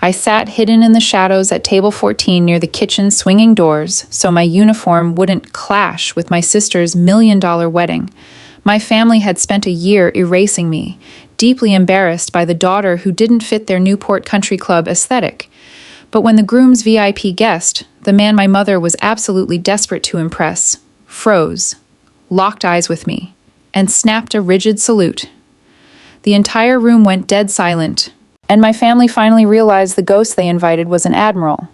I sat hidden in the shadows at table 14 near the kitchen swinging doors so my uniform wouldn't clash with my sister's $1 million wedding. My family had spent a year erasing me, deeply embarrassed by the daughter who didn't fit their Newport Country Club aesthetic. But when the groom's VIP guest, the man my mother was absolutely desperate to impress, froze, locked eyes with me, and snapped a rigid salute, the entire room went dead silent, and my family finally realized the ghost they invited was an admiral.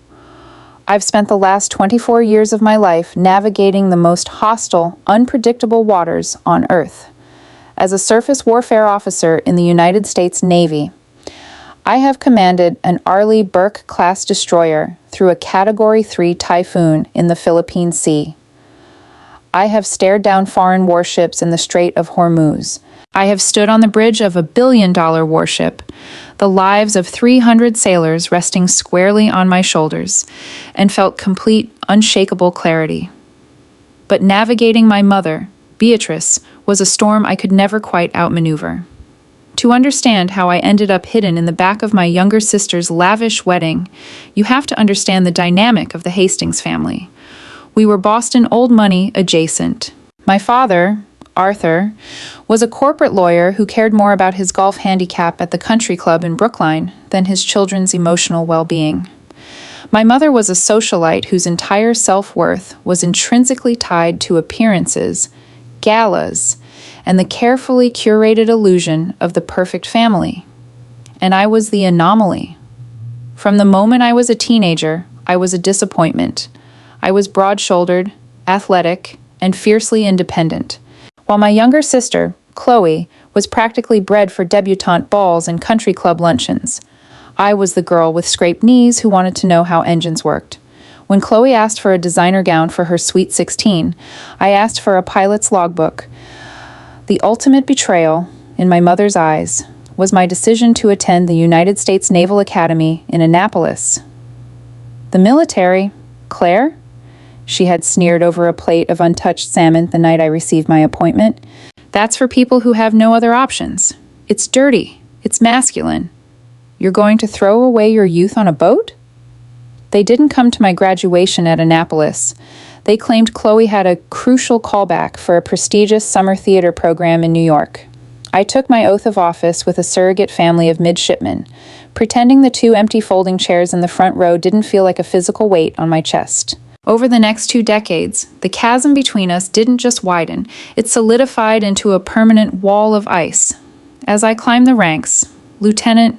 I've spent the last 24 years of my life navigating the most hostile, unpredictable waters on Earth. As a surface warfare officer in the United States Navy, I have commanded an Arleigh Burke-class destroyer through a Category 3 typhoon in the Philippine Sea. I have stared down foreign warships in the Strait of Hormuz. I have stood on the bridge of a $1 billion warship, the lives of 300 sailors resting squarely on my shoulders, and felt complete, unshakable clarity. But navigating my mother, Beatrice, was a storm I could never quite outmaneuver. To understand how I ended up hidden in the back of my younger sister's lavish wedding, you have to understand the dynamic of the Hastings family. We were Boston old money adjacent. My father, Arthur, was a corporate lawyer who cared more about his golf handicap at the country club in Brookline than his children's emotional well-being. My mother was a socialite whose entire self-worth was intrinsically tied to appearances, galas, and the carefully curated illusion of the perfect family. And I was the anomaly. From the moment I was a teenager, I was a disappointment. I was broad-shouldered, athletic, and fiercely independent, while my younger sister, Chloe, was practically bred for debutante balls and country club luncheons. I was the girl with scraped knees who wanted to know how engines worked. When Chloe asked for a designer gown for her Sweet 16, I asked for a pilot's logbook. The ultimate betrayal, in my mother's eyes, was my decision to attend the United States Naval Academy in Annapolis. The military, Claire? She had sneered over a plate of untouched salmon the night I received my appointment. That's for people who have no other options. It's dirty. It's masculine. You're going to throw away your youth on a boat? They didn't come to my graduation at Annapolis. They claimed Chloe had a crucial callback for a prestigious summer theater program in New York. I took my oath of office with a surrogate family of midshipmen, pretending the 2 empty folding chairs in the front row didn't feel like a physical weight on my chest. Over the next 2 decades, the chasm between us didn't just widen, it solidified into a permanent wall of ice. As I climbed the ranks, lieutenant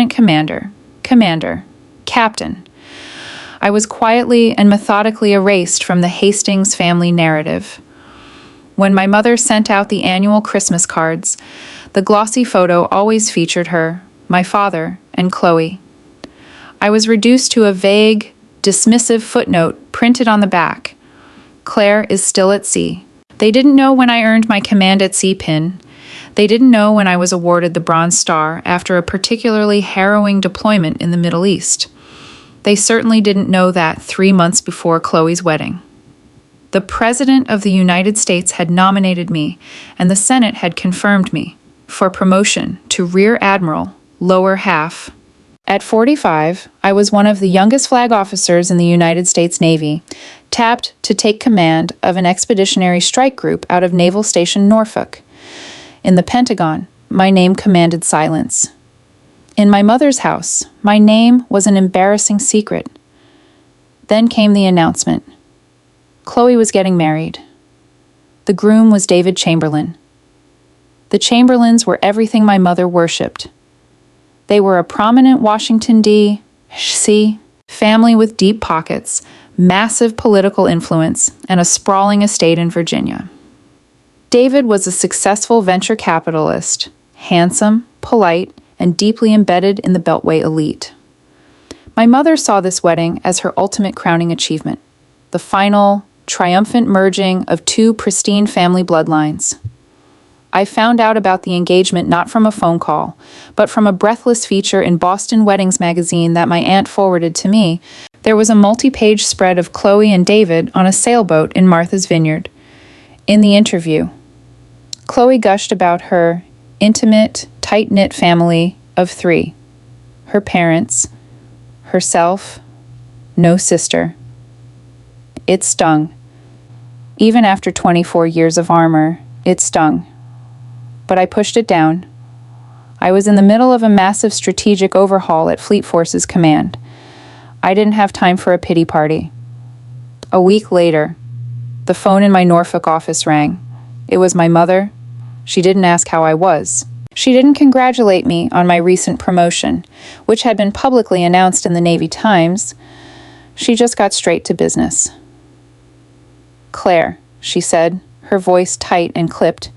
commander, captain, I was quietly and methodically erased from the Hastings family narrative. When my mother sent out the annual Christmas cards, the glossy photo always featured her, my father, and Chloe. I was reduced to a vague, dismissive footnote printed on the back. Claire is still at sea. They didn't know when I earned my Command at Sea pin. They didn't know when I was awarded the Bronze Star after a particularly harrowing deployment in the Middle East. They certainly didn't know that 3 months before Chloe's wedding. The President of the United States had nominated me, and the Senate had confirmed me, for promotion to Rear Admiral, lower half. At 45, I was one of the youngest flag officers in the United States Navy, tapped to take command of an expeditionary strike group out of Naval Station Norfolk. In the Pentagon, my name commanded silence. In my mother's house, my name was an embarrassing secret. Then came the announcement. Chloe was getting married. The groom was David Chamberlain. The Chamberlains were everything my mother worshipped. They were a prominent Washington D.C. family with deep pockets, massive political influence, and a sprawling estate in Virginia. David was a successful venture capitalist, handsome, polite, and deeply embedded in the Beltway elite. My mother saw this wedding as her ultimate crowning achievement, the final, triumphant merging of 2 pristine family bloodlines. I found out about the engagement not from a phone call, but from a breathless feature in Boston Weddings magazine that my aunt forwarded to me. There was a multi-page spread of Chloe and David on a sailboat in Martha's Vineyard. In the interview, Chloe gushed about her intimate, tight-knit family of 3. Her parents, herself, no sister. It stung. Even after 24 years of armor, it stung. But I pushed it down. I was in the middle of a massive strategic overhaul at Fleet Forces Command. I didn't have time for a pity party. A week later, the phone in my Norfolk office rang. It was my mother. She didn't ask how I was. She didn't congratulate me on my recent promotion, which had been publicly announced in the Navy Times. She just got straight to business. "Claire," she said, her voice tight and clipped,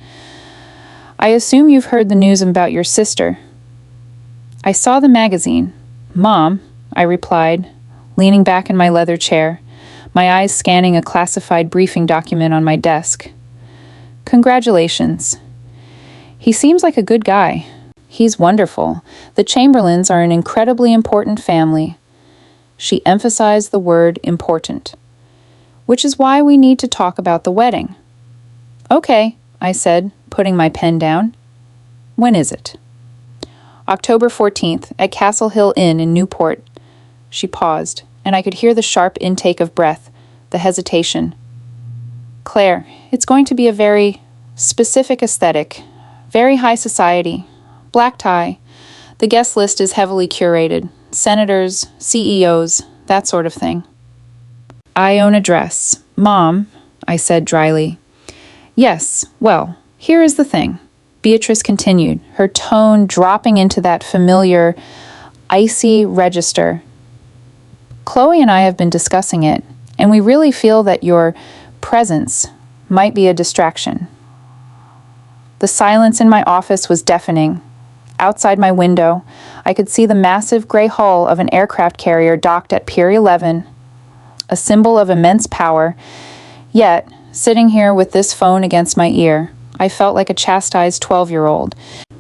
"I assume you've heard the news about your sister." "I saw the magazine." "Mom," I replied, leaning back in my leather chair, my eyes scanning a classified briefing document on my desk. "Congratulations. He seems like a good guy. He's wonderful. The Chamberlains are an incredibly important family." She emphasized the word important. "Which is why we need to talk about the wedding." "Okay," I said, putting my pen down. "When is it?" "October 14th, at Castle Hill Inn in Newport." She paused, and I could hear the sharp intake of breath, the hesitation. "Claire, it's going to be a very specific aesthetic, very high society, black tie. The guest list is heavily curated, senators, CEOs, that sort of thing." "I own a dress." "Mom," I said dryly. "Yes, well, here is the thing," Beatrice continued, her tone dropping into that familiar, icy register. "Chloe and I have been discussing it, and we really feel that your presence might be a distraction." The silence in my office was deafening. Outside my window, I could see the massive gray hull of an aircraft carrier docked at Pier 11, a symbol of immense power. Yet, sitting here with this phone against my ear, I felt like a chastised 12-year-old.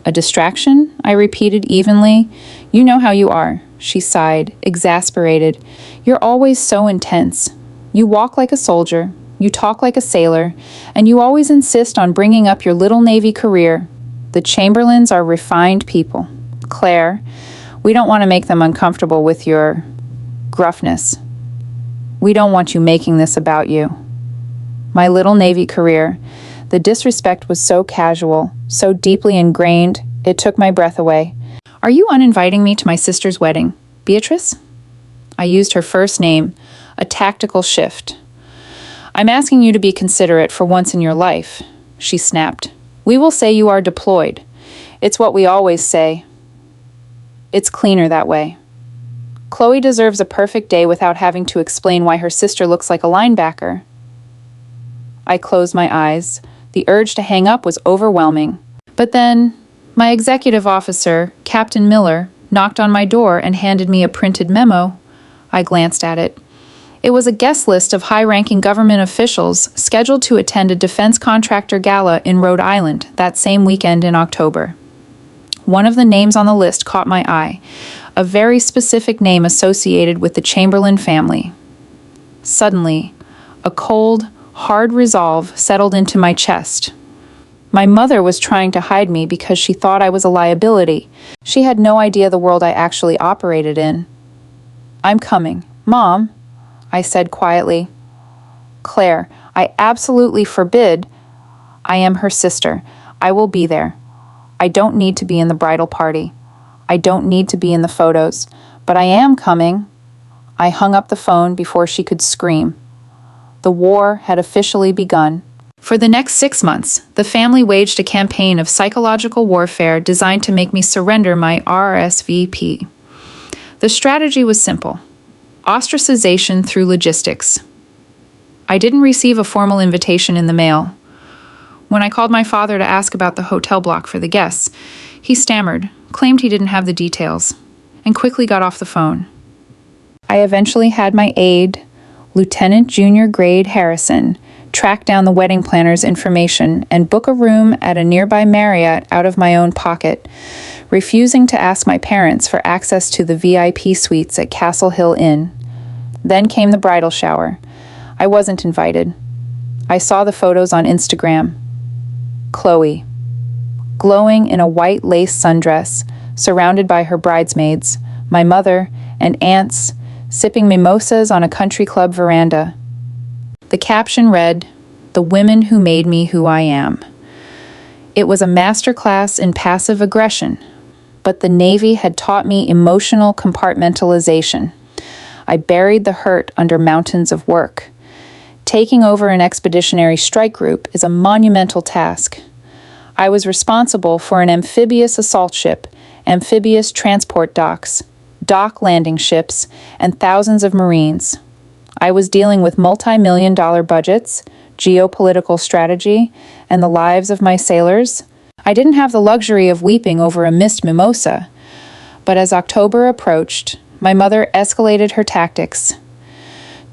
"A distraction?" I repeated evenly. "You know how you are," she sighed, exasperated. "You're always so intense. You walk like a soldier, you talk like a sailor, and you always insist on bringing up your little Navy career. The Chamberlains are refined people. Claire, we don't want to make them uncomfortable with your gruffness. We don't want you making this about you." My little Navy career. The disrespect was so casual, so deeply ingrained, it took my breath away. "Are you uninviting me to my sister's wedding, Beatrice?" I used her first name, a tactical shift. "I'm asking you to be considerate for once in your life," she snapped. "We will say you are deployed. It's what we always say. It's cleaner that way. Chloe deserves a perfect day without having to explain why her sister looks like a linebacker." I closed my eyes. The urge to hang up was overwhelming. But then, my executive officer, Captain Miller, knocked on my door and handed me a printed memo. I glanced at it. It was a guest list of high-ranking government officials scheduled to attend a defense-contractor gala in Rhode Island that same weekend in October. One of the names on the list caught my eye, a very specific name associated with the Chamberlain family. Suddenly, a cold, hard resolve settled into my chest. My mother was trying to hide me because she thought I was a liability. She had no idea the world I actually operated in. "I'm coming. Mom," I said quietly. "Claire, I absolutely forbid. I am her sister. I will be there. I don't need to be in the bridal party. I don't need to be in the photos. But I am coming." I hung up the phone before she could scream. The war had officially begun. For the next 6 months, the family waged a campaign of psychological warfare designed to make me surrender my RSVP. The strategy was simple: ostracization through logistics. I didn't receive a formal invitation in the mail. When I called my father to ask about the hotel block for the guests, he stammered, claimed he didn't have the details, and quickly got off the phone. I eventually had my aide, Lieutenant Junior Grade Harrison, track down the wedding planner's information and book a room at a nearby Marriott out of my own pocket, refusing to ask my parents for access to the VIP suites at Castle Hill Inn. Then came the bridal shower. I wasn't invited. I saw the photos on Instagram. Chloe, glowing in a white lace sundress, surrounded by her bridesmaids, my mother, and aunts sipping mimosas on a country club veranda. The caption read, "The Women Who Made Me Who I Am." It was a masterclass in passive aggression, but the Navy had taught me emotional compartmentalization. I buried the hurt under mountains of work. Taking over an expeditionary strike group is a monumental task. I was responsible for an amphibious assault ship, amphibious transport docks, dock landing ships, and thousands of Marines. I was dealing with multi-million-dollar budgets, geopolitical strategy, and the lives of my sailors. I didn't have the luxury of weeping over a missed mimosa, but as October approached, my mother escalated her tactics.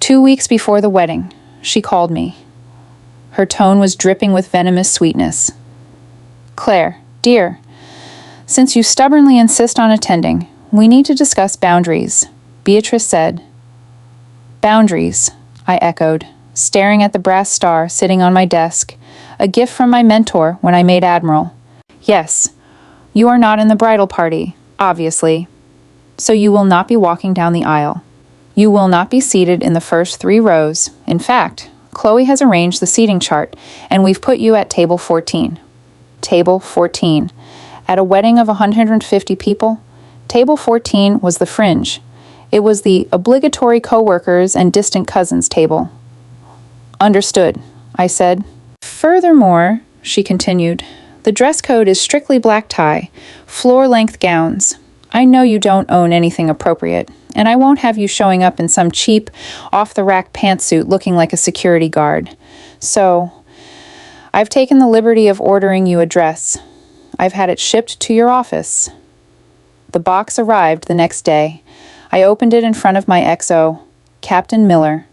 2 weeks before the wedding, she called me. Her tone was dripping with venomous sweetness. "Claire, dear, since you stubbornly insist on attending, we need to discuss boundaries," Beatrice said. "Boundaries," I echoed, staring at the brass star sitting on my desk, a gift from my mentor when I made Admiral. "Yes, you are not in the bridal party, obviously, so you will not be walking down the aisle. You will not be seated in the first 3 rows. In fact, Chloe has arranged the seating chart, and we've put you at table 14. Table 14. At a wedding of 150 people, table 14 was the fringe. It was the obligatory co-workers and distant cousins table." "Understood," I said. "Furthermore," she continued, "the dress code is strictly black tie, floor-length gowns. I know you don't own anything appropriate, and I won't have you showing up in some cheap, off-the-rack pantsuit looking like a security guard. So, I've taken the liberty of ordering you a dress. I've had it shipped to your office." The box arrived the next day. I opened it in front of my XO, Captain Miller.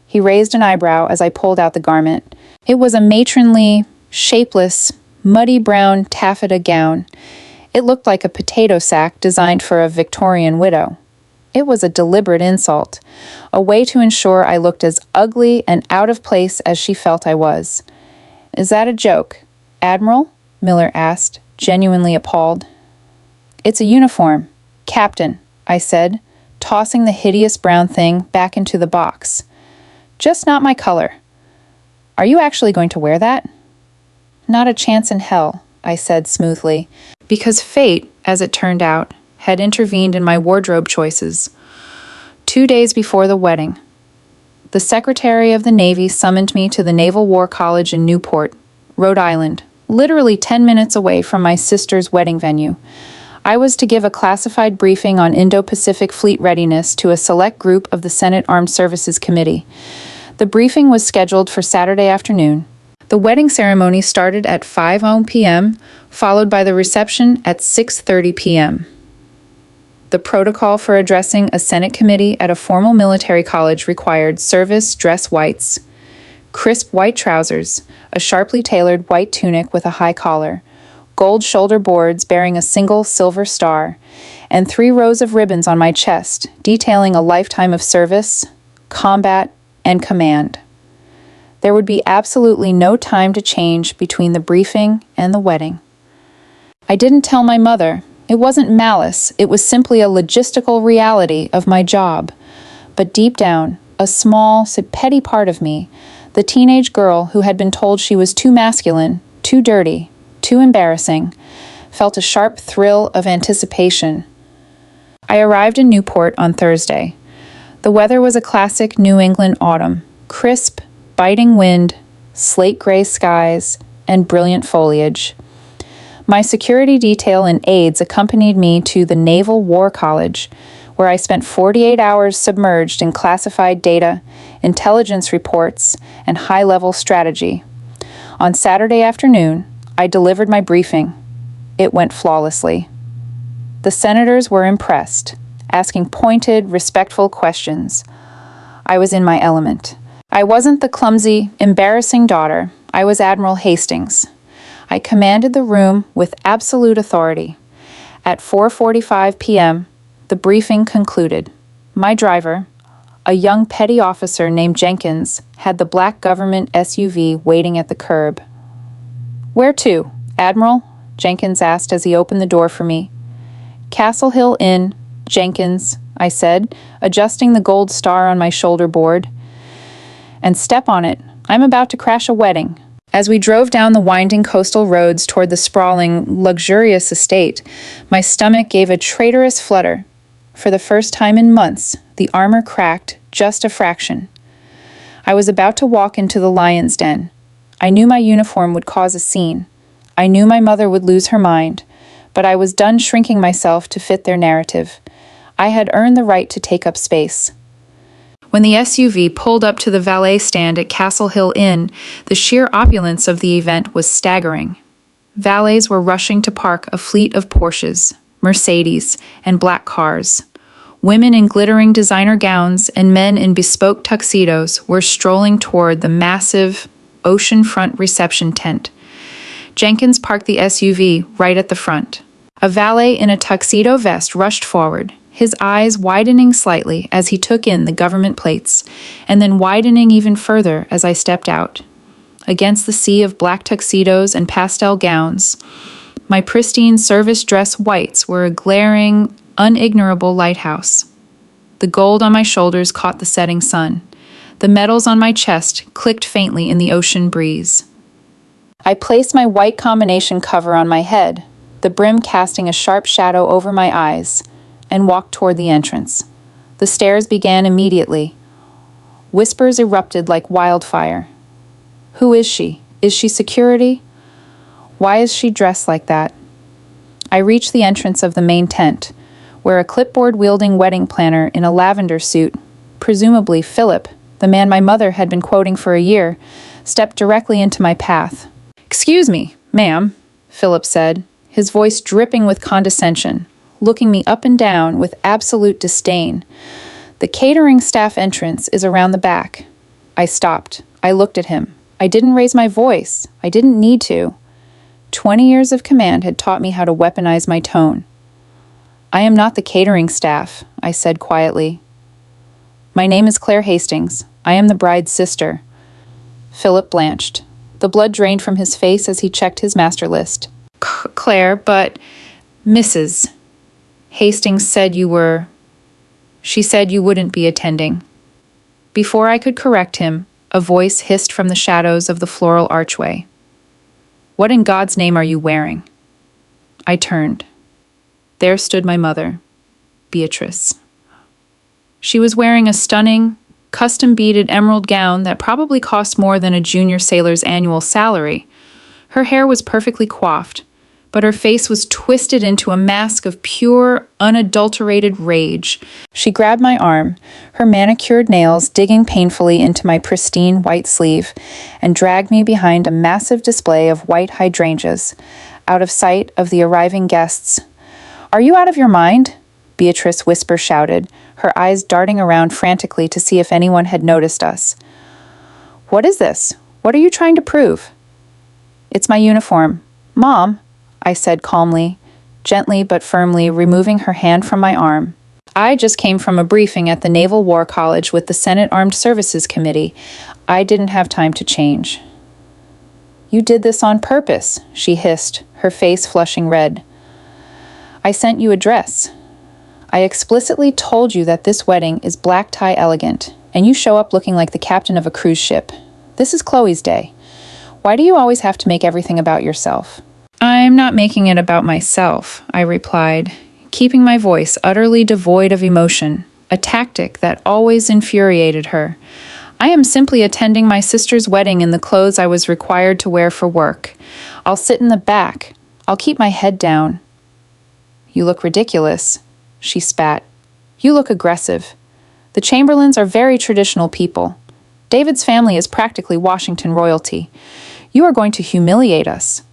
He raised an eyebrow as I pulled out the garment. It was a matronly, shapeless, muddy brown taffeta gown. It looked like a potato sack designed for a Victorian widow. It was a deliberate insult, a way to ensure I looked as ugly and out of place as she felt I was. "Is that a joke, Admiral?" Miller asked, genuinely appalled. "It's a uniform, Captain," I said, tossing the hideous brown thing back into the box. "Just not my color. Are you actually going to wear that?" "Not a chance in hell," I said smoothly, because fate, as it turned out, had intervened in my wardrobe choices. 2 days before the wedding, the Secretary of the Navy summoned me to the Naval War College in Newport, Rhode Island, literally 10 minutes away from my sister's wedding venue. I was to give a classified briefing on Indo-Pacific fleet readiness to a select group of the Senate Armed Services Committee. The briefing was scheduled for Saturday afternoon. The wedding ceremony started at 5 p.m., followed by the reception at 6:30 p.m. The protocol for addressing a Senate committee at a formal military college required service dress whites, crisp white trousers, a sharply tailored white tunic with a high collar, gold shoulder boards bearing a single silver star, and 3 rows of ribbons on my chest, detailing a lifetime of service, combat, and command. There would be absolutely no time to change between the briefing and the wedding. I didn't tell my mother. It wasn't malice, it was simply a logistical reality of my job. But deep down, a small, petty part of me, the teenage girl who had been told she was too masculine, too dirty, too embarrassing, felt a sharp thrill of anticipation. I arrived in Newport on Thursday. The weather was a classic New England autumn, crisp, biting wind, slate gray skies, and brilliant foliage. My security detail and aides accompanied me to the Naval War College, where I spent 48 hours submerged in classified data, intelligence reports, and high-level strategy. On Saturday afternoon, I delivered my briefing. It went flawlessly. The senators were impressed, asking pointed, respectful questions. I was in my element. I wasn't the clumsy, embarrassing daughter. I was Admiral Hastings. I commanded the room with absolute authority. At 4:45 p.m., the briefing concluded. My driver, a young petty officer named Jenkins, had the black government SUV waiting at the curb. "Where to, Admiral?" Jenkins asked as he opened the door for me. "Castle Hill Inn," Jenkins, I said, adjusting the gold star on my shoulder board. And step on it. I'm about to crash a wedding. As we drove down the winding coastal roads toward the sprawling, luxurious estate, my stomach gave a traitorous flutter. For the first time in months, the armor cracked just a fraction. I was about to walk into the lion's den. I knew my uniform would cause a scene. I knew my mother would lose her mind, but I was done shrinking myself to fit their narrative. I had earned the right to take up space. When the SUV pulled up to the valet stand at Castle Hill Inn, the sheer opulence of the event was staggering. Valets were rushing to park a fleet of Porsches, Mercedes, and black cars. Women in glittering designer gowns and men in bespoke tuxedos were strolling toward the massive oceanfront reception tent. Jenkins parked the SUV right at the front. A valet in a tuxedo vest rushed forward, his eyes widening slightly as he took in the government plates, and then widening even further as I stepped out. Against the sea of black tuxedos and pastel gowns, my pristine service dress whites were a glaring, unignorable lighthouse. The gold on my shoulders caught the setting sun. The metals on my chest clicked faintly in the ocean breeze. I placed my white combination cover on my head, the brim casting a sharp shadow over my eyes, and walked toward the entrance. The stairs began immediately. Whispers erupted like wildfire. Who is she? Is she security? Why is she dressed like that? I reached the entrance of the main tent, where a clipboard-wielding wedding planner in a lavender suit, presumably Philip, the man my mother had been quoting for a year, stepped directly into my path. "Excuse me, ma'am," Philip said, his voice dripping with condescension, looking me up and down with absolute disdain. "The catering staff entrance is around the back." I stopped. I looked at him. I didn't raise my voice. I didn't need to. 20 years of command had taught me how to weaponize my tone. "I am not the catering staff," I said quietly. "My name is Claire Hastings. I am the bride's sister." Philip blanched. The blood drained from his face as he checked his master list. "Claire, but Mrs. Hastings said you were... She said you wouldn't be attending." Before I could correct him, a voice hissed from the shadows of the floral archway. "What in God's name are you wearing?" I turned. There stood my mother, Beatrice. She was wearing a stunning, custom-beaded emerald gown that probably cost more than a junior sailor's annual salary. Her hair was perfectly coiffed, but her face was twisted into a mask of pure, unadulterated rage. She grabbed my arm, her manicured nails digging painfully into my pristine white sleeve, and dragged me behind a massive display of white hydrangeas, out of sight of the arriving guests. "Are you out of your mind?" Beatrice whisper shouted, her eyes darting around frantically to see if anyone had noticed us. "What is this? What are you trying to prove?" "It's my uniform. Mom," I said calmly, gently but firmly removing her hand from my arm. "I just came from a briefing at the Naval War College with the Senate Armed Services Committee. I didn't have time to change." "You did this on purpose," she hissed, her face flushing red. "I sent you a dress. I explicitly told you that this wedding is black tie elegant, and you show up looking like the captain of a cruise ship. This is Chloe's day. Why do you always have to make everything about yourself?" "I'm not making it about myself," I replied, keeping my voice utterly devoid of emotion, a tactic that always infuriated her. "I am simply attending my sister's wedding in the clothes I was required to wear for work. I'll sit in the back. I'll keep my head down." "You look ridiculous," she spat. "You look aggressive. The Chamberlains are very traditional people. David's family is practically Washington royalty. You are going to humiliate us."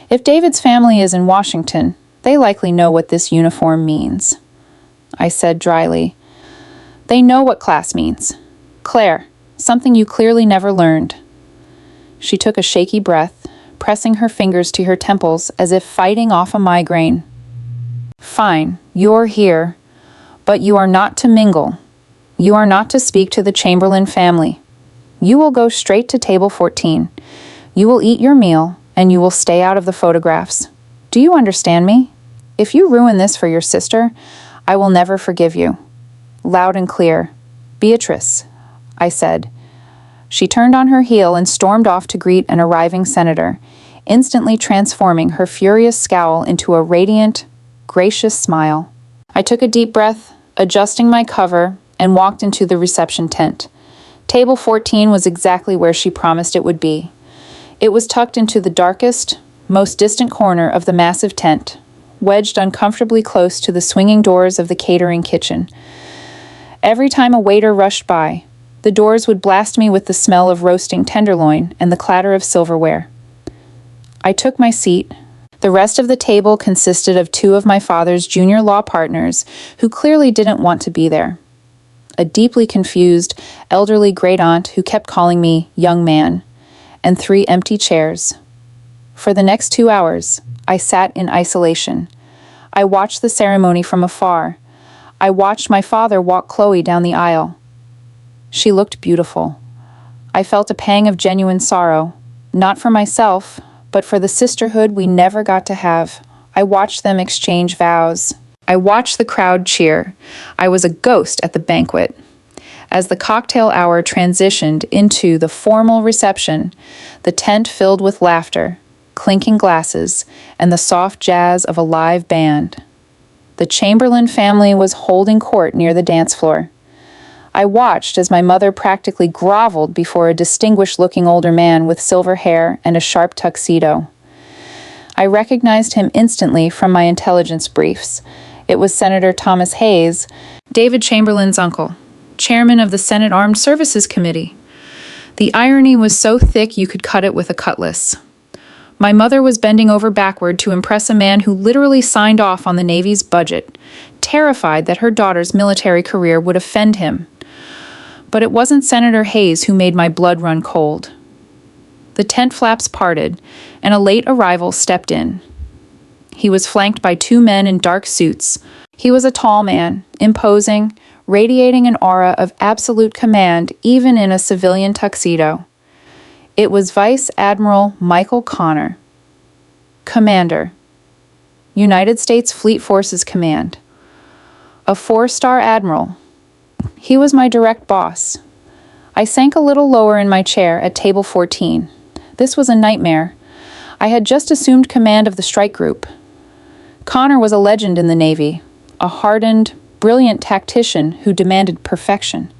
"If David's family is in Washington, they likely know what this uniform means," I said dryly. "They know what class means. Claire, something you clearly never learned." She took a shaky breath, pressing her fingers to her temples as if fighting off a migraine. "Fine, you're here, but you are not to mingle. You are not to speak to the Chamberlain family. You will go straight to table 14. You will eat your meal, and you will stay out of the photographs. Do you understand me? If you ruin this for your sister, I will never forgive you. Loud and clear. Beatrice, I said. She turned on her heel and stormed off to greet an arriving senator, instantly transforming her furious scowl into a radiant, gracious smile. I took a deep breath, adjusting my cover, and walked into the reception tent. Table 14 was exactly where she promised it would be. It was tucked into the darkest, most distant corner of the massive tent, wedged uncomfortably close to the swinging doors of the catering kitchen. Every time a waiter rushed by, the doors would blast me with the smell of roasting tenderloin and the clatter of silverware. I took my seat. The rest of the table consisted of two of my father's junior law partners who clearly didn't want to be there. A deeply confused, elderly great-aunt who kept calling me young man, and three empty chairs. For the next 2 hours, I sat in isolation. I watched the ceremony from afar. I watched my father walk Chloe down the aisle. She looked beautiful. I felt a pang of genuine sorrow, not for myself, but for the sisterhood we never got to have. I watched them exchange vows. I watched the crowd cheer. I was a ghost at the banquet. As the cocktail hour transitioned into the formal reception, the tent filled with laughter, clinking glasses, and the soft jazz of a live band. The Chamberlain family was holding court near the dance floor. I watched as my mother practically groveled before a distinguished-looking older man with silver hair and a sharp tuxedo. I recognized him instantly from my intelligence briefs. It was Senator Thomas Hayes, David Chamberlain's uncle, chairman of the Senate Armed Services Committee. The irony was so thick you could cut it with a cutlass. My mother was bending over backward to impress a man who literally signed off on the Navy's budget, terrified that her daughter's military career would offend him. But it wasn't Senator Hayes who made my blood run cold. The tent flaps parted, and a late arrival stepped in. He was flanked by two men in dark suits. He was a tall man, imposing, radiating an aura of absolute command even in a civilian tuxedo. It was Vice Admiral Michael Connor, Commander, United States Fleet Forces Command, a 4-star admiral. He was my direct boss. I sank a little lower in my chair at table 14. This was a nightmare. I had just assumed command of the strike group. Connor was a legend in the Navy, a hardened, brilliant tactician who demanded perfection.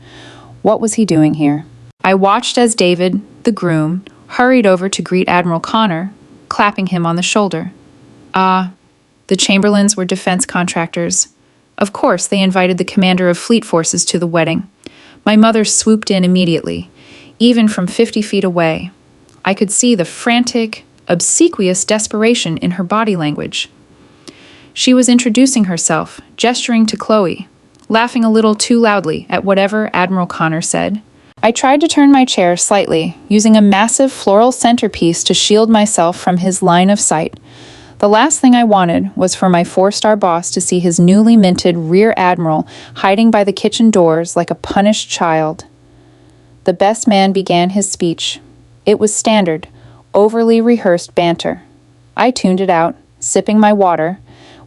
What was he doing here? I watched as David, the groom, hurried over to greet Admiral Connor, clapping him on the shoulder. The Chamberlains were defense contractors. Of course, they invited the commander of fleet forces to the wedding. My mother swooped in immediately, even from 50 feet away. I could see the frantic, obsequious desperation in her body language. She was introducing herself, gesturing to Chloe, laughing a little too loudly at whatever Admiral Connor said. I tried to turn my chair slightly, using a massive floral centerpiece to shield myself from his line of sight. The last thing I wanted was for my 4-star boss to see his newly minted rear admiral hiding by the kitchen doors like a punished child. The best man began his speech. It was standard, overly rehearsed banter. I tuned it out, sipping my water,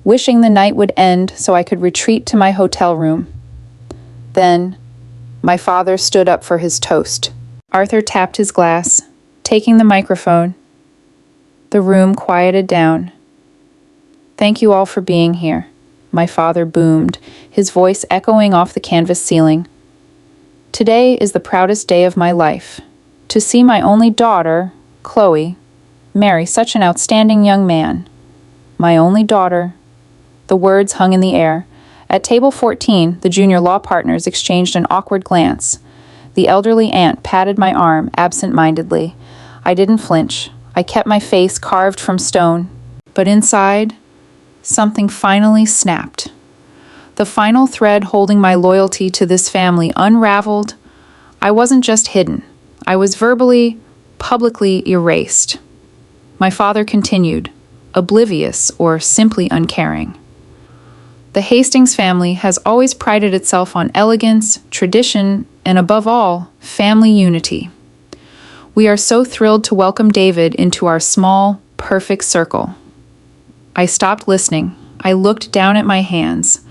wishing the night would end so I could retreat to my hotel room. Then, my father stood up for his toast. Arthur tapped his glass, taking the microphone. The room quieted down. "Thank you all for being here," my father boomed, his voice echoing off the canvas ceiling. "Today is the proudest day of my life. To see my only daughter, Chloe, marry such an outstanding young man. My only daughter." The words hung in the air. At table 14, the junior law partners exchanged an awkward glance. The elderly aunt patted my arm absent-mindedly. I didn't flinch. I kept my face carved from stone. But inside, something finally snapped. The final thread holding my loyalty to this family unraveled. I wasn't just hidden. I was verbally, publicly erased. My father continued, oblivious or simply uncaring. The Hastings family has always prided itself on elegance, tradition, and above all, family unity. We are so thrilled to welcome David into our small, perfect circle. I stopped listening. I looked down at my hands.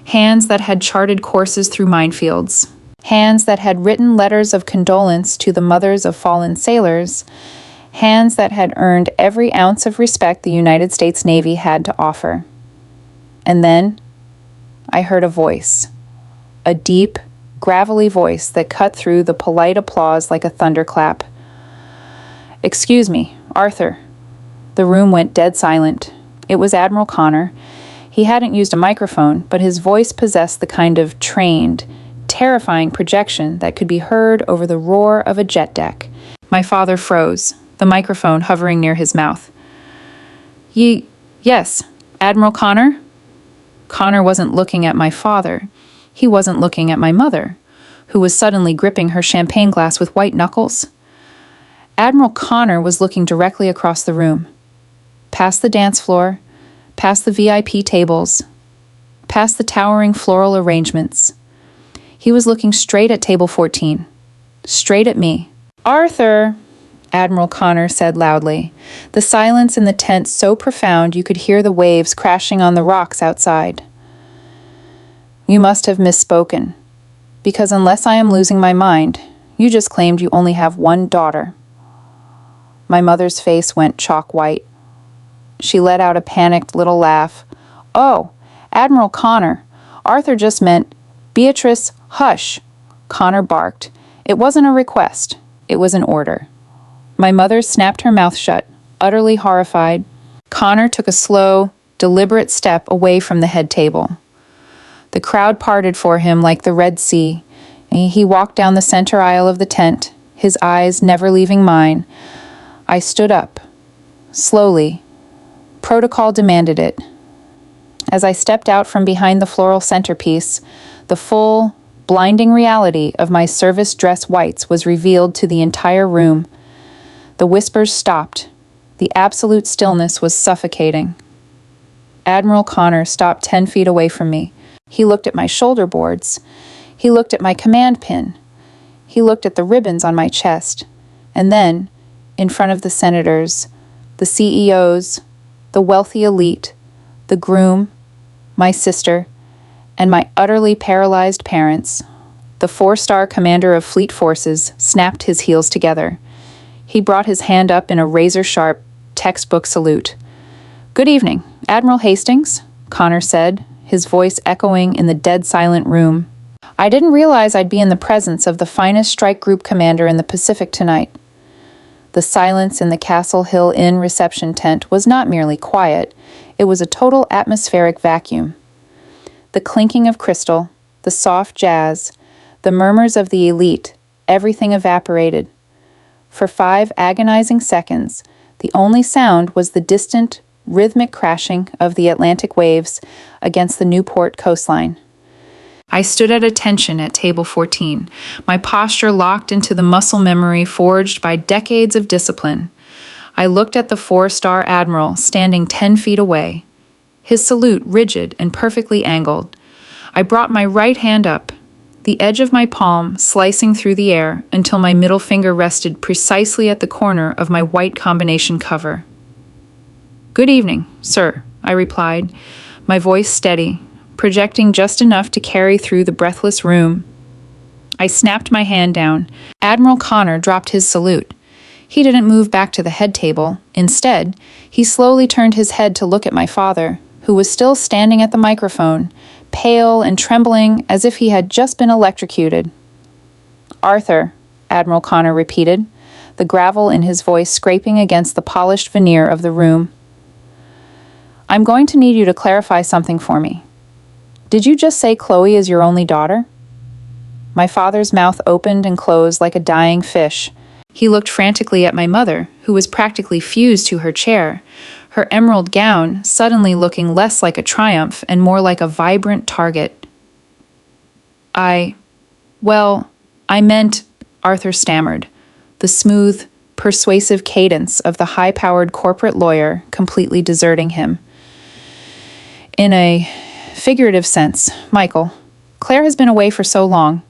Hands that had charted courses through minefields. Hands that had written letters of condolence to the mothers of fallen sailors. Hands that had earned every ounce of respect the United States Navy had to offer. And then I heard a voice. A deep, gravelly voice that cut through the polite applause like a thunderclap. "Excuse me, Arthur." The room went dead silent. It was Admiral Connor. He hadn't used a microphone, but his voice possessed the kind of trained, terrifying projection that could be heard over the roar of a jet deck. My father froze, the microphone hovering near his mouth. Yes, Admiral Connor?" Connor wasn't looking at my father. He wasn't looking at my mother, who was suddenly gripping her champagne glass with white knuckles. Admiral Connor was looking directly across the room, past the dance floor, past the VIP tables, past the towering floral arrangements. He was looking straight at table 14, straight at me. "Arthur," Admiral Connor said loudly, the silence in the tent so profound you could hear the waves crashing on the rocks outside. "You must have misspoken, because unless I am losing my mind, you just claimed you only have one daughter." My mother's face went chalk white. She let out a panicked little laugh. "Oh, Admiral Connor, Arthur just meant, Beatrice, hush," Connor barked. It wasn't a request. It was an order. My mother snapped her mouth shut, utterly horrified. Connor took a slow, deliberate step away from the head table. The crowd parted for him like the Red Sea. He walked down the center aisle of the tent, his eyes never leaving mine. I stood up, slowly. Protocol demanded it. As I stepped out from behind the floral centerpiece, the full, blinding reality of my service dress whites was revealed to the entire room. The whispers stopped. The absolute stillness was suffocating. Admiral Connor stopped 10 feet away from me. He looked at my shoulder boards. He looked at my command pin. He looked at the ribbons on my chest. And then, in front of the senators, the CEOs, the wealthy elite, the groom, my sister, and my utterly paralyzed parents, the 4-star commander of fleet forces snapped his heels together. He brought his hand up in a razor-sharp, textbook salute. "Good evening, Admiral Hastings," Connor said, his voice echoing in the dead silent room. I didn't realize I'd be in the presence of the finest strike group commander in the Pacific tonight. The silence in the Castle Hill Inn reception tent was not merely quiet, it was a total atmospheric vacuum. The clinking of crystal, the soft jazz, the murmurs of the elite, everything evaporated. For 5 agonizing seconds, the only sound was the distant, rhythmic crashing of the Atlantic waves against the Newport coastline. I stood at attention at table 14, my posture locked into the muscle memory forged by decades of discipline. I looked at the 4-star Admiral standing 10 feet away, his salute rigid and perfectly angled. I brought my right hand up, the edge of my palm slicing through the air until my middle finger rested precisely at the corner of my white combination cover. "Good evening, sir," I replied, my voice steady, projecting just enough to carry through the breathless room. I snapped my hand down. Admiral Connor dropped his salute. He didn't move back to the head table. Instead, he slowly turned his head to look at my father, who was still standing at the microphone, pale and trembling as if he had just been electrocuted. "Arthur," Admiral Connor repeated, the gravel in his voice scraping against the polished veneer of the room. "I'm going to need you to clarify something for me. Did you just say Chloe is your only daughter?" My father's mouth opened and closed like a dying fish. He looked frantically at my mother, who was practically fused to her chair, her emerald gown suddenly looking less like a triumph and more like a vibrant target. I meant, Arthur stammered, the smooth, persuasive cadence of the high-powered corporate lawyer completely deserting him. "In a figurative sense, Michael. Claire has been away for so long."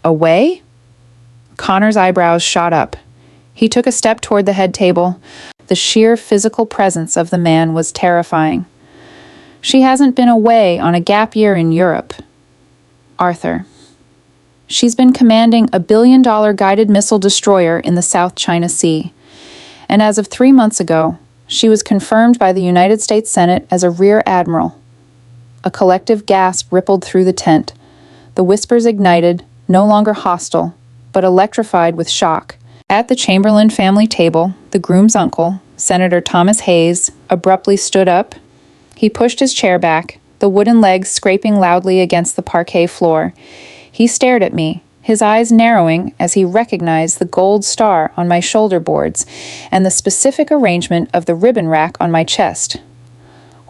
"Away?" Connor's eyebrows shot up. He took a step toward the head table. The sheer physical presence of the man was terrifying. She hasn't been away on a gap year in Europe. Arthur. She's been commanding a billion-dollar guided missile destroyer in the South China Sea. And as of 3 months ago, she was confirmed by the United States Senate as a rear admiral. A collective gasp rippled through the tent. The whispers ignited, no longer hostile, but electrified with shock. At the Chamberlain family table, the groom's uncle, Senator Thomas Hayes, abruptly stood up. He pushed his chair back, the wooden legs scraping loudly against the parquet floor. He stared at me, his eyes narrowing as he recognized the gold star on my shoulder boards and the specific arrangement of the ribbon rack on my chest.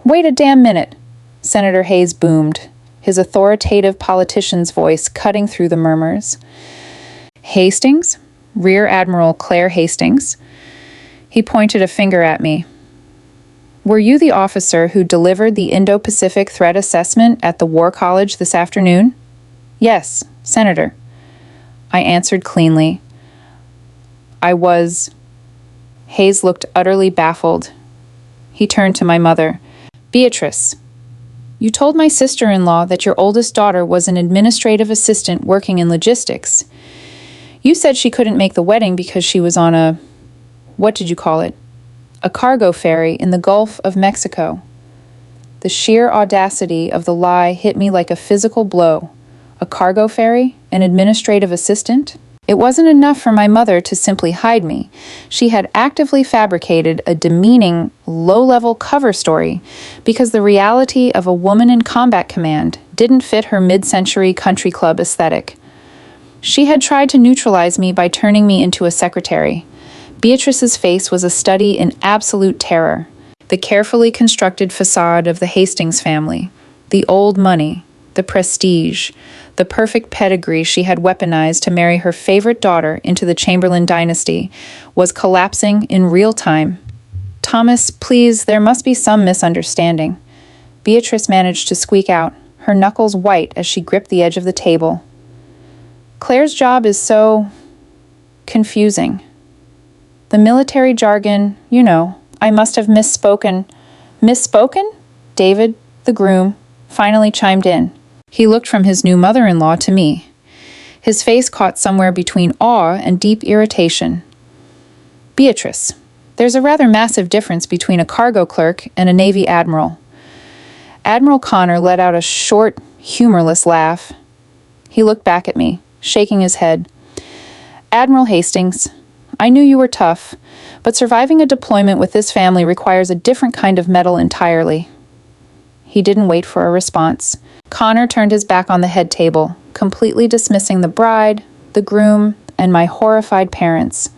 "Wait a damn minute," Senator Hayes boomed, his authoritative politician's voice cutting through the murmurs. "Hastings? Rear Admiral Claire Hastings?" He pointed a finger at me. "Were you the officer who delivered the Indo-Pacific Threat Assessment at the War College this afternoon?" "Yes, Senator," I answered cleanly. "I was..." Hayes looked utterly baffled. He turned to my mother. "Beatrice, you told my sister-in-law that your oldest daughter was an administrative assistant working in logistics. You said she couldn't make the wedding because she was on a... what did you call it? A cargo ferry in the Gulf of Mexico." The sheer audacity of the lie hit me like a physical blow. A cargo ferry? An administrative assistant? It wasn't enough for my mother to simply hide me. She had actively fabricated a demeaning, low-level cover story because the reality of a woman in combat command didn't fit her mid-century country club aesthetic. She had tried to neutralize me by turning me into a secretary. Beatrice's face was a study in absolute terror. The carefully constructed facade of the Hastings family, the old money, the prestige, the perfect pedigree she had weaponized to marry her favorite daughter into the Chamberlain dynasty, was collapsing in real time. "Thomas, please, there must be some misunderstanding." Beatrice managed to squeak out, her knuckles white as she gripped the edge of the table. "Claire's job is so... confusing. The military jargon, you know, I must have misspoken." "Misspoken?" David, the groom, finally chimed in. He looked from his new mother-in-law to me. His face caught somewhere between awe and deep irritation. "Beatrice, there's a rather massive difference between a cargo clerk and a Navy admiral." Admiral Connor let out a short, humorless laugh. He looked back at me, shaking his head. "Admiral Hastings, I knew you were tough, but surviving a deployment with this family requires a different kind of mettle entirely." He didn't wait for a response. Connor turned his back on the head table, completely dismissing the bride, the groom, and my horrified parents.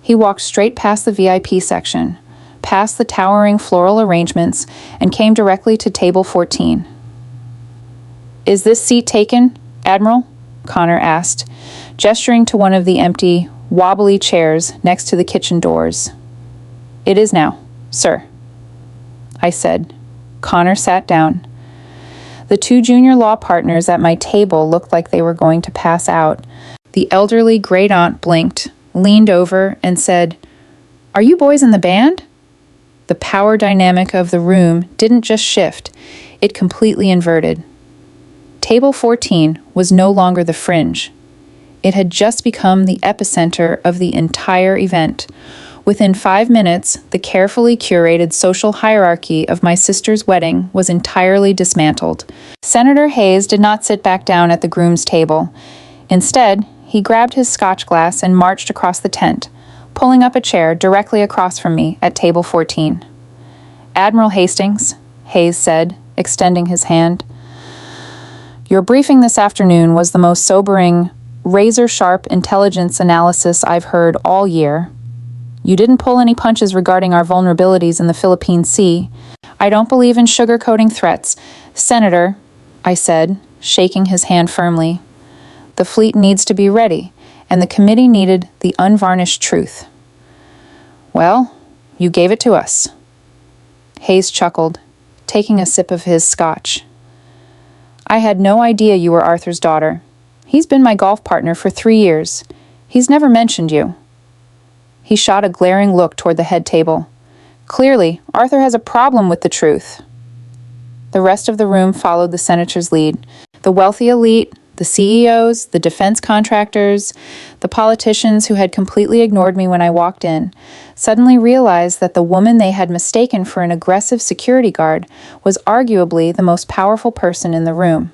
He walked straight past the VIP section, past the towering floral arrangements, and came directly to table 14. "Is this seat taken, Admiral?" Connor asked, gesturing to one of the empty, wobbly chairs next to the kitchen doors. "It is now, sir," I said. Connor sat down. The two junior law partners at my table looked like they were going to pass out. The elderly great-aunt blinked, leaned over, and said, "Are you boys in the band?" The power dynamic of the room didn't just shift, it completely inverted. Table 14 was no longer the fringe. It had just become the epicenter of the entire event. Within 5 minutes, the carefully curated social hierarchy of my sister's wedding was entirely dismantled. Senator Hayes did not sit back down at the groom's table. Instead, he grabbed his scotch glass and marched across the tent, pulling up a chair directly across from me at table 14. "Admiral Hastings," Hayes said, extending his hand, "your briefing this afternoon was the most sobering, razor-sharp intelligence analysis I've heard all year. You didn't pull any punches regarding our vulnerabilities in the Philippine Sea. I don't believe in sugarcoating threats. Senator," I said, shaking his hand firmly, "the fleet needs to be ready, and the committee needed the unvarnished truth." "Well, you gave it to us." Hayes chuckled, taking a sip of his scotch. "I had no idea you were Arthur's daughter. He's been my golf partner for 3 years. He's never mentioned you." He shot a glaring look toward the head table. "Clearly, Arthur has a problem with the truth." The rest of the room followed the senator's lead. The wealthy elite, the CEOs, the defense contractors, the politicians who had completely ignored me when I walked in, suddenly realized that the woman they had mistaken for an aggressive security guard was arguably the most powerful person in the room.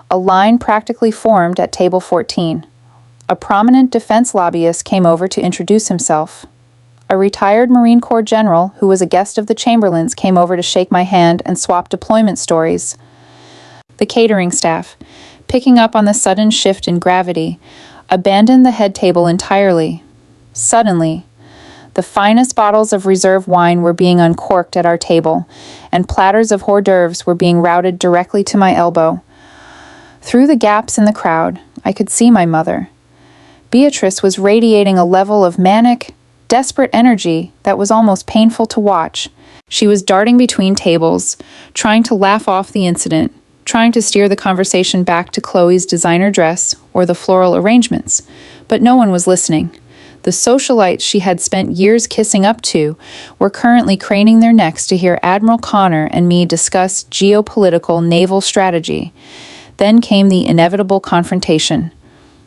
A line practically formed at table 14. A prominent defense lobbyist came over to introduce himself. A retired Marine Corps general who was a guest of the Chamberlains came over to shake my hand and swap deployment stories. The catering staff, picking up on the sudden shift in gravity, abandoned the head table entirely. Suddenly, the finest bottles of reserve wine were being uncorked at our table, and platters of hors d'oeuvres were being routed directly to my elbow. Through the gaps in the crowd, I could see my mother. Beatrice was radiating a level of manic, desperate energy that was almost painful to watch. She was darting between tables, trying to laugh off the incident, trying to steer the conversation back to Chloe's designer dress or the floral arrangements, but no one was listening. The socialites she had spent years kissing up to were currently craning their necks to hear Admiral Connor and me discuss geopolitical naval strategy. Then came the inevitable confrontation.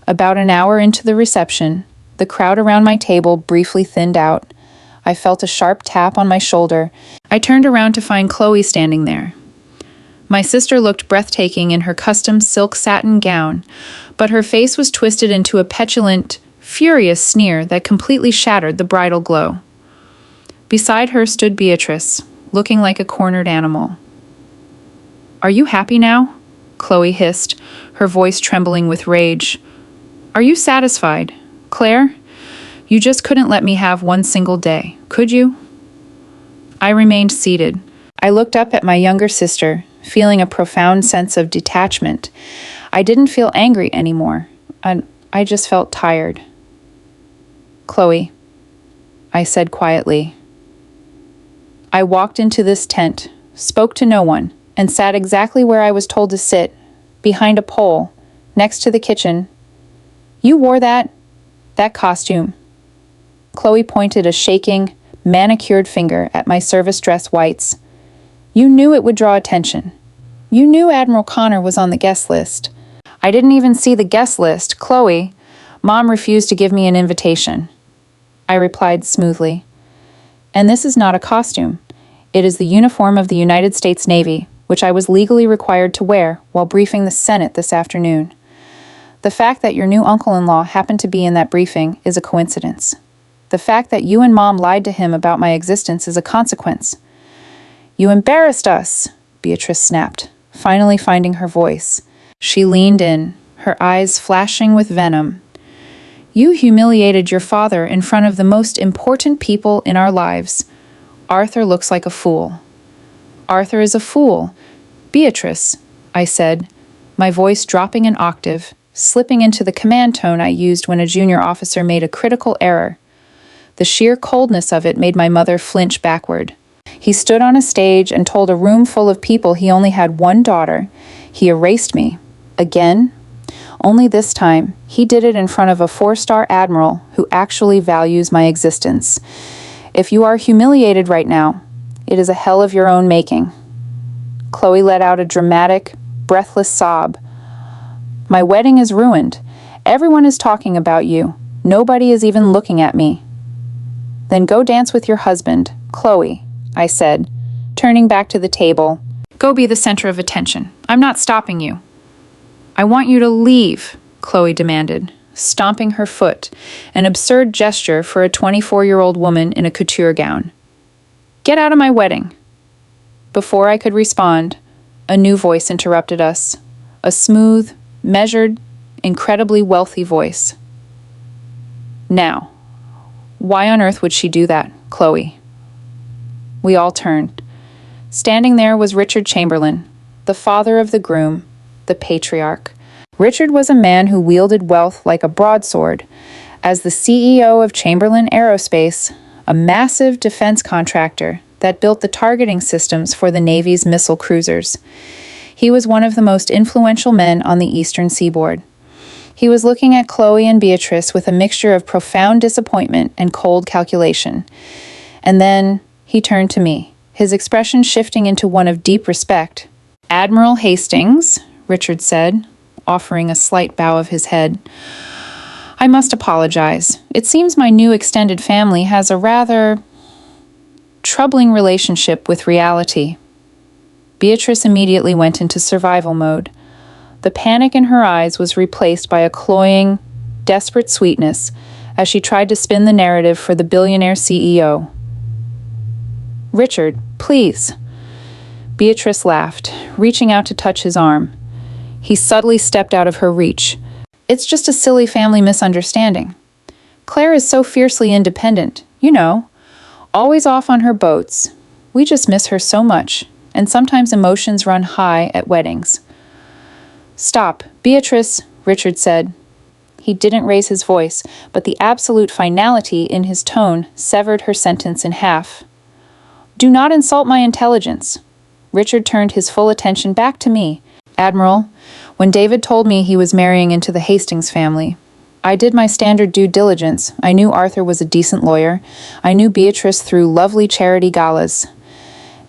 About an hour into the reception, the crowd around my table briefly thinned out. I felt a sharp tap on my shoulder. I turned around to find Chloe standing there. My sister looked breathtaking in her custom silk satin gown, but her face was twisted into a petulant, furious sneer that completely shattered the bridal glow. Beside her stood Beatrice, looking like a cornered animal. "Are you happy now?" Chloe hissed, her voice trembling with rage. "Are you satisfied? Claire, you just couldn't let me have one single day, could you?" I remained seated. I looked up at my younger sister, feeling a profound sense of detachment. I didn't feel angry anymore. I just felt tired. "Chloe," I said quietly. I walked into this tent, spoke to no one, and sat exactly where I was told to sit, behind a pole, next to the kitchen. "You wore that costume." Chloe pointed a shaking, manicured finger at my service dress whites. "You knew it would draw attention. You knew Admiral Connor was on the guest list." "I didn't even see the guest list, Chloe. Mom refused to give me an invitation," I replied smoothly. "And this is not a costume. It is the uniform of the United States Navy, which I was legally required to wear while briefing the Senate this afternoon. The fact that your new uncle-in-law happened to be in that briefing is a coincidence. The fact that you and Mom lied to him about my existence is a consequence." "You embarrassed us," Beatrice snapped, finally finding her voice. She leaned in, her eyes flashing with venom. "You humiliated your father in front of the most important people in our lives. Arthur looks like a fool." "Arthur is a fool. Beatrice," I said, my voice dropping an octave, slipping into the command tone I used when a junior officer made a critical error. The sheer coldness of it made my mother flinch backward. "He stood on a stage and told a room full of people he only had one daughter. He erased me. Again? Only this time, he did it in front of a 4-star admiral who actually values my existence. If you are humiliated right now, it is a hell of your own making." Chloe let out a dramatic, breathless sob. "My wedding is ruined. Everyone is talking about you. Nobody is even looking at me." "Then go dance with your husband, Chloe," I said, turning back to the table. "Go be the center of attention. I'm not stopping you." "I want you to leave," Chloe demanded, stomping her foot, an absurd gesture for a 24-year-old woman in a couture gown. "Get out of my wedding." Before I could respond, a new voice interrupted us, a smooth, measured, incredibly wealthy voice. "Now, why on earth would she do that, Chloe?" We all turned. Standing there was Richard Chamberlain, the father of the groom, the patriarch. Richard was a man who wielded wealth like a broadsword. As the CEO of Chamberlain Aerospace, a massive defense contractor that built the targeting systems for the Navy's missile cruisers, he was one of the most influential men on the eastern seaboard. He was looking at Chloe and Beatrice with a mixture of profound disappointment and cold calculation. And then he turned to me, his expression shifting into one of deep respect. "Admiral Hastings," Richard said, offering a slight bow of his head. "I must apologize. It seems my new extended family has a rather troubling relationship with reality." Beatrice immediately went into survival mode. The panic in her eyes was replaced by a cloying, desperate sweetness as she tried to spin the narrative for the billionaire CEO. "Richard, please." Beatrice laughed, reaching out to touch his arm. He subtly stepped out of her reach. "It's just a silly family misunderstanding. Claire is so fiercely independent, always off on her boats. We just miss her so much, and sometimes emotions run high at weddings." "Stop, Beatrice," Richard said. He didn't raise his voice, but the absolute finality in his tone severed her sentence in half. "Do not insult my intelligence." Richard turned his full attention back to me. "Admiral, when David told me he was marrying into the Hastings family, I did my standard due diligence. I knew Arthur was a decent lawyer. I knew Beatrice through lovely charity galas.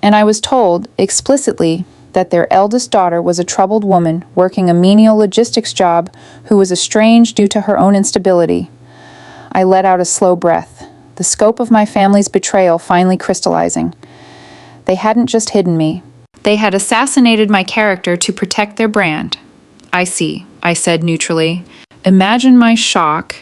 And I was told, explicitly, that their eldest daughter was a troubled woman working a menial logistics job who was estranged due to her own instability." I let out a slow breath, the scope of my family's betrayal finally crystallizing. They hadn't just hidden me. They had assassinated my character to protect their brand. "I see," I said neutrally. "Imagine my shock,"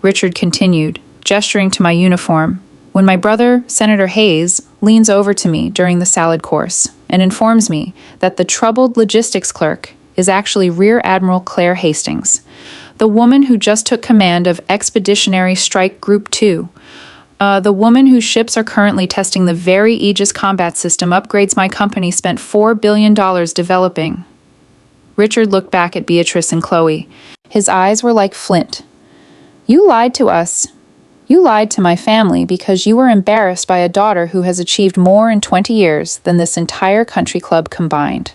Richard continued, gesturing to my uniform, "when my brother, Senator Hayes, leans over to me during the salad course and informs me that the troubled logistics clerk is actually Rear Admiral Claire Hastings, the woman who just took command of Expeditionary Strike Group 2, the woman whose ships are currently testing the very Aegis combat system upgrades my company spent $4 billion developing." Richard looked back at Beatrice and Chloe. His eyes were like flint. "You lied to us. You lied to my family because you were embarrassed by a daughter who has achieved more in 20 years than this entire country club combined."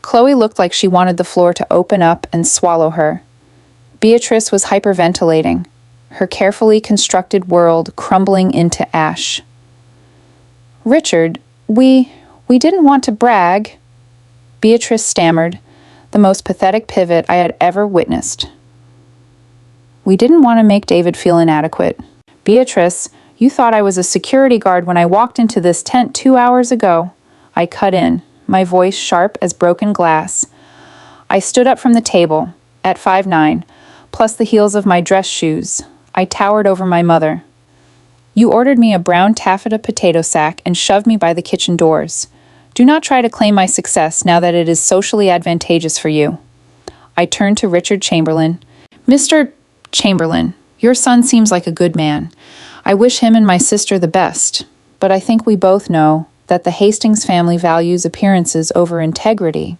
Chloe looked like she wanted the floor to open up and swallow her. Beatrice was hyperventilating, her carefully constructed world crumbling into ash. "Richard, we didn't want to brag," Beatrice stammered, the most pathetic pivot I had ever witnessed. "We didn't want to make David feel inadequate. Beatrice, you thought I was a security guard when I walked into this tent 2 hours ago." I cut in, my voice sharp as broken glass. I stood up from the table, at 5'9", plus the heels of my dress shoes. I towered over my mother. "You ordered me a brown taffeta potato sack and shoved me by the kitchen doors. Do not try to claim my success now that it is socially advantageous for you." I turned to Richard Chamberlain. "Mr. Chamberlain, your son seems like a good man. I wish him and my sister the best, but I think we both know that the Hastings family values appearances over integrity."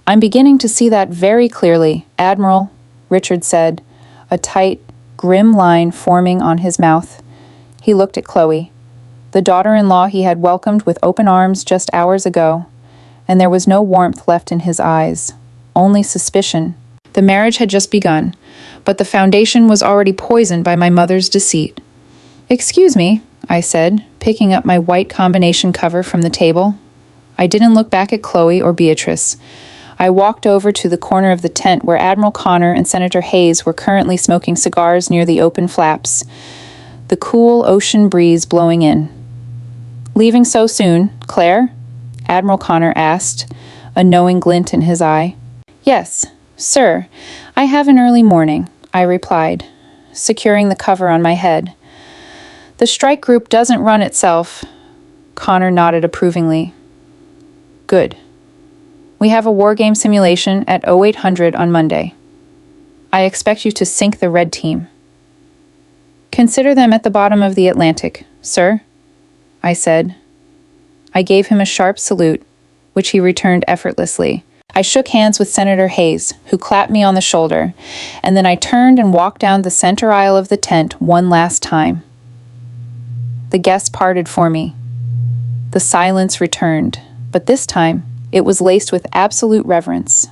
"I'm beginning to see that very clearly, Admiral," Richard said, a tight, grim line forming on his mouth. He looked at Chloe, the daughter-in-law he had welcomed with open arms just hours ago, and there was no warmth left in his eyes, only suspicion. The marriage had just begun, but the foundation was already poisoned by my mother's deceit. "Excuse me," I said, picking up my white combination cover from the table. I didn't look back at Chloe or Beatrice. I walked over to the corner of the tent where Admiral Connor and Senator Hayes were currently smoking cigars near the open flaps, the cool ocean breeze blowing in. "Leaving so soon, Claire?" Admiral Connor asked, a knowing glint in his eye. "Yes, sir. I have an early morning," I replied, securing the cover on my head. "The strike group doesn't run itself." Connor nodded approvingly. "Good. We have a war game simulation at 0800 on Monday. I expect you to sink the red team." "Consider them at the bottom of the Atlantic, sir," I said. I gave him a sharp salute, which he returned effortlessly. I shook hands with Senator Hayes, who clapped me on the shoulder, and then I turned and walked down the center aisle of the tent one last time. The guests parted for me. The silence returned, but this time it was laced with absolute reverence.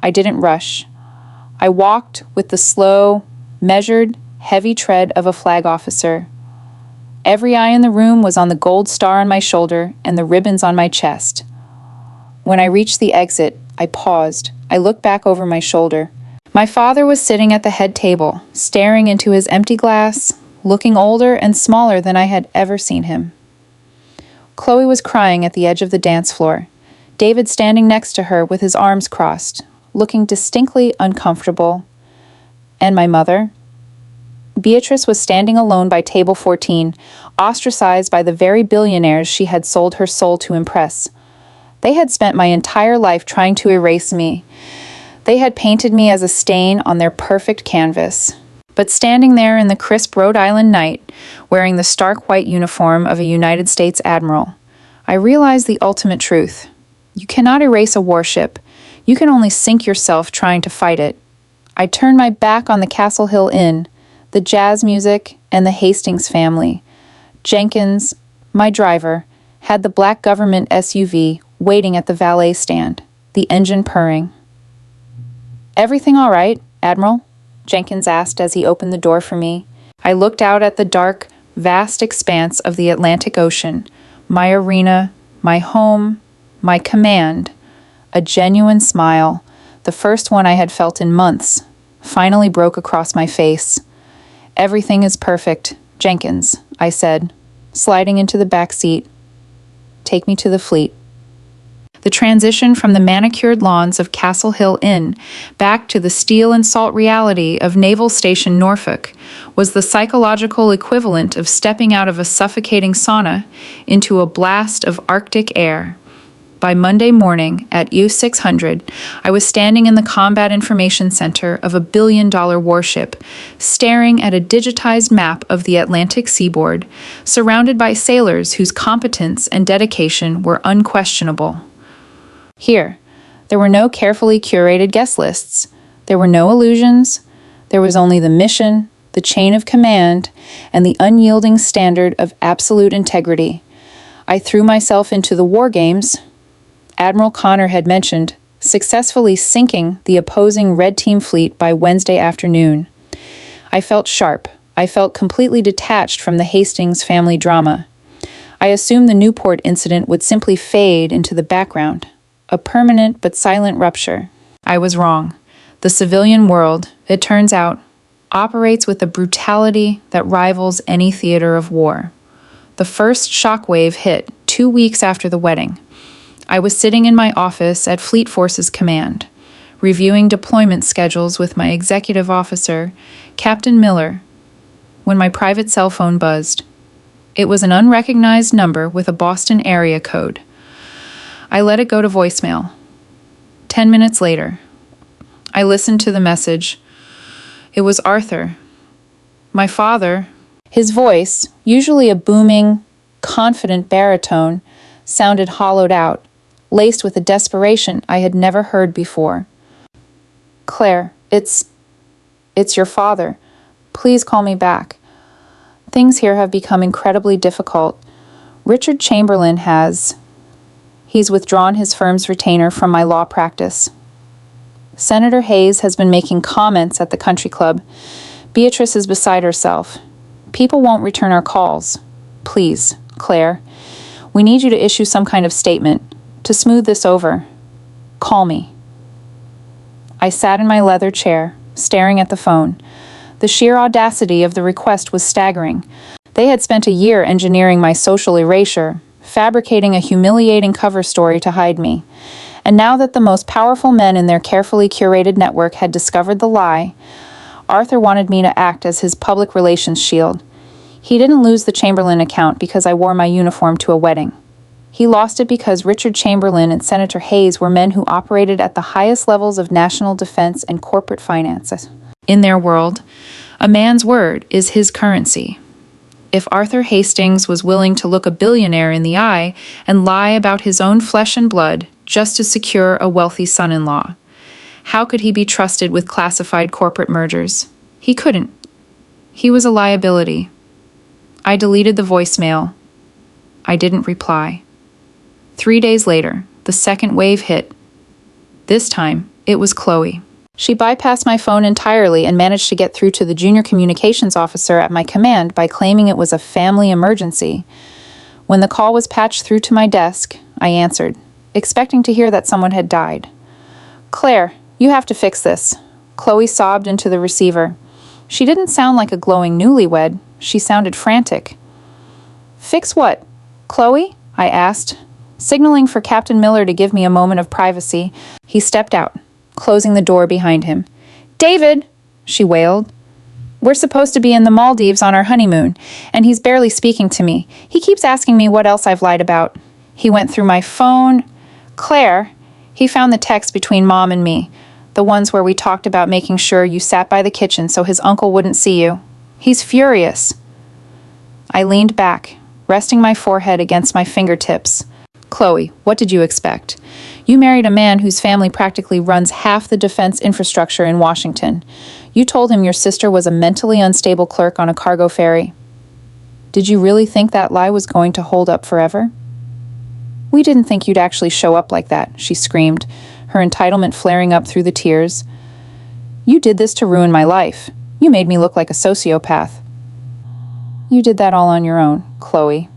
I didn't rush. I walked with the slow, measured, heavy tread of a flag officer. Every eye in the room was on the gold star on my shoulder and the ribbons on my chest. When I reached the exit, I paused. I looked back over my shoulder. My father was sitting at the head table, staring into his empty glass, looking older and smaller than I had ever seen him. Chloe was crying at the edge of the dance floor, David standing next to her with his arms crossed, looking distinctly uncomfortable. And my mother? Beatrice was standing alone by table 14, ostracized by the very billionaires she had sold her soul to impress. They had spent my entire life trying to erase me. They had painted me as a stain on their perfect canvas. But standing there in the crisp Rhode Island night, wearing the stark white uniform of a United States Admiral, I realized the ultimate truth. You cannot erase a warship. You can only sink yourself trying to fight it. I turned my back on the Castle Hill Inn, the jazz music, and the Hastings family. Jenkins, my driver, had the black government SUV waiting at the valet stand, the engine purring. "Everything all right, Admiral?" Jenkins asked as he opened the door for me. I looked out at the dark, vast expanse of the Atlantic Ocean, my arena, my home, my command. A genuine smile, the first one I had felt in months, finally broke across my face. "Everything is perfect, Jenkins," I said, sliding into the back seat. "Take me to the fleet." The transition from the manicured lawns of Castle Hill Inn back to the steel and salt reality of Naval Station Norfolk was the psychological equivalent of stepping out of a suffocating sauna into a blast of Arctic air. By Monday morning at U-600, I was standing in the Combat Information Center of a billion-dollar warship, staring at a digitized map of the Atlantic seaboard, surrounded by sailors whose competence and dedication were unquestionable. Here, there were no carefully curated guest lists. There were no illusions. There was only the mission, the chain of command, and the unyielding standard of absolute integrity. I threw myself into the war games. Admiral Connor had mentioned successfully sinking the opposing Red Team fleet by Wednesday afternoon. I felt sharp. I felt completely detached from the Hastings family drama. I assumed the Newport incident would simply fade into the background. A permanent but silent rupture. I was wrong. The civilian world, it turns out, operates with a brutality that rivals any theater of war. The first shockwave hit 2 weeks after the wedding. I was sitting in my office at Fleet Forces Command, reviewing deployment schedules with my executive officer, Captain Miller, when my private cell phone buzzed. It was an unrecognized number with a Boston area code. I let it go to voicemail. 10 minutes later, I listened to the message. It was Arthur. My father. His voice, usually a booming, confident baritone, sounded hollowed out, laced with a desperation I had never heard before. "Claire, it's your father. Please call me back. Things here have become incredibly difficult. Richard Chamberlain He's withdrawn his firm's retainer from my law practice. Senator Hayes has been making comments at the country club. Beatrice is beside herself. People won't return our calls. Please, Claire, we need you to issue some kind of statement to smooth this over. Call me." I sat in my leather chair, staring at the phone. The sheer audacity of the request was staggering. They had spent a year engineering my social erasure, fabricating a humiliating cover story to hide me. And now that the most powerful men in their carefully curated network had discovered the lie, Arthur wanted me to act as his public relations shield. He didn't lose the Chamberlain account because I wore my uniform to a wedding. He lost it because Richard Chamberlain and Senator Hayes were men who operated at the highest levels of national defense and corporate finance. In their world, a man's word is his currency. If Arthur Hastings was willing to look a billionaire in the eye and lie about his own flesh and blood just to secure a wealthy son-in-law, how could he be trusted with classified corporate mergers? He couldn't. He was a liability. I deleted the voicemail. I didn't reply. 3 days later, the second wave hit. This time, it was Chloe. She bypassed my phone entirely and managed to get through to the junior communications officer at my command by claiming it was a family emergency. When the call was patched through to my desk, I answered, expecting to hear that someone had died. "Claire, you have to fix this," Chloe sobbed into the receiver. She didn't sound like a glowing newlywed. She sounded frantic. "Fix what, Chloe?" I asked, signaling for Captain Miller to give me a moment of privacy. He stepped out, closing the door behind him. "David!" she wailed. "We're supposed to be in the Maldives on our honeymoon, and he's barely speaking to me. He keeps asking me what else I've lied about. He went through my phone. Claire, he found the text between Mom and me, the ones where we talked about making sure you sat by the kitchen so his uncle wouldn't see you. He's furious." I leaned back, resting my forehead against my fingertips. "Chloe, what did you expect? You married a man whose family practically runs half the defense infrastructure in Washington. You told him your sister was a mentally unstable clerk on a cargo ferry. Did you really think that lie was going to hold up forever?" "We didn't think you'd actually show up like that," she screamed, her entitlement flaring up through the tears. "You did this to ruin my life. You made me look like a sociopath." "You did that all on your own, Chloe,"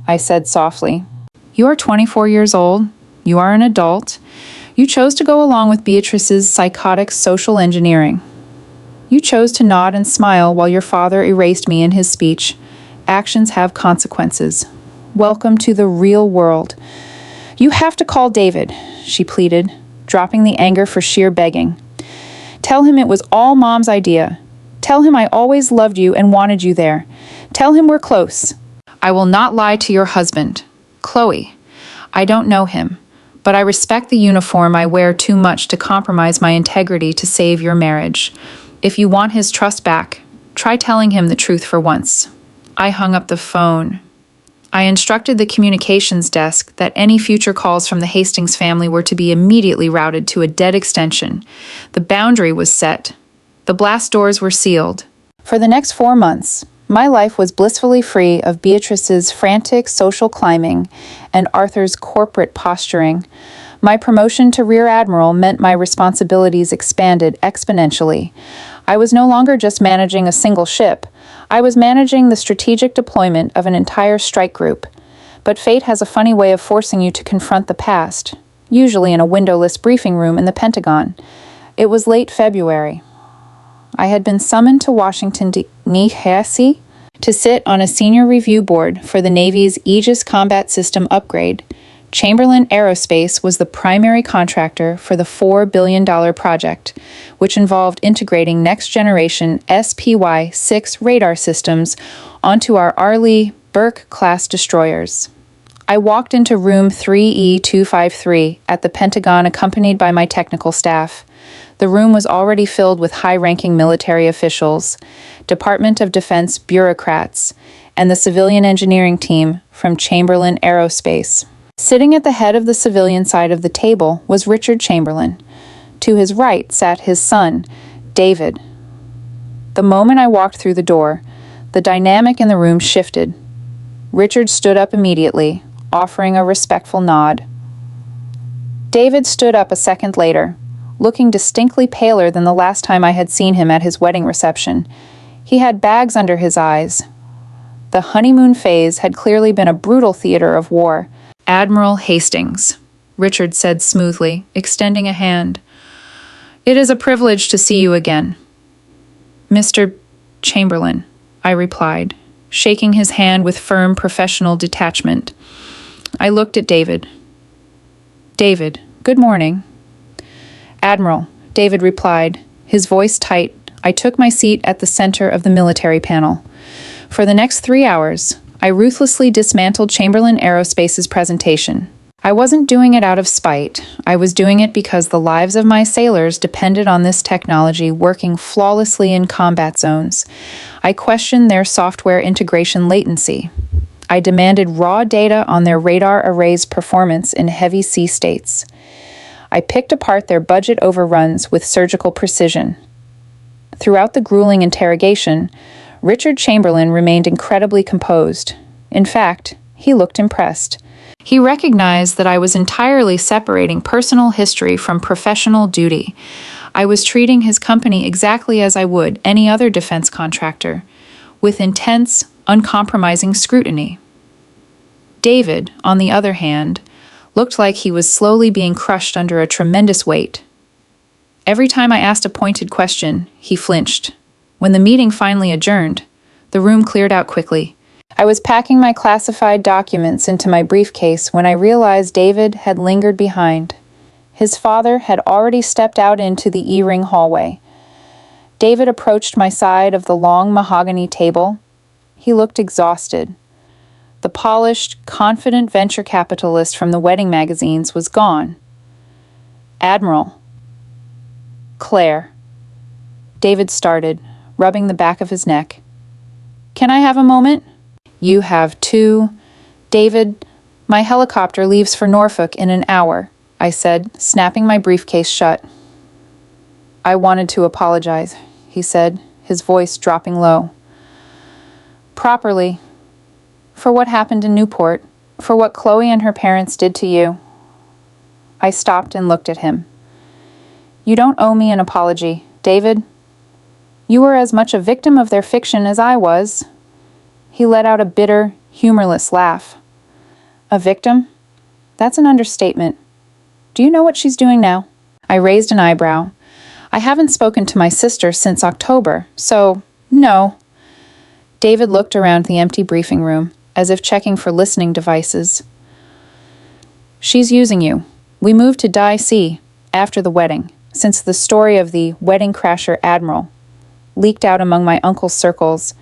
I said softly. "You are 24 years old. You are an adult. You chose to go along with Beatrice's psychotic social engineering. You chose to nod and smile while your father erased me in his speech. Actions have consequences. Welcome to the real world. You have to call David," she pleaded, dropping the anger for sheer begging. "Tell him it was all Mom's idea. Tell him I always loved you and wanted you there. Tell him we're close." "I will not lie to your husband. Chloe, I don't know him, but I respect the uniform I wear too much to compromise my integrity to save your marriage. If you want his trust back, try telling him the truth for once." I hung up the phone. I instructed the communications desk that any future calls from the Hastings family were to be immediately routed to a dead extension. The boundary was set. The blast doors were sealed. For the next 4 months, my life was blissfully free of Beatrice's frantic social climbing and Arthur's corporate posturing. My promotion to Rear Admiral meant my responsibilities expanded exponentially. I was no longer just managing a single ship. I was managing the strategic deployment of an entire strike group. But fate has a funny way of forcing you to confront the past, usually in a windowless briefing room in the Pentagon. It was late February. I had been summoned to Washington D.C. to sit on a senior review board for the Navy's Aegis Combat System upgrade. Chamberlain Aerospace was the primary contractor for the $4 billion project, which involved integrating next-generation SPY-6 radar systems onto our Arleigh Burke-class destroyers. I walked into room 3E253 at the Pentagon accompanied by my technical staff. The room was already filled with high-ranking military officials, Department of Defense bureaucrats, and the civilian engineering team from Chamberlain Aerospace. Sitting at the head of the civilian side of the table was Richard Chamberlain. To his right sat his son, David. The moment I walked through the door, the dynamic in the room shifted. Richard stood up immediately, offering a respectful nod. David stood up a second later, looking distinctly paler than the last time I had seen him at his wedding reception. He had bags under his eyes. The honeymoon phase had clearly been a brutal theater of war. "Admiral Hastings," Richard said smoothly, extending a hand. "It is a privilege to see you again." "Mr. Chamberlain," I replied, shaking his hand with firm professional detachment. I looked at David. "David, good morning." "Admiral," David replied, his voice tight. I took my seat at the center of the military panel. For the next 3 hours, I ruthlessly dismantled Chamberlain Aerospace's presentation. I wasn't doing it out of spite. I was doing it because the lives of my sailors depended on this technology working flawlessly in combat zones. I questioned their software integration latency. I demanded raw data on their radar array's performance in heavy sea states. I picked apart their budget overruns with surgical precision. Throughout the grueling interrogation, Richard Chamberlain remained incredibly composed. In fact, he looked impressed. He recognized that I was entirely separating personal history from professional duty. I was treating his company exactly as I would any other defense contractor, with intense, uncompromising scrutiny. David, on the other hand, looked like he was slowly being crushed under a tremendous weight. Every time I asked a pointed question, he flinched. When the meeting finally adjourned, the room cleared out quickly. I was packing my classified documents into my briefcase when I realized David had lingered behind. His father had already stepped out into the E-ring hallway. David approached my side of the long mahogany table. He looked exhausted. The polished, confident venture capitalist from the wedding magazines was gone. Admiral. Claire. David started, rubbing the back of his neck. Can I have a moment? You have two. David, my helicopter leaves for Norfolk in an hour, I said, snapping my briefcase shut. I wanted to apologize, he said, his voice dropping low. Properly. For what happened in Newport, for what Chloe and her parents did to you. I stopped and looked at him. You don't owe me an apology, David. You were as much a victim of their fiction as I was. He let out a bitter, humorless laugh. A victim? That's an understatement. Do you know what she's doing now? I raised an eyebrow. I haven't spoken to my sister since October, so no. David looked around the empty briefing room, as if checking for listening devices. She's using you. We moved to D.C. after the wedding, since the story of the wedding crasher Admiral leaked out among my uncle's circles.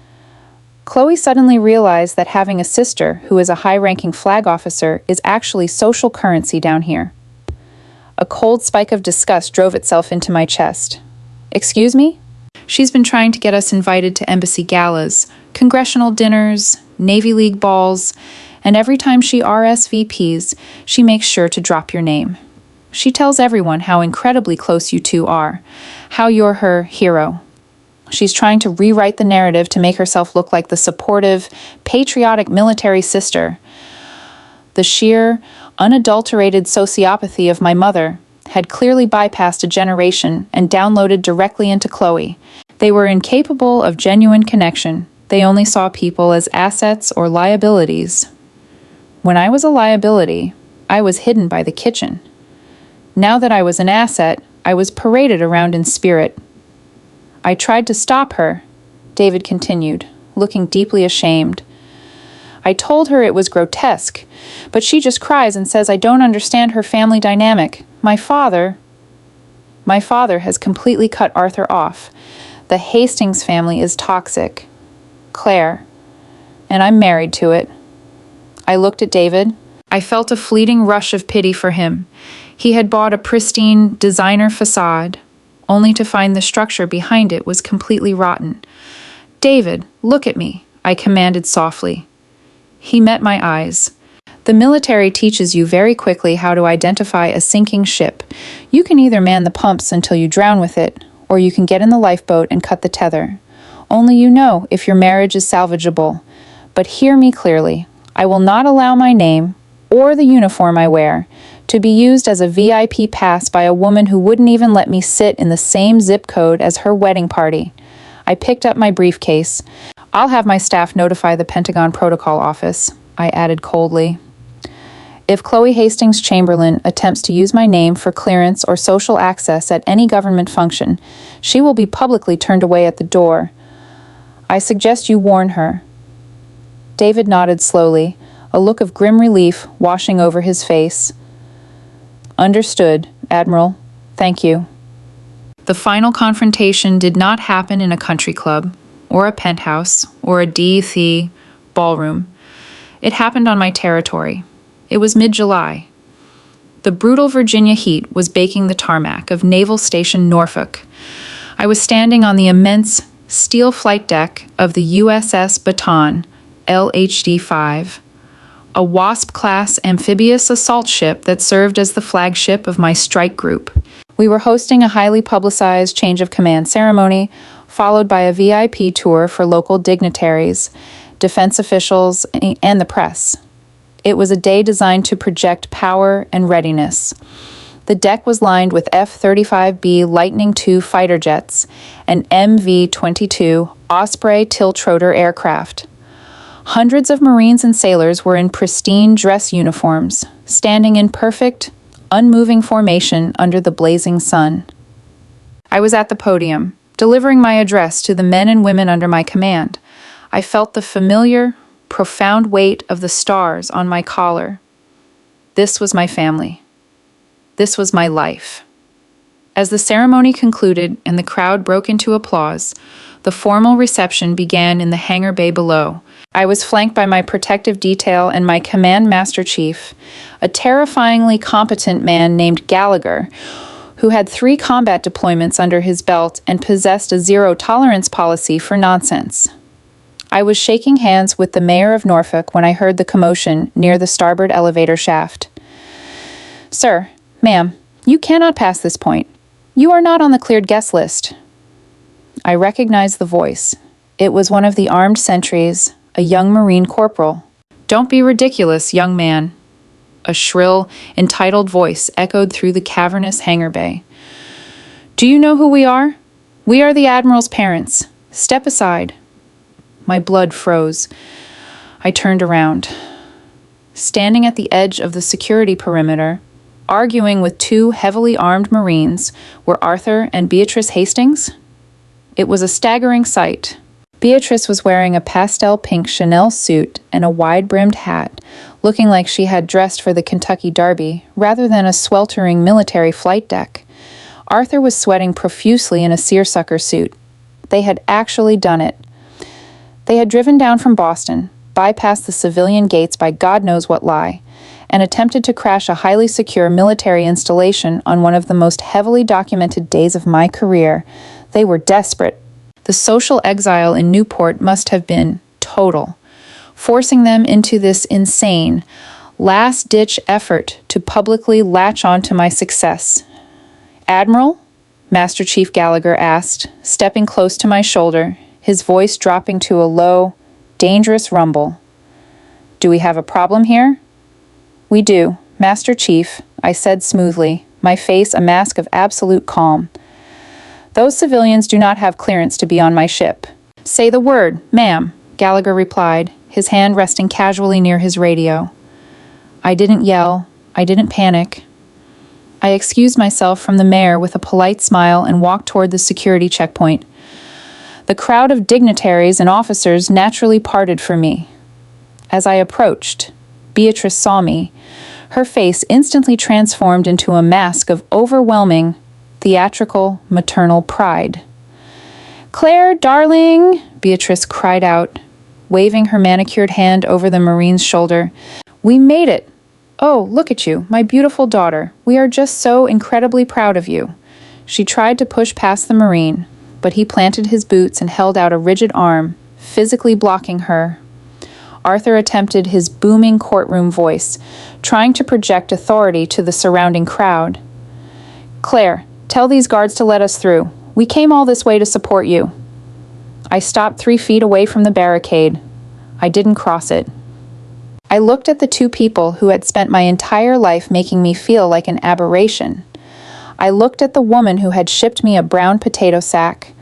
Chloe suddenly realized that having a sister who is a high-ranking flag officer is actually social currency down here. A cold spike of disgust drove itself into my chest. Excuse me? She's been trying to get us invited to embassy galas, congressional dinners, Navy League balls, and every time she RSVPs, she makes sure to drop your name. She tells everyone how incredibly close you two are, how you're her hero. She's trying to rewrite the narrative to make herself look like the supportive, patriotic military sister. The sheer, unadulterated sociopathy of my mother had clearly bypassed a generation and downloaded directly into Chloe. They were incapable of genuine connection. They only saw people as assets or liabilities. When I was a liability, I was hidden by the kitchen. Now that I was an asset, I was paraded around in spirit. I tried to stop her, David continued, looking deeply ashamed. I told her it was grotesque, but she just cries and says I don't understand her family dynamic. My father has completely cut Arthur off. The Hastings family is toxic. Claire. And I'm married to it. I looked at David. I felt a fleeting rush of pity for him. He had bought a pristine designer facade, only to find the structure behind it was completely rotten. David, look at me, I commanded softly. He met my eyes. The military teaches you very quickly how to identify a sinking ship. You can either man the pumps until you drown with it, or you can get in the lifeboat and cut the tether. Only you know if your marriage is salvageable. But hear me clearly. I will not allow my name, or the uniform I wear, to be used as a VIP pass by a woman who wouldn't even let me sit in the same zip code as her wedding party. I picked up my briefcase. I'll have my staff notify the Pentagon Protocol Office, I added coldly. If Chloe Hastings Chamberlain attempts to use my name for clearance or social access at any government function, she will be publicly turned away at the door. I suggest you warn her. David nodded slowly, a look of grim relief washing over his face. Understood, Admiral. Thank you. The final confrontation did not happen in a country club, or a penthouse, or a D.C. ballroom. It happened on my territory. It was mid-July. The brutal Virginia heat was baking the tarmac of Naval Station Norfolk. I was standing on the immense steel flight deck of the USS Baton, LHD-5, a Wasp-class amphibious assault ship that served as the flagship of my strike group. We were hosting a highly publicized change of command ceremony, followed by a VIP tour for local dignitaries, defense officials, and the press. It was a day designed to project power and readiness. The deck was lined with F-35B Lightning II fighter jets and MV-22 Osprey tiltrotor aircraft. Hundreds of Marines and sailors were in pristine dress uniforms, standing in perfect, unmoving formation under the blazing sun. I was at the podium, delivering my address to the men and women under my command. I felt the familiar, profound weight of the stars on my collar. This was my family. This was my life. As the ceremony concluded and the crowd broke into applause, the formal reception began in the hangar bay below. I was flanked by my protective detail and my command master chief, a terrifyingly competent man named Gallagher, who had 3 combat deployments under his belt and possessed a zero-tolerance policy for nonsense. I was shaking hands with the mayor of Norfolk when I heard the commotion near the starboard elevator shaft. "Sir, ma'am, you cannot pass this point. You are not on the cleared guest list." I recognized the voice. It was one of the armed sentries, a young Marine corporal. "Don't be ridiculous, young man." A shrill, entitled voice echoed through the cavernous hangar bay. "Do you know who we are? We are the Admiral's parents. Step aside." My blood froze. I turned around. Standing at the edge of the security perimeter, arguing with 2 heavily armed Marines, were Arthur and Beatrice Hastings. It was a staggering sight. Beatrice was wearing a pastel pink Chanel suit and a wide-brimmed hat, looking like she had dressed for the Kentucky Derby rather than a sweltering military flight deck. Arthur was sweating profusely in a seersucker suit. They had actually done it. They had driven down from Boston, bypassed the civilian gates by God knows what lie, and attempted to crash a highly secure military installation on one of the most heavily documented days of my career. They were desperate. The social exile in Newport must have been total, forcing them into this insane, last-ditch effort to publicly latch on to my success. "Admiral?" Master Chief Gallagher asked, stepping close to my shoulder, his voice dropping to a low, dangerous rumble. "Do we have a problem here?" "We do, Master Chief," I said smoothly, my face a mask of absolute calm. "Those civilians do not have clearance to be on my ship." "Say the word, ma'am," Gallagher replied, his hand resting casually near his radio. I didn't yell. I didn't panic. I excused myself from the mayor with a polite smile and walked toward the security checkpoint. The crowd of dignitaries and officers naturally parted for me. As I approached, Beatrice saw me. Her face instantly transformed into a mask of overwhelming, theatrical, maternal pride. "Claire, darling!" Beatrice cried out, waving her manicured hand over the Marine's shoulder. "We made it! Oh, look at you, my beautiful daughter. We are just so incredibly proud of you." She tried to push past the Marine, but he planted his boots and held out a rigid arm, physically blocking her. Arthur attempted his booming courtroom voice, trying to project authority to the surrounding crowd. "Claire, tell these guards to let us through. We came all this way to support you." I stopped 3 feet away from the barricade. I didn't cross it. I looked at the 2 people who had spent my entire life making me feel like an aberration. I looked at the woman who had shipped me a brown potato sack.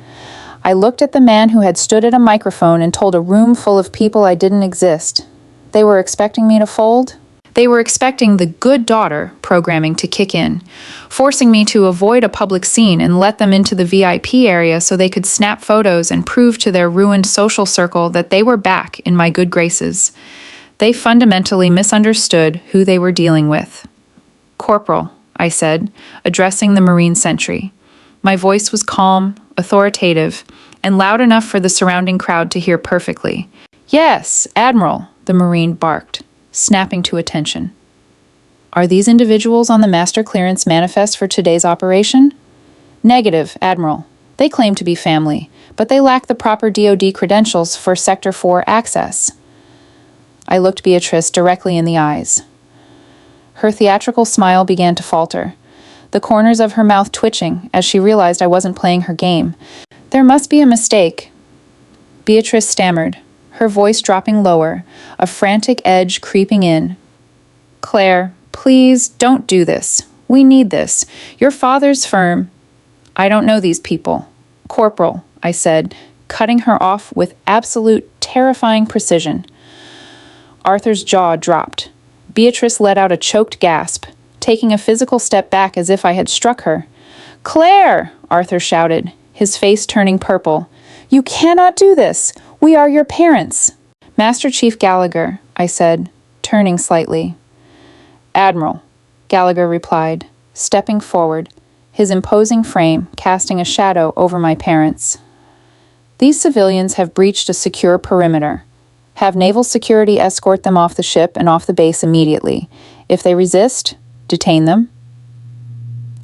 I looked at the man who had stood at a microphone and told a room full of people I didn't exist. They were expecting me to fold. They were expecting the good daughter programming to kick in, forcing me to avoid a public scene and let them into the VIP area so they could snap photos and prove to their ruined social circle that they were back in my good graces. They fundamentally misunderstood who they were dealing with. "Corporal," I said, addressing the Marine sentry. My voice was calm, authoritative, and loud enough for the surrounding crowd to hear perfectly. "Yes, Admiral," the Marine barked, snapping to attention. "Are these individuals on the master clearance manifest for today's operation?" "Negative, Admiral. They claim to be family, but they lack the proper DoD credentials for Sector 4 access." I looked Beatrice directly in the eyes. Her theatrical smile began to falter, the corners of her mouth twitching as she realized I wasn't playing her game. "There must be a mistake." Beatrice stammered, her voice dropping lower, a frantic edge creeping in. "Claire, please don't do this. We need this. Your father's firm. I don't know these people. Corporal, I said, cutting her off with absolute, terrifying precision. Arthur's jaw dropped. Beatrice let out a choked gasp, taking a physical step back as if I had struck her. "Claire!" Arthur shouted, his face turning purple. "You cannot do this! We are your parents!" "Master Chief Gallagher," I said, turning slightly. "Admiral," Gallagher replied, stepping forward, his imposing frame casting a shadow over my parents. "These civilians have breached a secure perimeter. Have naval security escort them off the ship and off the base immediately. If they resist, detain them."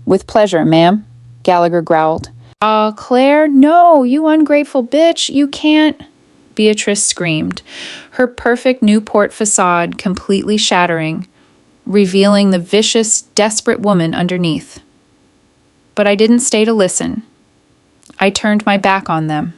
"With pleasure, ma'am," Gallagher growled. Claire, no, you ungrateful bitch, you can't." Beatrice screamed, her perfect Newport facade completely shattering, revealing the vicious, desperate woman underneath. But I didn't stay to listen. I turned my back on them.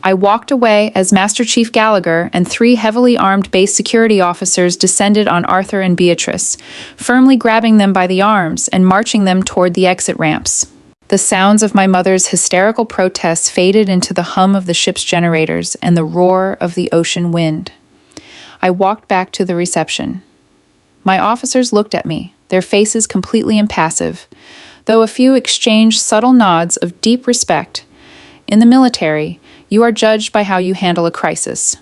I walked away as Master Chief Gallagher and 3 heavily armed base security officers descended on Arthur and Beatrice, firmly grabbing them by the arms and marching them toward the exit ramps. The sounds of my mother's hysterical protests faded into the hum of the ship's generators and the roar of the ocean wind. I walked back to the reception. My officers looked at me, their faces completely impassive, though a few exchanged subtle nods of deep respect. In the military, you are judged by how you handle a crisis.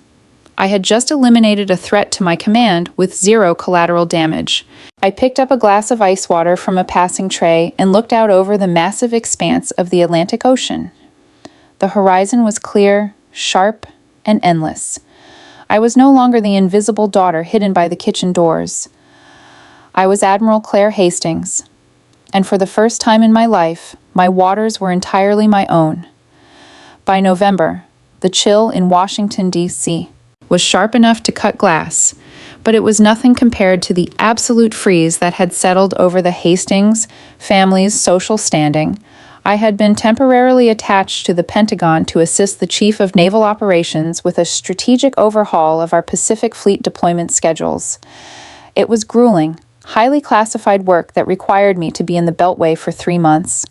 I had just eliminated a threat to my command with 0 collateral damage. I picked up a glass of ice water from a passing tray and looked out over the massive expanse of the Atlantic Ocean. The horizon was clear, sharp, and endless. I was no longer the invisible daughter hidden by the kitchen doors. I was Admiral Claire Hastings, and for the first time in my life, my waters were entirely my own. By November, the chill in Washington, D.C. was sharp enough to cut glass, but it was nothing compared to the absolute freeze that had settled over the Hastings family's social standing. I had been temporarily attached to the Pentagon to assist the Chief of Naval Operations with a strategic overhaul of our Pacific Fleet deployment schedules. It was grueling, highly classified work that required me to be in the Beltway for 3 months.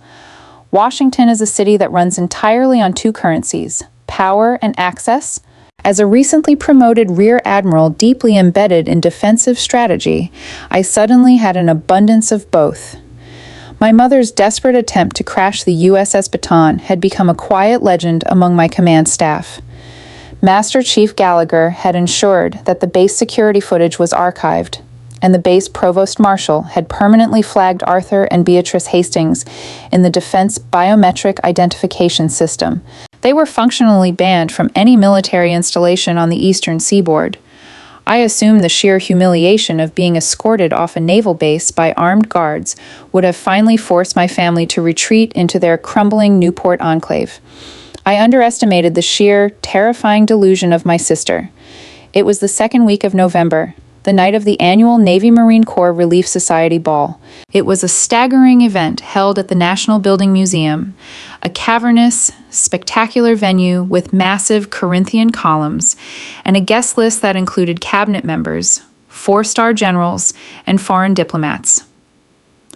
Washington is a city that runs entirely on 2 currencies, power and access. As a recently promoted Rear Admiral deeply embedded in defensive strategy, I suddenly had an abundance of both. My mother's desperate attempt to crash the USS Baton had become a quiet legend among my command staff. Master Chief Gallagher had ensured that the base security footage was archived, and the base provost marshal had permanently flagged Arthur and Beatrice Hastings in the Defense Biometric Identification System. They were functionally banned from any military installation on the eastern seaboard. I assumed the sheer humiliation of being escorted off a naval base by armed guards would have finally forced my family to retreat into their crumbling Newport enclave. I underestimated the sheer, terrifying delusion of my sister. It was the 2nd week of November, the night of the annual Navy Marine Corps Relief Society Ball. It was a staggering event held at the National Building Museum, a cavernous, spectacular venue with massive Corinthian columns, and a guest list that included cabinet members, 4-star generals, and foreign diplomats.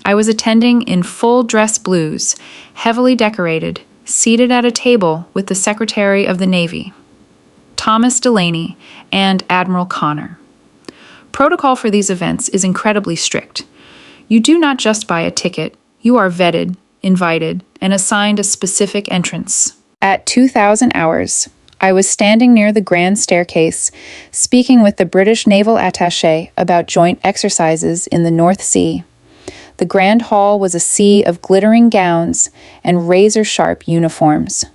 I was attending in full dress blues, heavily decorated, seated at a table with the Secretary of the Navy, Thomas Delaney, and Admiral Connor. Protocol for these events is incredibly strict. You do not just buy a ticket, you are vetted, invited, and assigned a specific entrance. At 2000 hours, I was standing near the grand staircase, speaking with the British Naval Attaché about joint exercises in the North Sea. The grand hall was a sea of glittering gowns and razor-sharp uniforms.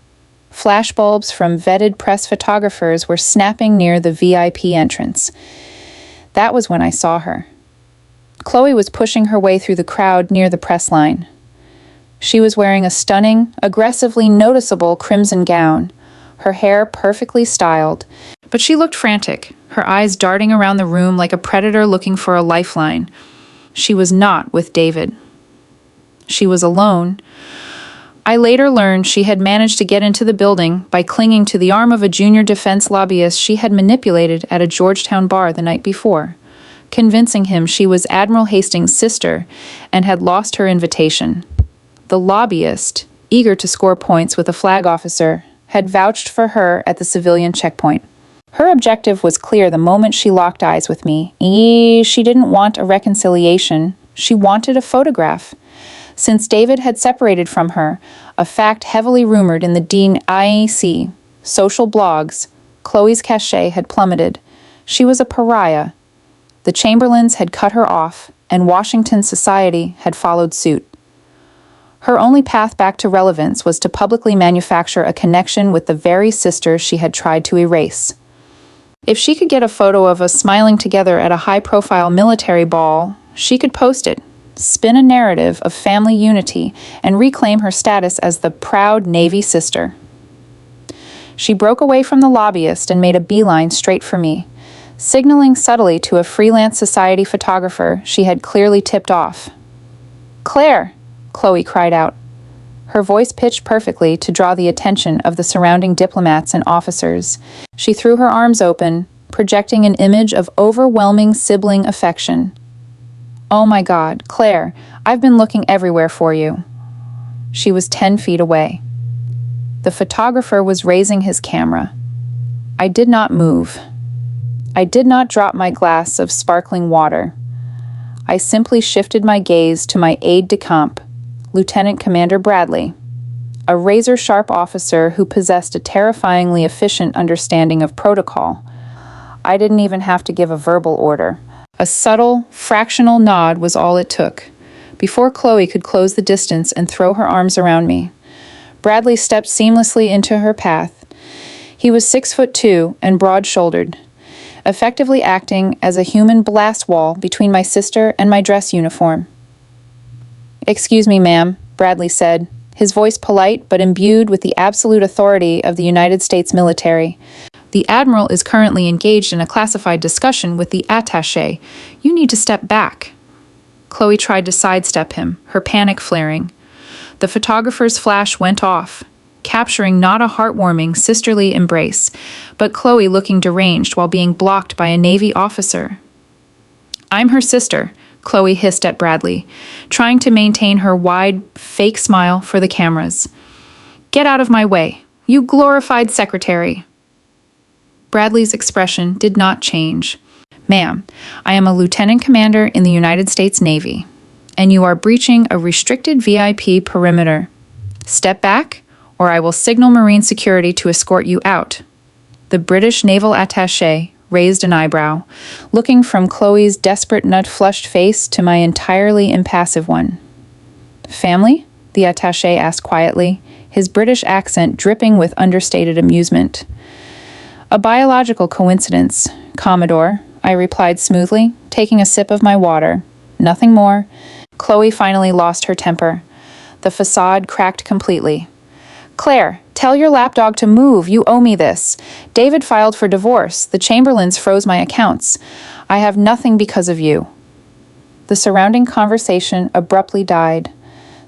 Flashbulbs from vetted press photographers were snapping near the VIP entrance. That was when I saw her. Chloe was pushing her way through the crowd near the press line. She was wearing a stunning, aggressively noticeable crimson gown, her hair perfectly styled, but she looked frantic, her eyes darting around the room like a predator looking for a lifeline. She was not with David. She was alone. I later learned she had managed to get into the building by clinging to the arm of a junior defense lobbyist she had manipulated at a Georgetown bar the night before. convincing him she was Admiral Hastings' sister and had lost her invitation. The lobbyist, eager to score points with a flag officer, had vouched for her at the civilian checkpoint. Her objective was clear the moment she locked eyes with me. She didn't want a reconciliation. She wanted a photograph. Since David had separated from her, a fact heavily rumored in the D.C. social blogs, Chloe's cachet had plummeted. She was a pariah. The Chamberlains had cut her off, and Washington society had followed suit. Her only path back to relevance was to publicly manufacture a connection with the very sister she had tried to erase. If she could get a photo of us smiling together at a high-profile military ball, she could post it, spin a narrative of family unity, and reclaim her status as the proud Navy sister. She broke away from the lobbyist and made a beeline straight for me, signaling subtly to a freelance society photographer she had clearly tipped off. "Claire!" Chloe cried out, her voice pitched perfectly to draw the attention of the surrounding diplomats and officers. She threw her arms open, projecting an image of overwhelming sibling affection. "Oh my God, Claire, I've been looking everywhere for you." She was 10 feet away. The photographer was raising his camera. I did not move. I did not drop my glass of sparkling water. I simply shifted my gaze to my aide-de-camp, Lieutenant Commander Bradley, a razor-sharp officer who possessed a terrifyingly efficient understanding of protocol. I didn't even have to give a verbal order. A subtle, fractional nod was all it took. Before Chloe could close the distance and throw her arms around me, Bradley stepped seamlessly into her path. He was 6'2" and broad-shouldered, effectively acting as a human blast wall between my sister and my dress uniform. "Excuse me, ma'am," Bradley said, his voice polite but imbued with the absolute authority of the United States military. "The Admiral is currently engaged in a classified discussion with the attaché. You need to step back." Chloe tried to sidestep him, her panic flaring. The photographer's flash went off, capturing not a heartwarming, sisterly embrace, but Chloe looking deranged while being blocked by a Navy officer. "I'm her sister," Chloe hissed at Bradley, trying to maintain her wide, fake smile for the cameras. "Get out of my way, you glorified secretary." Bradley's expression did not change. "Ma'am, I am a lieutenant commander in the United States Navy, and you are breaching a restricted VIP perimeter. Step back, or I will signal Marine security to escort you out." The British naval attaché raised an eyebrow, looking from Chloe's desperate nut-flushed face to my entirely impassive one. "Family?" the attaché asked quietly, his British accent dripping with understated amusement. "A biological coincidence, Commodore," I replied smoothly, taking a sip of my water. "Nothing more." Chloe finally lost her temper. The facade cracked completely. "Claire, tell your lapdog to move. You owe me this. David filed for divorce. The Chamberlains froze my accounts. I have nothing because of you." The surrounding conversation abruptly died.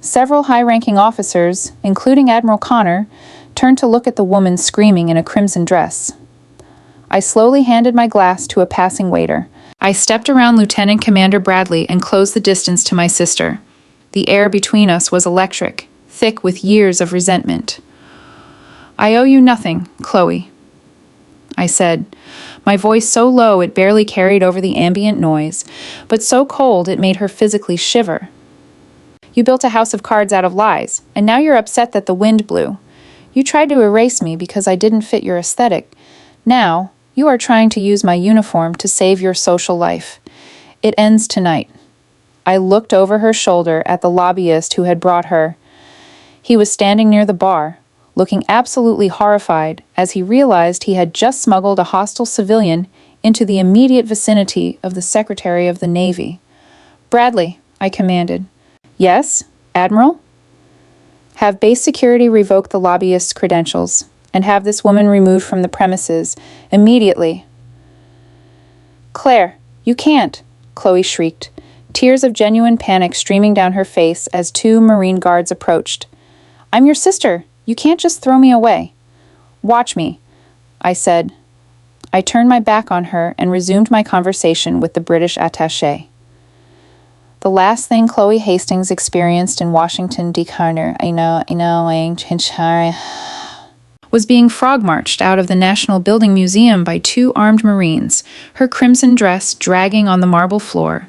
Several high-ranking officers, including Admiral Connor, turned to look at the woman screaming in a crimson dress. I slowly handed my glass to a passing waiter. I stepped around Lieutenant Commander Bradley and closed the distance to my sister. The air between us was electric, thick with years of resentment. "I owe you nothing, Chloe," I said, my voice so low it barely carried over the ambient noise, but so cold it made her physically shiver. "You built a house of cards out of lies, and now you're upset that the wind blew. You tried to erase me because I didn't fit your aesthetic. Now, you are trying to use my uniform to save your social life. It ends tonight." I looked over her shoulder at the lobbyist who had brought her. He was standing near the bar, looking absolutely horrified as he realized he had just smuggled a hostile civilian into the immediate vicinity of the Secretary of the Navy. "Bradley," I commanded. "Yes, Admiral?" "Have base security revoke the lobbyist's credentials, and have this woman removed from the premises immediately." "Claire, you can't," Chloe shrieked, tears of genuine panic streaming down her face as 2 Marine guards approached. "I'm your sister. You can't just throw me away." "Watch me," I said. I I turned my back on her and resumed my conversation with the British attaché. The last thing Chloe Hastings experienced in Washington, D.C. was being frog-marched out of the National Building Museum by 2 armed Marines, her crimson dress dragging on the marble floor,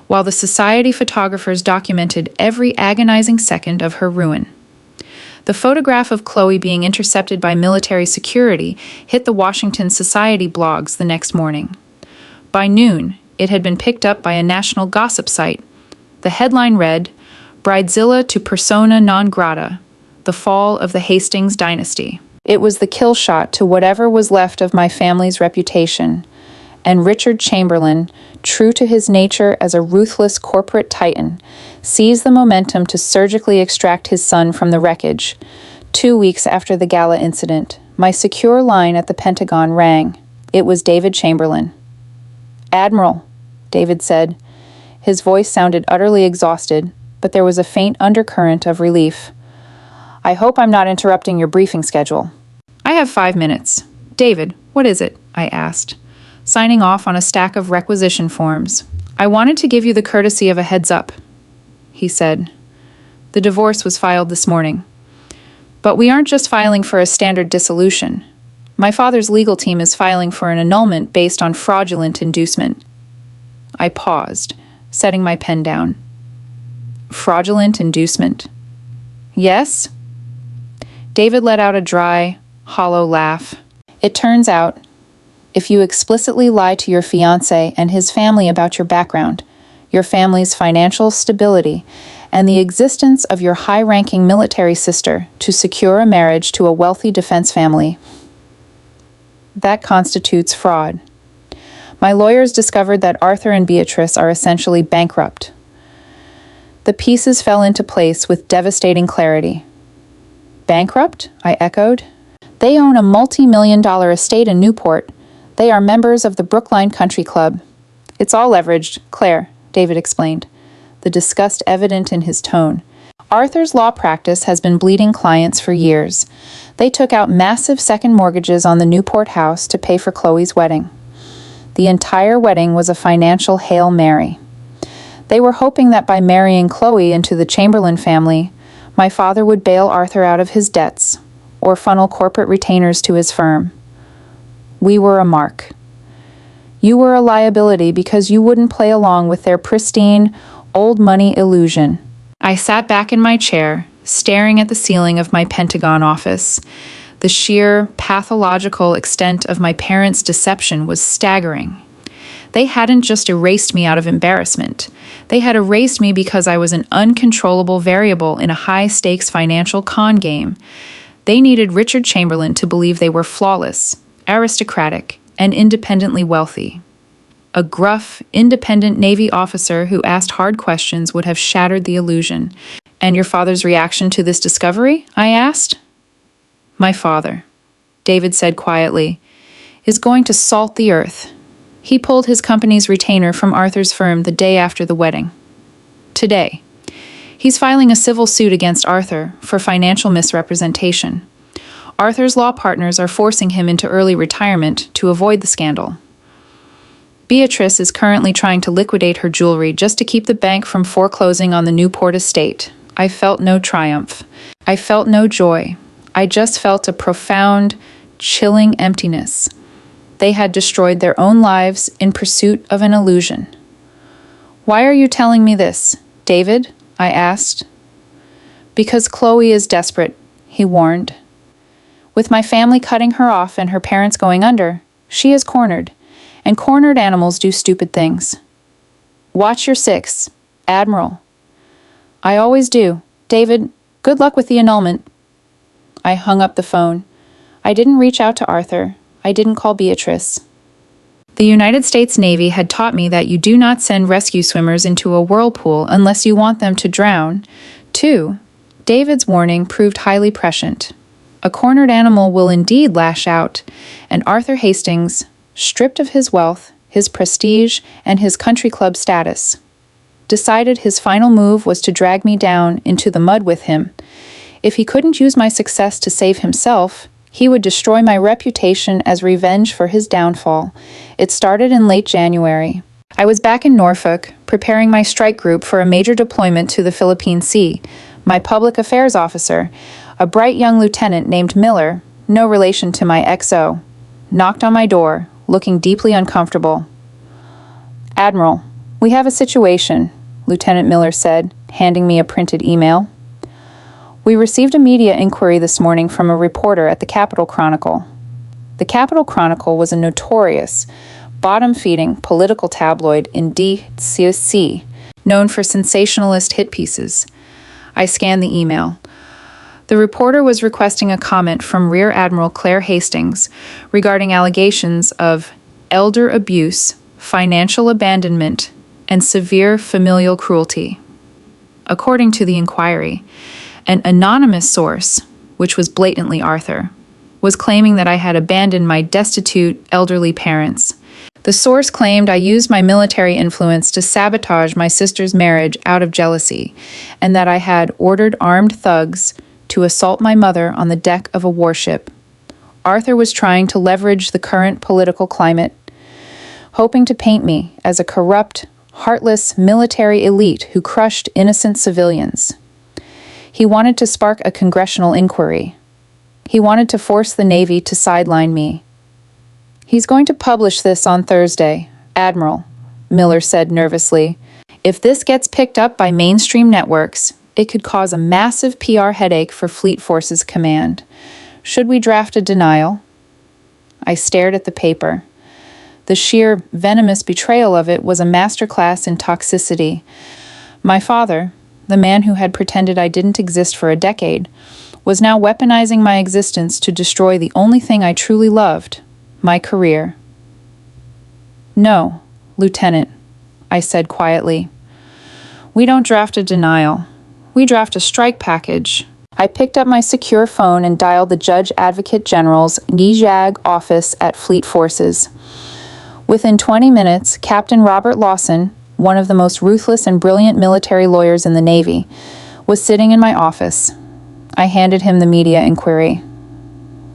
while the society photographers documented every agonizing second of her ruin. The photograph of Chloe being intercepted by military security hit the Washington Society blogs the next morning. By noon, it had been picked up by a national gossip site. The headline read, "Bridezilla to persona non grata, the fall of the Hastings dynasty." It was the kill shot to whatever was left of my family's reputation, and Richard Chamberlain, true to his nature as a ruthless corporate titan, seized the momentum to surgically extract his son from the wreckage. 2 weeks after the gala incident, my secure line at the Pentagon rang. It was David Chamberlain. "Admiral," David said. His voice sounded utterly exhausted, but there was a faint undercurrent of relief. "I hope I'm not interrupting your briefing schedule." "I have 5 minutes." "David, what is it?" I asked, signing off on a stack of requisition forms. "I wanted to give you the courtesy of a heads up," he said. "The divorce was filed this morning. But we aren't just filing for a standard dissolution. My father's legal team is filing for an annulment based on fraudulent inducement." I paused, setting my pen down. "Fraudulent inducement?" "Yes?" David let out a dry, hollow laugh. "It turns out, if you explicitly lie to your fiancé and his family about your background, your family's financial stability, and the existence of your high-ranking military sister to secure a marriage to a wealthy defense family, that constitutes fraud. My lawyers discovered that Arthur and Beatrice are essentially bankrupt." The pieces fell into place with devastating clarity. "Bankrupt?" I echoed. "They own a multi-million-dollar estate in Newport. They are members of the Brookline Country Club. It's all leveraged, Claire," David explained, the disgust evident in his tone. "Arthur's law practice has been bleeding clients for years. They took out massive second mortgages on the Newport house to pay for Chloe's wedding. The entire wedding was a financial Hail Mary. They were hoping that by marrying Chloe into the Chamberlain family, my father would bail Arthur out of his debts, or funnel corporate retainers to his firm. We were a mark. You were a liability because you wouldn't play along with their pristine, old money illusion." I sat back in my chair, staring at the ceiling of my Pentagon office. The sheer, pathological extent of my parents' deception was staggering. They hadn't just erased me out of embarrassment. They had erased me because I was an uncontrollable variable in a high-stakes financial con game. They needed Richard Chamberlain to believe they were flawless, aristocratic, and independently wealthy. A gruff, independent Navy officer who asked hard questions would have shattered the illusion. "And your father's reaction to this discovery?" I asked. "My father," David said quietly, "is going to salt the earth." He pulled his company's retainer from Arthur's firm the day after the wedding. Today. He's filing a civil suit against Arthur for financial misrepresentation. Arthur's law partners are forcing him into early retirement to avoid the scandal. Beatrice is currently trying to liquidate her jewelry just to keep the bank from foreclosing on the Newport estate. I felt no triumph. I felt no joy. I just felt a profound, chilling emptiness. They had destroyed their own lives in pursuit of an illusion. "Why are you telling me this, David?" I asked. "Because Chloe is desperate," he warned. "With my family cutting her off and her parents going under, she is cornered, and cornered animals do stupid things. Watch your 6, Admiral." "I always do. David, good luck with the annulment." I hung up the phone. I didn't reach out to Arthur. I didn't call Beatrice. The United States Navy had taught me that you do not send rescue swimmers into a whirlpool unless you want them to drown. 2. David's warning proved highly prescient. A cornered animal will indeed lash out, and Arthur Hastings, stripped of his wealth, his prestige, and his country club status, decided his final move was to drag me down into the mud with him. If he couldn't use my success to save himself, He would destroy my reputation as revenge for his downfall. It started in late January. I was back in Norfolk, preparing my strike group for a major deployment to the Philippine Sea. My public affairs officer, a bright young lieutenant named Miller, no relation to my XO, knocked on my door, looking deeply uncomfortable. "Admiral, we have a situation," Lieutenant Miller said, handing me a printed email. "We received a media inquiry this morning from a reporter at the Capital Chronicle." The Capital Chronicle was a notorious, bottom-feeding political tabloid in D.C., known for sensationalist hit pieces. I scanned the email. The reporter was requesting a comment from Rear Admiral Claire Hastings regarding allegations of elder abuse, financial abandonment, and severe familial cruelty. According to the inquiry, an anonymous source, which was blatantly Arthur, was claiming that I had abandoned my destitute, elderly parents. The source claimed I used my military influence to sabotage my sister's marriage out of jealousy, and that I had ordered armed thugs to assault my mother on the deck of a warship. Arthur was trying to leverage the current political climate, hoping to paint me as a corrupt, heartless military elite who crushed innocent civilians. He wanted to spark a congressional inquiry. He wanted to force the Navy to sideline me. "He's going to publish this on Thursday, Admiral," Miller said nervously. "If this gets picked up by mainstream networks, it could cause a massive PR headache for Fleet Forces Command. Should we draft a denial?" I stared at the paper. The sheer, venomous betrayal of it was a masterclass in toxicity. My father, the man who had pretended I didn't exist for a decade, was now weaponizing my existence to destroy the only thing I truly loved, my career. "No, Lieutenant," I said quietly. "We don't draft a denial. We draft a strike package." I picked up my secure phone and dialed the Judge Advocate General's NEJAG office at Fleet Forces. Within 20 minutes, Captain Robert Lawson, one of the most ruthless and brilliant military lawyers in the Navy, was sitting in my office. I handed him the media inquiry.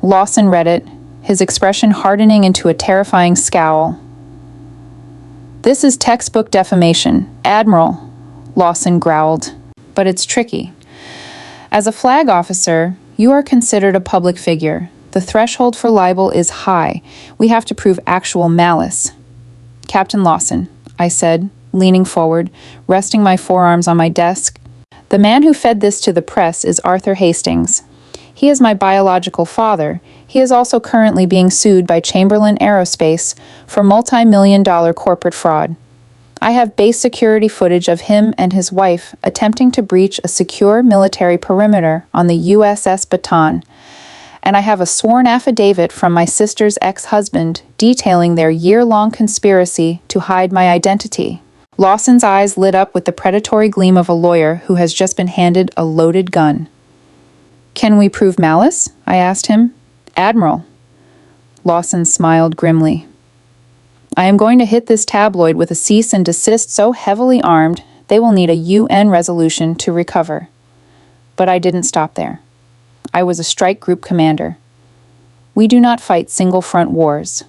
Lawson read it, his expression hardening into a terrifying scowl. "This is textbook defamation, Admiral," Lawson growled. "But it's tricky. As a flag officer, you are considered a public figure. The threshold for libel is high. We have to prove actual malice." "Captain Lawson," I said, leaning forward, resting my forearms on my desk, "the man who fed this to the press is Arthur Hastings. He is my biological father. He is also currently being sued by Chamberlain Aerospace for multi-million-dollar corporate fraud. I have base security footage of him and his wife attempting to breach a secure military perimeter on the USS Baton, and I have a sworn affidavit from my sister's ex-husband detailing their year-long conspiracy to hide my identity." Lawson's eyes lit up with the predatory gleam of a lawyer who has just been handed a loaded gun. "Can we prove malice?" I asked him. "Admiral." Lawson smiled grimly. "I am going to hit this tabloid with a cease and desist so heavily armed they will need a UN resolution to recover." But I didn't stop there. I was a strike group commander. We do not fight single-front wars.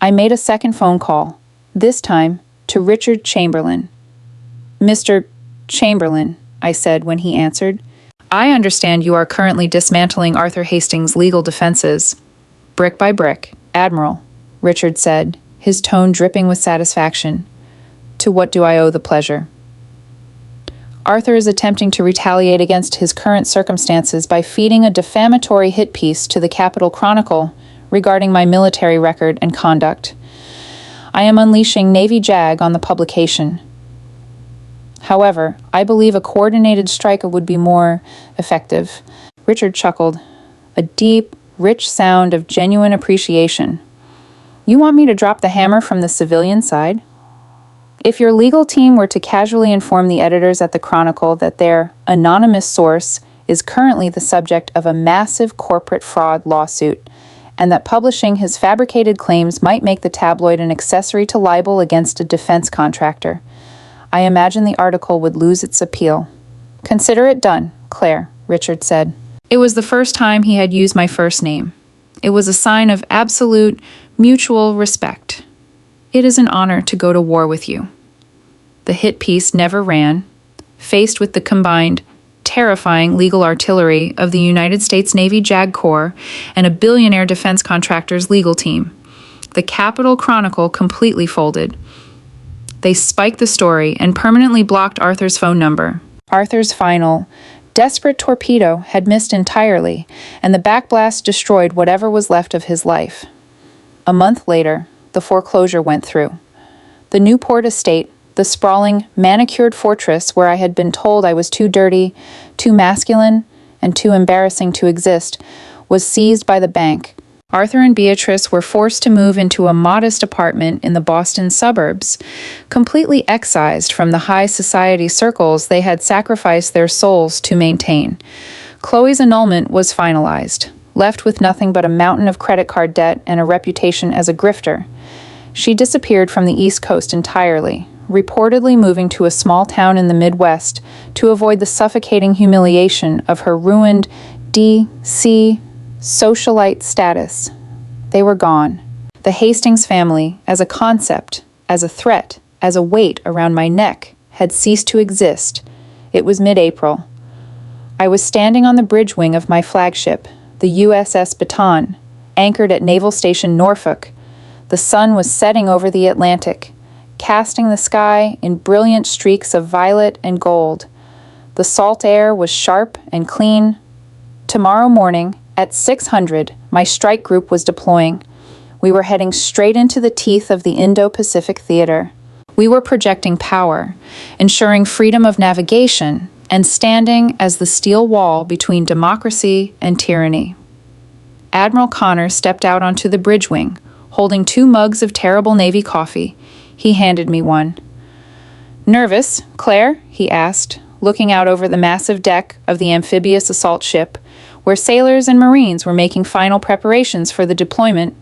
I made a second phone call, this time to Richard Chamberlain. "Mr. Chamberlain," I said when he answered, "I understand you are currently dismantling Arthur Hastings' legal defenses." "Brick by brick, Admiral," Richard said, his tone dripping with satisfaction. "To what do I owe the pleasure?" "Arthur is attempting to retaliate against his current circumstances by feeding a defamatory hit piece to the Capital Chronicle regarding my military record and conduct. I am unleashing Navy JAG on the publication. However, I believe a coordinated strike would be more effective." Richard chuckled, a deep, rich sound of genuine appreciation. "You want me to drop the hammer from the civilian side?" If your legal team were to casually inform the editors at the Chronicle that their anonymous source is currently the subject of a massive corporate fraud lawsuit, and that publishing his fabricated claims might make the tabloid an accessory to libel against a defense contractor, I imagine the article would lose its appeal. "Consider it done, Claire," Richard said. It was the first time he had used my first name. It was a sign of absolute, mutual respect. It is an honor to go to war with you. The hit piece never ran, faced with the combined, terrifying legal artillery of the United States Navy JAG Corps and a billionaire defense contractor's legal team. The Capitol Chronicle completely folded. They spiked the story and permanently blocked Arthur's phone number. Arthur's final, desperate torpedo had missed entirely, and the backblast destroyed whatever was left of his life. A month later, the foreclosure went through. The Newport estate, the sprawling, manicured fortress where I had been told I was too dirty, too masculine, and too embarrassing to exist, was seized by the bank. Arthur and Beatrice were forced to move into a modest apartment in the Boston suburbs, completely excised from the high society circles they had sacrificed their souls to maintain. Chloe's annulment was finalized, left with nothing but a mountain of credit card debt and a reputation as a grifter. She disappeared from the East Coast entirely, reportedly moving to a small town in the Midwest to avoid the suffocating humiliation of her ruined D.C. socialite status. They were gone. The Hastings family, as a concept, as a threat, as a weight around my neck, had ceased to exist. It was mid-April. I was standing on the bridge wing of my flagship, the USS Baton, anchored at Naval Station Norfolk. The sun was setting over the Atlantic, casting the sky in brilliant streaks of violet and gold. The salt air was sharp and clean. Tomorrow morning, at 600, my strike group was deploying. We were heading straight into the teeth of the Indo-Pacific theater. We were projecting power, ensuring freedom of navigation, and standing as the steel wall between democracy and tyranny. Admiral Connor stepped out onto the bridge wing, holding 2 mugs of terrible Navy coffee. He handed me one. "Nervous, Claire?" he asked, looking out over the massive deck of the amphibious assault ship, where sailors and Marines were making final preparations for the deployment.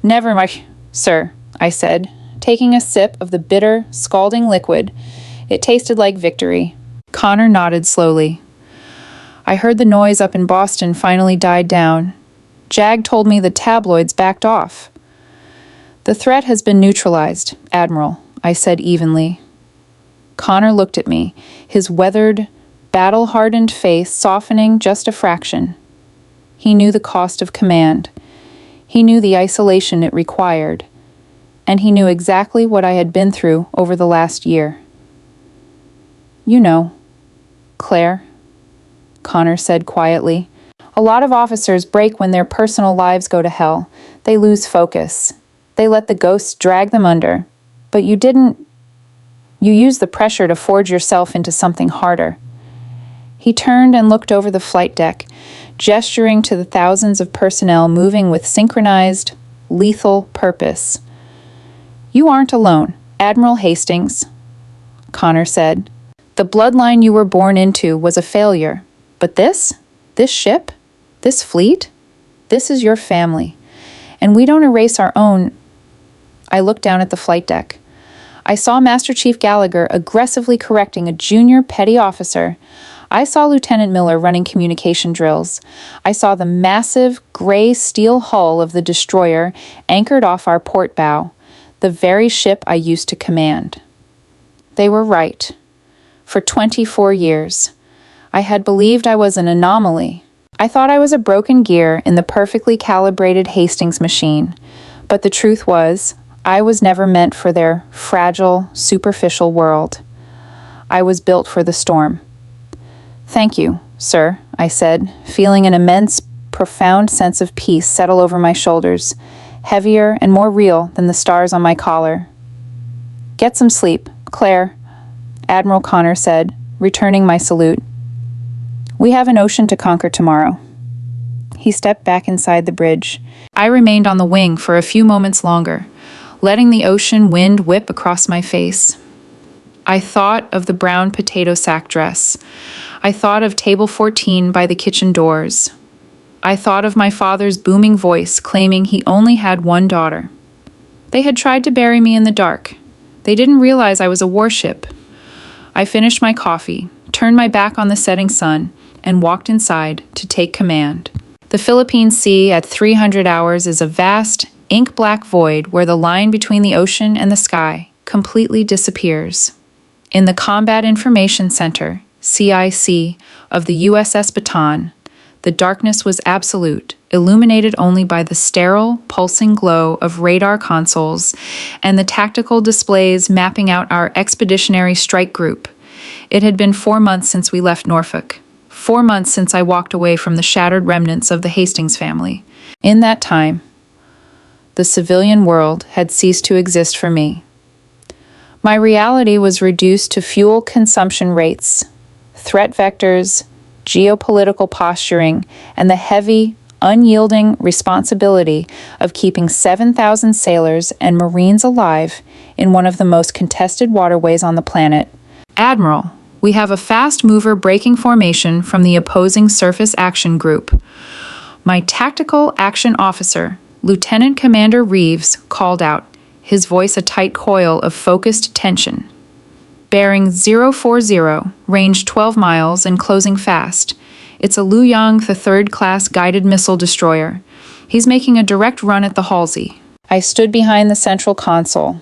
"Never, sir," I said, taking a sip of the bitter, scalding liquid. It tasted like victory. Connor nodded slowly. "I heard the noise up in Boston finally died down. JAG told me the tabloids backed off." "The threat has been neutralized, Admiral," I said evenly. Connor looked at me, his weathered, battle-hardened face softening just a fraction. He knew the cost of command. He knew the isolation it required. And he knew exactly what I had been through over the last year. "You know, Claire," Connor said quietly. "A lot of officers break when their personal lives go to hell. They lose focus. They let the ghosts drag them under. But you didn't. You used the pressure to forge yourself into something harder." He turned and looked over the flight deck, gesturing to the thousands of personnel moving with synchronized, lethal purpose. "You aren't alone, Admiral Hastings," Connor said. "The bloodline you were born into was a failure. But this ship, this fleet, this is your family. And we don't erase our own." I looked down at the flight deck. I saw Master Chief Gallagher aggressively correcting a junior petty officer. I saw Lieutenant Miller running communication drills. I saw the massive, gray steel hull of the destroyer anchored off our port bow, the very ship I used to command. They were right. For 24 years, I had believed I was an anomaly. I thought I was a broken gear in the perfectly calibrated Hastings machine. But the truth was, I was never meant for their fragile, superficial world. I was built for the storm. "Thank you, sir," I said, feeling an immense, profound sense of peace settle over my shoulders, heavier and more real than the stars on my collar. "Get some sleep, Claire," Admiral Connor said, returning my salute. "We have an ocean to conquer tomorrow." He stepped back inside the bridge. I remained on the wing for a few moments longer, letting the ocean wind whip across my face. I thought of the brown potato sack dress. I thought of table 14 by the kitchen doors. I thought of my father's booming voice claiming he only had one daughter. They had tried to bury me in the dark. They didn't realize I was a warship. I finished my coffee, turned my back on the setting sun, and walked inside to take command. The Philippine Sea at 300 hours is a vast, ink-black void where the line between the ocean and the sky completely disappears. In the Combat Information Center, CIC, of the USS Bataan, the darkness was absolute, illuminated only by the sterile, pulsing glow of radar consoles and the tactical displays mapping out our expeditionary strike group. It had been 4 months since we left Norfolk. 4 months since I walked away from the shattered remnants of the Hastings family. In that time, the civilian world had ceased to exist for me. My reality was reduced to fuel consumption rates, threat vectors, geopolitical posturing, and the heavy, unyielding responsibility of keeping 7,000 sailors and Marines alive in one of the most contested waterways on the planet. Admiral, we have a fast mover breaking formation from the opposing surface action group. My tactical action officer, Lieutenant Commander Reeves, called out, his voice a tight coil of focused tension. Bearing 040, range 12 miles and closing fast. It's a Luoyang, the third-class guided missile destroyer. He's making a direct run at the Halsey. I stood behind the central console,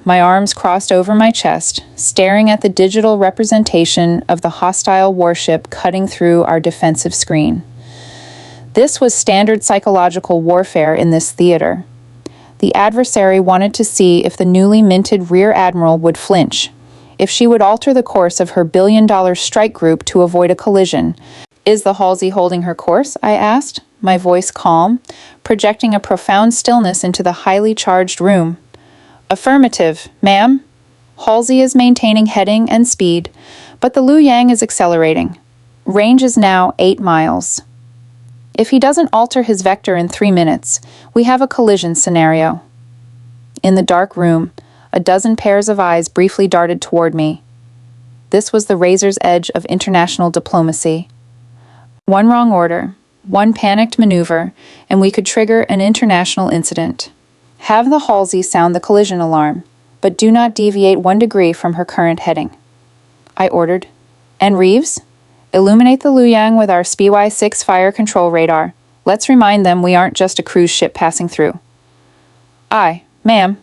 my arms crossed over my chest, staring at the digital representation of the hostile warship cutting through our defensive screen. This was standard psychological warfare in this theater. The adversary wanted to see if the newly minted Rear Admiral would flinch, if she would alter the course of her billion-dollar strike group to avoid a collision. Is the Halsey holding her course? I asked, my voice calm, projecting a profound stillness into the highly charged room. Affirmative, ma'am. Halsey is maintaining heading and speed, but the Luoyang is accelerating. Range is now 8 miles. If he doesn't alter his vector in 3 minutes, we have a collision scenario. In the dark room, a dozen pairs of eyes briefly darted toward me. This was the razor's edge of international diplomacy. One wrong order, one panicked maneuver, and we could trigger an international incident. Have the Halsey sound the collision alarm, but do not deviate 1 degree from her current heading. I ordered. And Reeves? Illuminate the Luoyang with our SPY-6 fire control radar. Let's remind them we aren't just a cruise ship passing through. Aye, ma'am.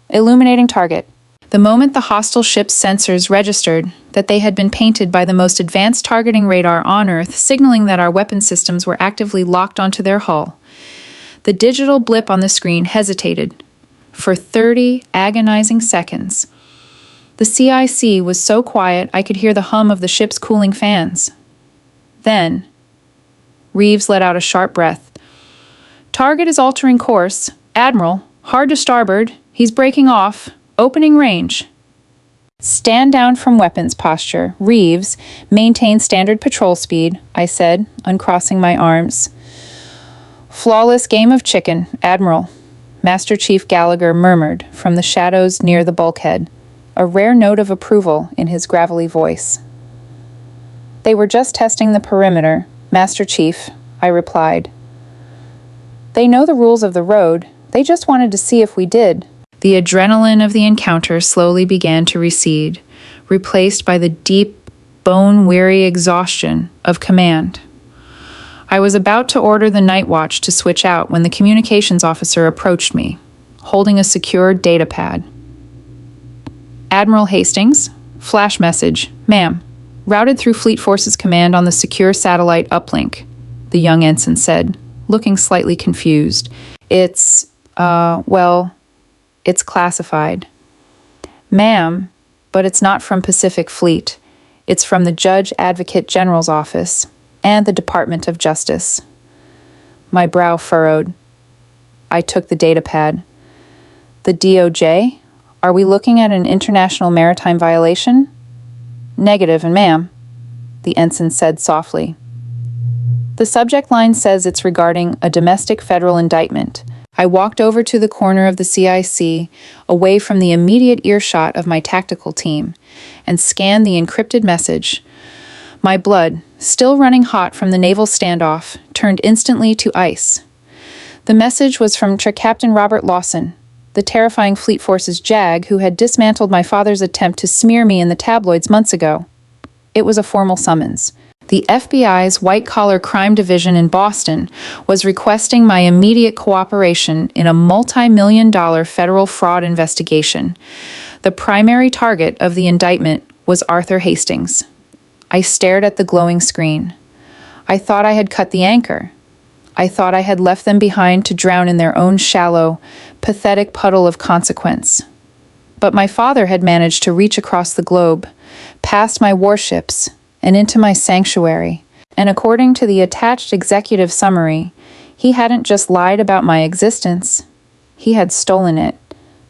Illuminating target. The moment the hostile ship's sensors registered that they had been painted by the most advanced targeting radar on Earth, signaling that our weapon systems were actively locked onto their hull, the digital blip on the screen hesitated for 30 agonizing seconds. The CIC was so quiet I could hear the hum of the ship's cooling fans. Then, Reeves let out a sharp breath. Target is altering course. Admiral, hard to starboard. He's breaking off. Opening range. Stand down from weapons posture. Reeves, maintain standard patrol speed, I said, uncrossing my arms. Flawless game of chicken, Admiral, Master Chief Gallagher murmured from the shadows near the bulkhead, a rare note of approval in his gravelly voice. They were just testing the perimeter, Master Chief, I replied. They know the rules of the road. They just wanted to see if we did. The adrenaline of the encounter slowly began to recede, replaced by the deep, bone-weary exhaustion of command. I was about to order the night watch to switch out when the communications officer approached me, holding a secured data pad. Admiral Hastings, flash message, ma'am, routed through Fleet Forces Command on the secure satellite uplink, the young ensign said, looking slightly confused. It's classified. Ma'am, but it's not from Pacific Fleet. It's from the Judge Advocate General's office and the Department of Justice. My brow furrowed. I took the data pad. The DOJ? Are we looking at an international maritime violation? Negative, and ma'am, the ensign said softly. The subject line says it's regarding a domestic federal indictment. I walked over to the corner of the CIC, away from the immediate earshot of my tactical team, and scanned the encrypted message. My blood, still running hot from the naval standoff, turned instantly to ice. The message was from Captain Robert Lawson, the terrifying Fleet Forces JAG who had dismantled my father's attempt to smear me in the tabloids months ago. It was a formal summons. The FBI's white-collar crime division in Boston was requesting my immediate cooperation in a multi-million-dollar federal fraud investigation. The primary target of the indictment was Arthur Hastings. I stared at the glowing screen. I thought I had cut the anchor. I thought I had left them behind to drown in their own shallow, pathetic puddle of consequence. But my father had managed to reach across the globe, past my warships, and into my sanctuary. And according to the attached executive summary, he hadn't just lied about my existence, he had stolen it.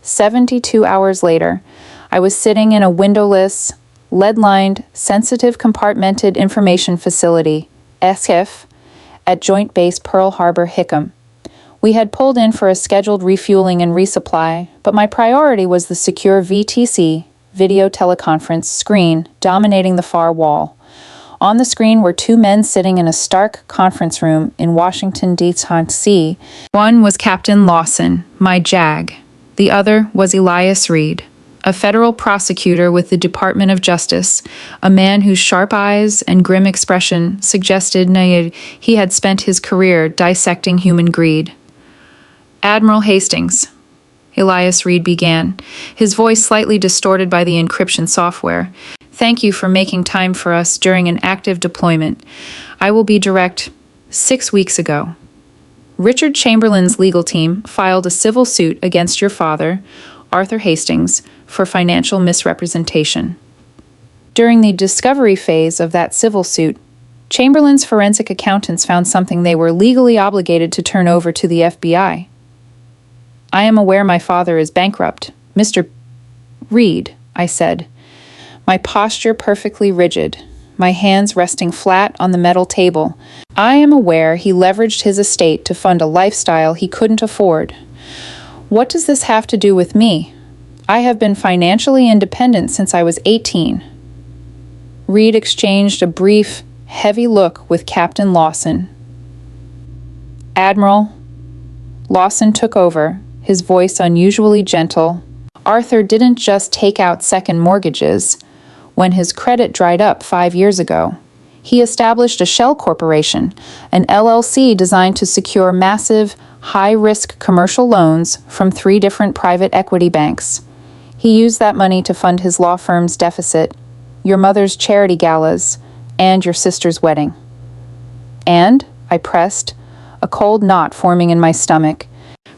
72 hours later, I was sitting in a windowless, lead-lined, sensitive compartmented information facility, SCIF, at Joint Base Pearl Harbor, Hickam. We had pulled in for a scheduled refueling and resupply, but my priority was the secure VTC, video teleconference, screen dominating the far wall. On the screen were two men sitting in a stark conference room in Washington, D.C. One was Captain Lawson, my JAG. The other was Elias Reed, a federal prosecutor with the Department of Justice, a man whose sharp eyes and grim expression suggested he had spent his career dissecting human greed. Admiral Hastings, Elias Reed began, his voice slightly distorted by the encryption software. Thank you for making time for us during an active deployment. I will be direct. 6 weeks ago, Richard Chamberlain's legal team filed a civil suit against your father, Arthur Hastings, for financial misrepresentation. During the discovery phase of that civil suit, Chamberlain's forensic accountants found something they were legally obligated to turn over to the FBI. I am aware my father is bankrupt, Mr. Reed, I said, my posture perfectly rigid, my hands resting flat on the metal table. I am aware he leveraged his estate to fund a lifestyle he couldn't afford. What does this have to do with me? I have been financially independent since I was 18. Reed exchanged a brief, heavy look with Captain Lawson. Admiral, Lawson took over, his voice unusually gentle. Arthur didn't just take out second mortgages. When his credit dried up 5 years ago, he established a shell corporation, an LLC designed to secure massive, high-risk commercial loans from 3 different private equity banks. He used that money to fund his law firm's deficit, your mother's charity galas, and your sister's wedding. And, I pressed, a cold knot forming in my stomach.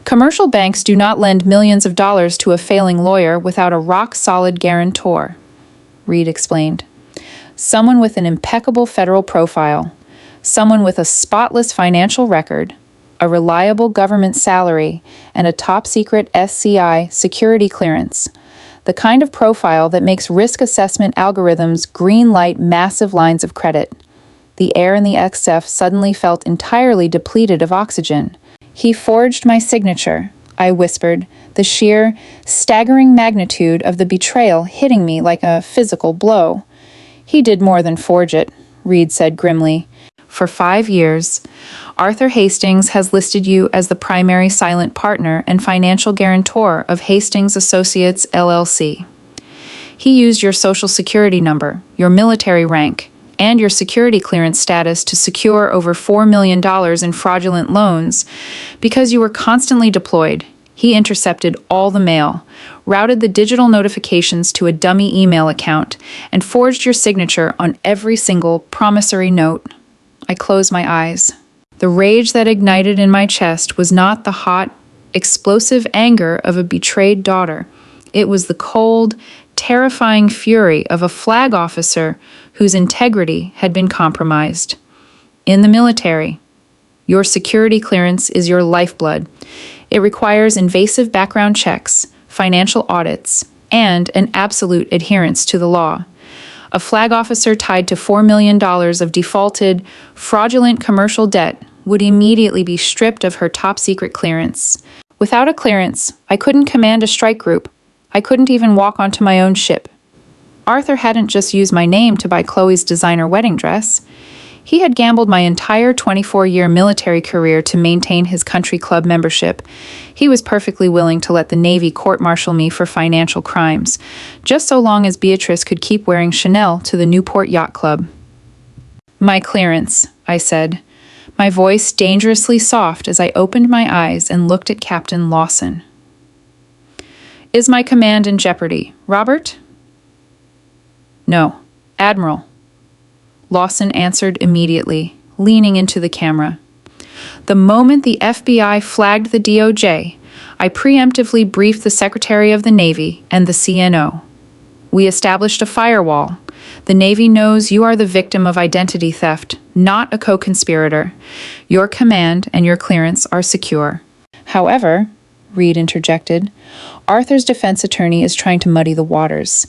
Commercial banks do not lend millions of dollars to a failing lawyer without a rock-solid guarantor, Reed explained. Someone with an impeccable federal profile, someone with a spotless financial record, a reliable government salary, and a top-secret SCI security clearance. The kind of profile that makes risk assessment algorithms green-light massive lines of credit. The air in the XF suddenly felt entirely depleted of oxygen. He forged my signature, I whispered, the sheer, staggering magnitude of the betrayal hitting me like a physical blow. He did more than forge it, Reed said grimly. For 5 years, Arthur Hastings has listed you as the primary silent partner and financial guarantor of Hastings Associates, LLC. He used your social security number, your military rank, and your security clearance status to secure over $4 million in fraudulent loans. Because you were constantly deployed, he intercepted all the mail, routed the digital notifications to a dummy email account, and forged your signature on every single promissory note. I closed my eyes. The rage that ignited in my chest was not the hot, explosive anger of a betrayed daughter. It was the cold, terrifying fury of a flag officer whose integrity had been compromised. In the military, your security clearance is your lifeblood. It requires invasive background checks, financial audits, and an absolute adherence to the law. A flag officer tied to $4 million of defaulted, fraudulent commercial debt would immediately be stripped of her top-secret clearance. Without a clearance, I couldn't command a strike group. I couldn't even walk onto my own ship. Arthur hadn't just used my name to buy Chloe's designer wedding dress. He had gambled my entire 24-year military career to maintain his country club membership. He was perfectly willing to let the Navy court-martial me for financial crimes, just so long as Beatrice could keep wearing Chanel to the Newport Yacht Club. My clearance, I said, my voice dangerously soft as I opened my eyes and looked at Captain Lawson. Is my command in jeopardy, Robert? No, Admiral. Lawson answered immediately, leaning into the camera. The moment the FBI flagged the DOJ, I preemptively briefed the Secretary of the Navy and the CNO. We established a firewall. The Navy knows you are the victim of identity theft, not a co-conspirator. Your command and your clearance are secure. However, Reed interjected, Arthur's defense attorney is trying to muddy the waters.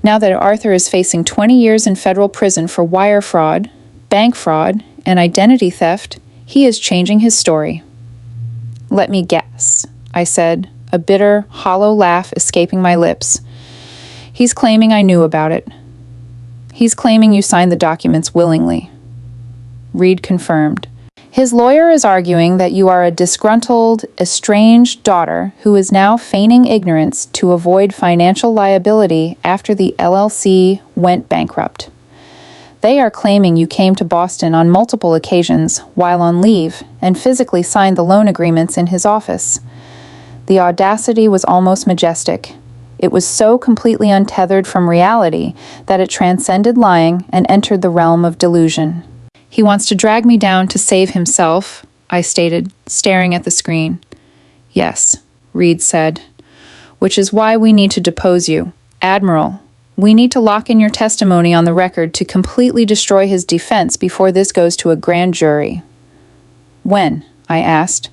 Now that Arthur is facing 20 years in federal prison for wire fraud, bank fraud, and identity theft, he is changing his story. Let me guess, I said, a bitter, hollow laugh escaping my lips. He's claiming I knew about it. He's claiming you signed the documents willingly. Reed confirmed. His lawyer is arguing that you are a disgruntled, estranged daughter who is now feigning ignorance to avoid financial liability after the LLC went bankrupt. They are claiming you came to Boston on multiple occasions while on leave and physically signed the loan agreements in his office. The audacity was almost majestic. It was so completely untethered from reality that it transcended lying and entered the realm of delusion. He wants to drag me down to save himself, I stated, staring at the screen. Yes, Reed said, which is why we need to depose you. Admiral, we need to lock in your testimony on the record to completely destroy his defense before this goes to a grand jury. When? I asked.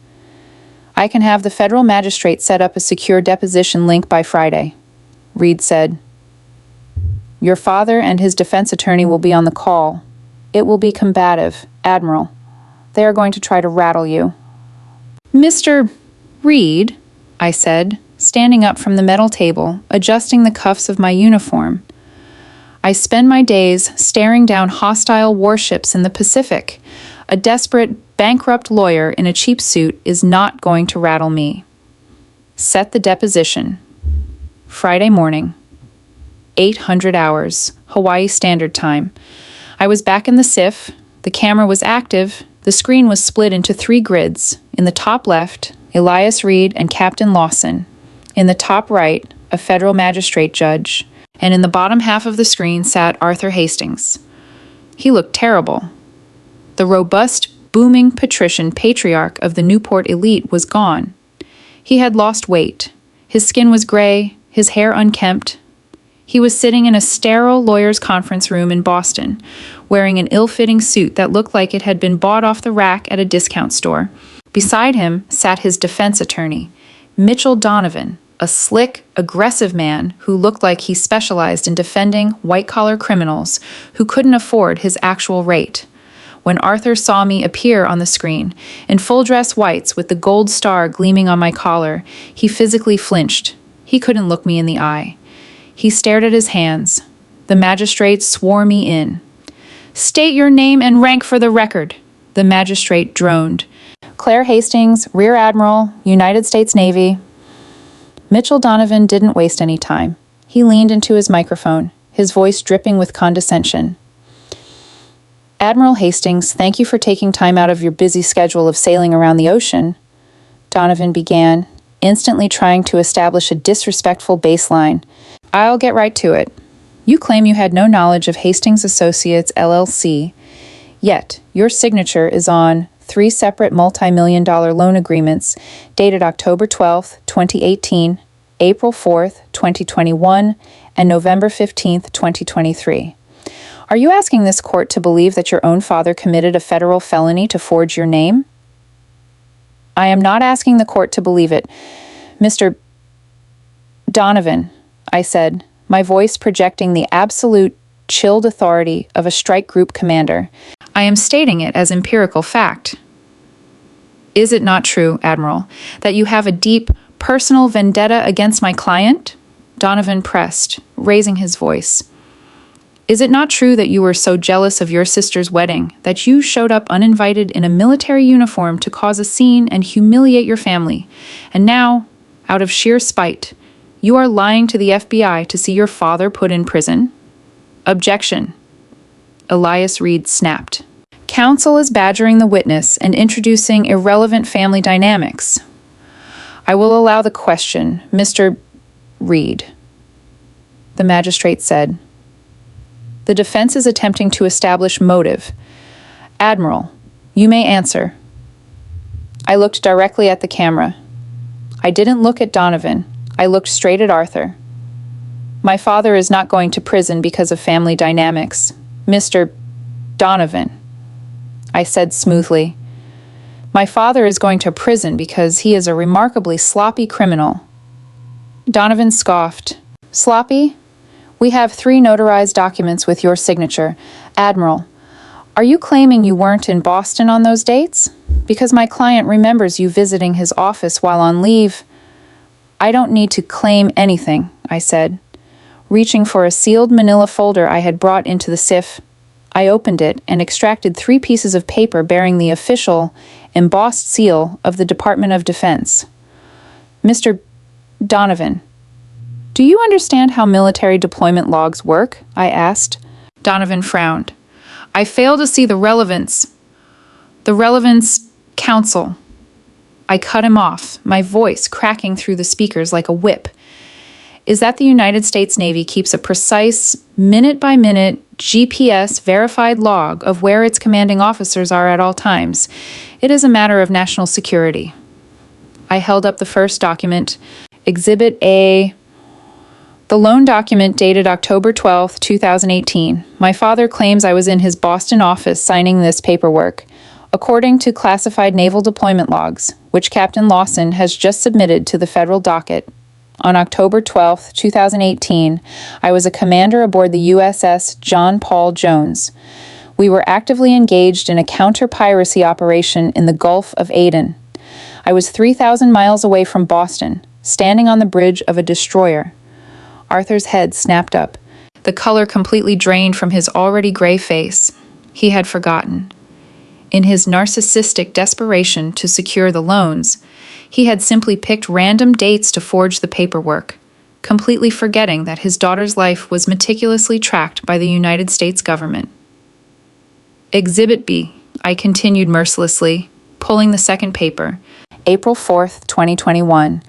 I can have the federal magistrate set up a secure deposition link by Friday, Reed said. Your father and his defense attorney will be on the call. It will be combative, Admiral. They are going to try to rattle you. Mr. Reed, I said, standing up from the metal table, adjusting the cuffs of my uniform. I spend my days staring down hostile warships in the Pacific. A desperate, bankrupt lawyer in a cheap suit is not going to rattle me. Set the deposition. Friday morning. 800 hours, Hawaii Standard Time. I was back in the SIF. The camera was active. The screen was split into 3 grids. In the top left, Elias Reed and Captain Lawson. In the top right, a federal magistrate judge. And in the bottom half of the screen sat Arthur Hastings. He looked terrible. The robust, booming patrician patriarch of the Newport elite was gone. He had lost weight. His skin was gray, his hair unkempt. He was sitting in a sterile lawyer's conference room in Boston, wearing an ill-fitting suit that looked like it had been bought off the rack at a discount store. Beside him sat his defense attorney, Mitchell Donovan, a slick, aggressive man who looked like he specialized in defending white-collar criminals who couldn't afford his actual rate. When Arthur saw me appear on the screen, in full-dress whites with the gold star gleaming on my collar, he physically flinched. He couldn't look me in the eye. He stared at his hands. The magistrate swore me in. State your name and rank for the record, the magistrate droned. Claire Hastings, Rear Admiral, United States Navy. Mitchell Donovan didn't waste any time. He leaned into his microphone, his voice dripping with condescension. Admiral Hastings, thank you for taking time out of your busy schedule of sailing around the ocean, Donovan began, instantly trying to establish a disrespectful baseline. I'll get right to it. You claim you had no knowledge of Hastings Associates, LLC, yet your signature is on 3 separate multi-million-dollar loan agreements dated October 12, 2018, April 4th, 2021, and November 15th, 2023. Are you asking this court to believe that your own father committed a federal felony to forge your name? I am not asking the court to believe it. Mr. Donovan, I said, my voice projecting the absolute, chilled authority of a strike group commander. I am stating it as empirical fact. Is it not true, Admiral, that you have a deep, personal vendetta against my client? Donovan pressed, raising his voice. Is it not true that you were so jealous of your sister's wedding that you showed up uninvited in a military uniform to cause a scene and humiliate your family, and now, out of sheer spite, you are lying to the FBI to see your father put in prison? Objection. Elias Reed snapped. Counsel is badgering the witness and introducing irrelevant family dynamics. I will allow the question, Mr. Reed, the magistrate said. The defense is attempting to establish motive. Admiral, you may answer. I looked directly at the camera. I didn't look at Donovan. I looked straight at Arthur. My father is not going to prison because of family dynamics. Mr. Donovan, I said smoothly. My father is going to prison because he is a remarkably sloppy criminal. Donovan scoffed. Sloppy? We have 3 notarized documents with your signature. Admiral, are you claiming you weren't in Boston on those dates? Because my client remembers you visiting his office while on leave. I don't need to claim anything, I said. Reaching for a sealed manila folder I had brought into the SIF, I opened it and extracted 3 pieces of paper bearing the official, embossed seal of the Department of Defense. Mr. Donovan, do you understand how military deployment logs work? I asked. Donovan frowned. I fail to see the relevance. The relevance, counsel. I cut him off, my voice cracking through the speakers like a whip. Is that the United States Navy keeps a precise, minute-by-minute, GPS-verified log of where its commanding officers are at all times. It is a matter of national security. I held up the first document, Exhibit A. The loan document dated October 12, 2018. My father claims I was in his Boston office signing this paperwork. According to classified naval deployment logs, which Captain Lawson has just submitted to the federal docket, on October 12, 2018, I was a commander aboard the USS John Paul Jones. We were actively engaged in a counter-piracy operation in the Gulf of Aden. I was 3,000 miles away from Boston, standing on the bridge of a destroyer. Arthur's head snapped up. The color completely drained from his already gray face. He had forgotten. In his narcissistic desperation to secure the loans, he had simply picked random dates to forge the paperwork, completely forgetting that his daughter's life was meticulously tracked by the United States government. Exhibit B, I continued mercilessly, pulling the second paper. April 4th, 2021.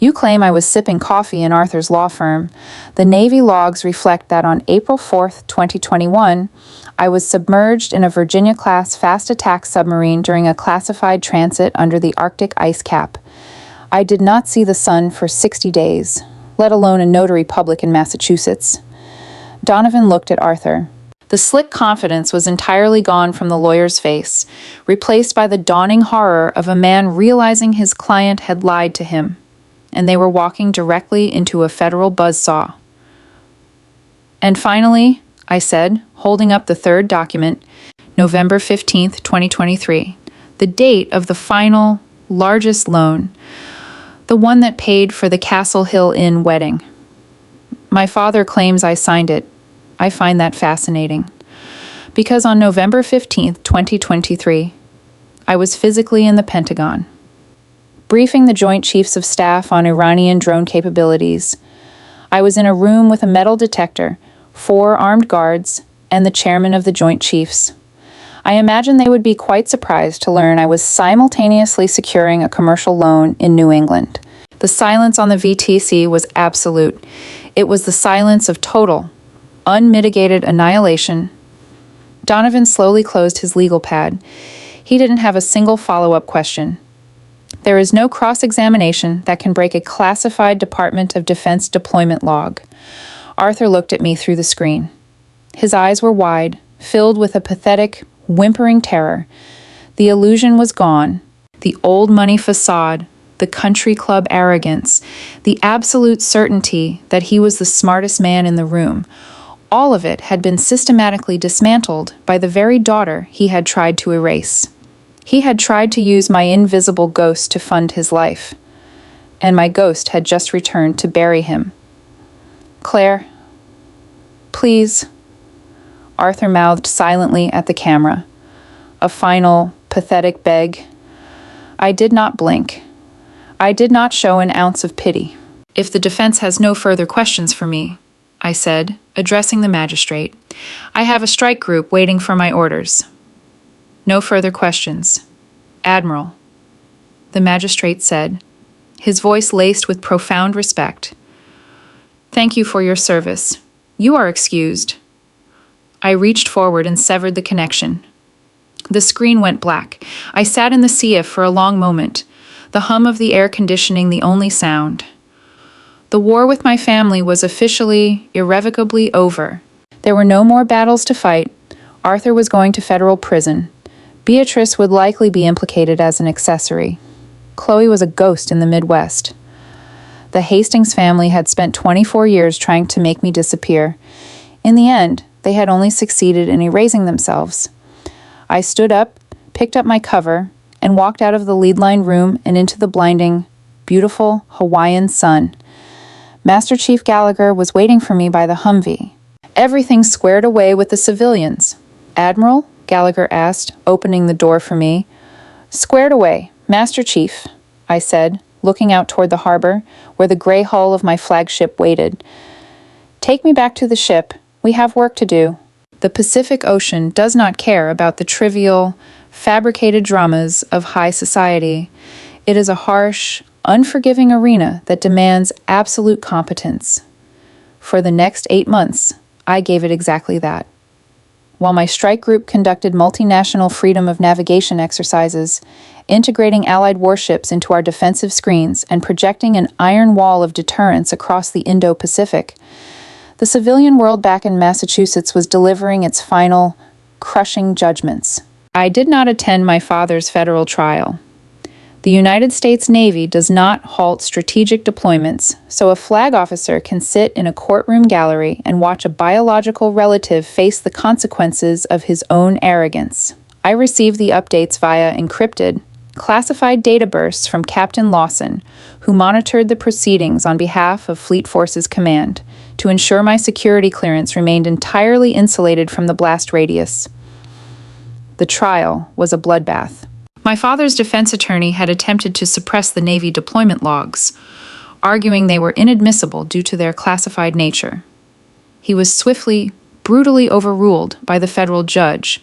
You claim I was sipping coffee in Arthur's law firm. The Navy logs reflect that on April 4th, 2021, I was submerged in a Virginia-class fast attack submarine during a classified transit under the Arctic ice cap. I did not see the sun for 60 days, let alone a notary public in Massachusetts. Donovan looked at Arthur. The slick confidence was entirely gone from the lawyer's face, replaced by the dawning horror of a man realizing his client had lied to him, and they were walking directly into a federal buzzsaw. And finally, I said, holding up the third document, November 15th, 2023, the date of the final, largest loan, the one that paid for the Castle Hill Inn wedding. My father claims I signed it. I find that fascinating. Because on November 15th, 2023, I was physically in the Pentagon, briefing the Joint Chiefs of Staff on Iranian drone capabilities. I was in a room with a metal detector, 4 armed guards, and the chairman of the Joint Chiefs. I imagine they would be quite surprised to learn I was simultaneously securing a commercial loan in New England. The silence on the VTC was absolute. It was the silence of total, unmitigated annihilation. Donovan slowly closed his legal pad. He didn't have a single follow-up question. There is no cross-examination that can break a classified Department of Defense deployment log. Arthur looked at me through the screen. His eyes were wide, filled with a pathetic, whimpering terror. The illusion was gone. The old money facade, the country club arrogance, the absolute certainty that he was the smartest man in the room, all of it had been systematically dismantled by the very daughter he had tried to erase. He had tried to use my invisible ghost to fund his life, and my ghost had just returned to bury him. Claire, please. Arthur mouthed silently at the camera. A final, pathetic beg. I did not blink. I did not show an ounce of pity. If the defense has no further questions for me, I said, addressing the magistrate. "I have a strike group waiting for my orders." "No further questions." "Admiral," the magistrate said, his voice laced with profound respect. "Thank you for your service. You are excused." I reached forward and severed the connection. The screen went black. I sat in the sea for a long moment, the hum of the air conditioning the only sound. The war with my family was officially, irrevocably over. There were no more battles to fight. Arthur was going to federal prison. Beatrice would likely be implicated as an accessory. Chloe was a ghost in the Midwest. The Hastings family had spent 24 years trying to make me disappear. In the end, they had only succeeded in erasing themselves. I stood up, picked up my cover, and walked out of the lead-lined room and into the blinding, beautiful Hawaiian sun. Master Chief Gallagher was waiting for me by the Humvee. "Everything squared away with the civilians." "Admiral?" Gallagher asked, opening the door for me. "Squared away, Master Chief," I said, looking out toward the harbor, where the gray hull of my flagship waited. "Take me back to the ship. We have work to do." The Pacific Ocean does not care about the trivial, fabricated dramas of high society. It is a harsh, unforgiving arena that demands absolute competence. For the next 8 months, I gave it exactly that. While my strike group conducted multinational freedom of navigation exercises, integrating Allied warships into our defensive screens and projecting an iron wall of deterrence across the Indo-Pacific, the civilian world back in Massachusetts was delivering its final, crushing judgments. I did not attend my father's federal trial. The United States Navy does not halt strategic deployments, so a flag officer can sit in a courtroom gallery and watch a biological relative face the consequences of his own arrogance. I received the updates via encrypted, classified data bursts from Captain Lawson, who monitored the proceedings on behalf of Fleet Forces Command, to ensure my security clearance remained entirely insulated from the blast radius. The trial was a bloodbath. My father's defense attorney had attempted to suppress the Navy deployment logs, arguing they were inadmissible due to their classified nature. He was swiftly, brutally overruled by the federal judge.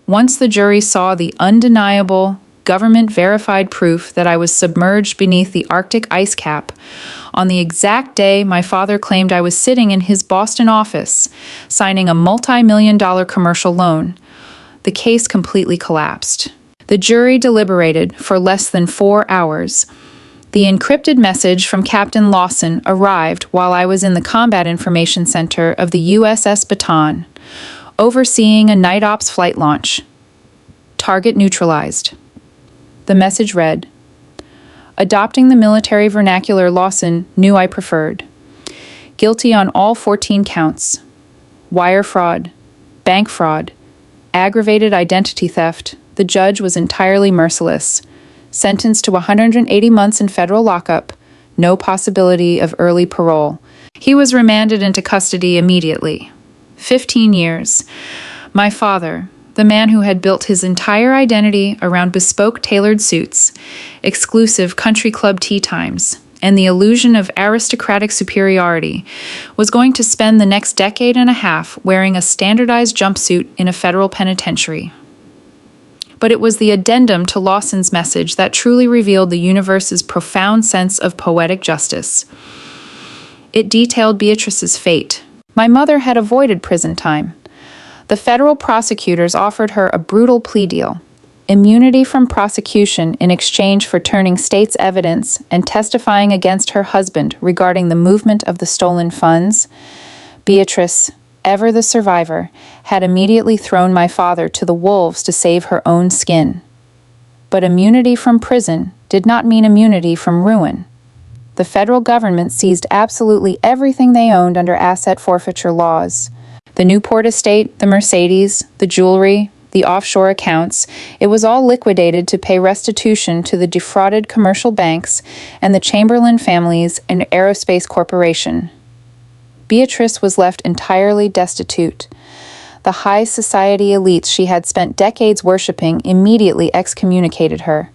Once the jury saw the undeniable, government-verified proof that I was submerged beneath the Arctic ice cap, on the exact day my father claimed I was sitting in his Boston office, signing a multi-million-dollar commercial loan, the case completely collapsed. The jury deliberated for less than 4 hours. The encrypted message from Captain Lawson arrived while I was in the Combat Information Center of the USS Baton, overseeing a night ops flight launch. Target neutralized. The message read, "Adopting the military vernacular Lawson knew I preferred. Guilty on all 14 counts. Wire fraud, bank fraud, aggravated identity theft. The judge was entirely merciless. Sentenced to 180 months in federal lockup, no possibility of early parole. He was remanded into custody immediately. 15 years. My father, the man who had built his entire identity around bespoke tailored suits, exclusive country club tea times, and the illusion of aristocratic superiority, was going to spend the next decade and a half wearing a standardized jumpsuit in a federal penitentiary. But it was the addendum to Lawson's message that truly revealed the universe's profound sense of poetic justice. It detailed Beatrice's fate. My mother had avoided prison time. The federal prosecutors offered her a brutal plea deal: immunity from prosecution in exchange for turning state's evidence and testifying against her husband regarding the movement of the stolen funds. Beatrice, ever the survivor, had immediately thrown my father to the wolves to save her own skin. But immunity from prison did not mean immunity from ruin. The federal government seized absolutely everything they owned under asset forfeiture laws. The Newport estate, the Mercedes, the jewelry, the offshore accounts, it was all liquidated to pay restitution to the defrauded commercial banks and the Chamberlain families and Aerospace Corporation. Beatrice was left entirely destitute. The high society elites she had spent decades worshiping immediately excommunicated her.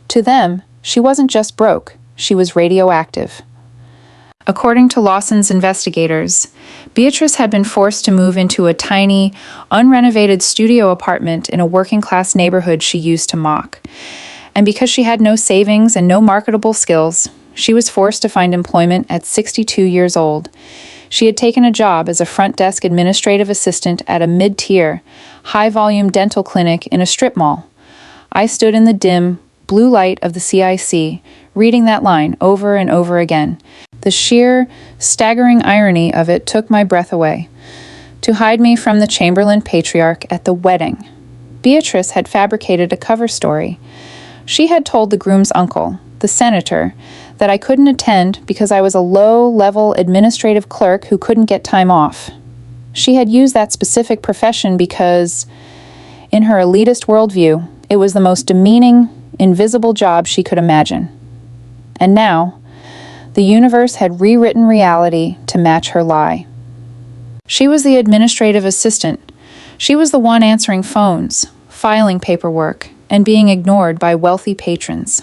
To them, she wasn't just broke, she was radioactive. According to Lawson's investigators, Beatrice had been forced to move into a tiny, unrenovated studio apartment in a working-class neighborhood she used to mock. And because she had no savings and no marketable skills, she was forced to find employment at 62 years old. She had taken a job as a front desk administrative assistant at a mid-tier, high-volume dental clinic in a strip mall. I stood in the dim, blue light of the CIC, reading that line over and over again. The sheer, staggering irony of it took my breath away. To hide me from the Chamberlain patriarch at the wedding, Beatrice had fabricated a cover story. She had told the groom's uncle, the senator, that I couldn't attend because I was a low-level administrative clerk who couldn't get time off. She had used that specific profession because, in her elitist worldview, it was the most demeaning, invisible job she could imagine. And now, the universe had rewritten reality to match her lie. She was the administrative assistant. She was the one answering phones, filing paperwork, and being ignored by wealthy patrons.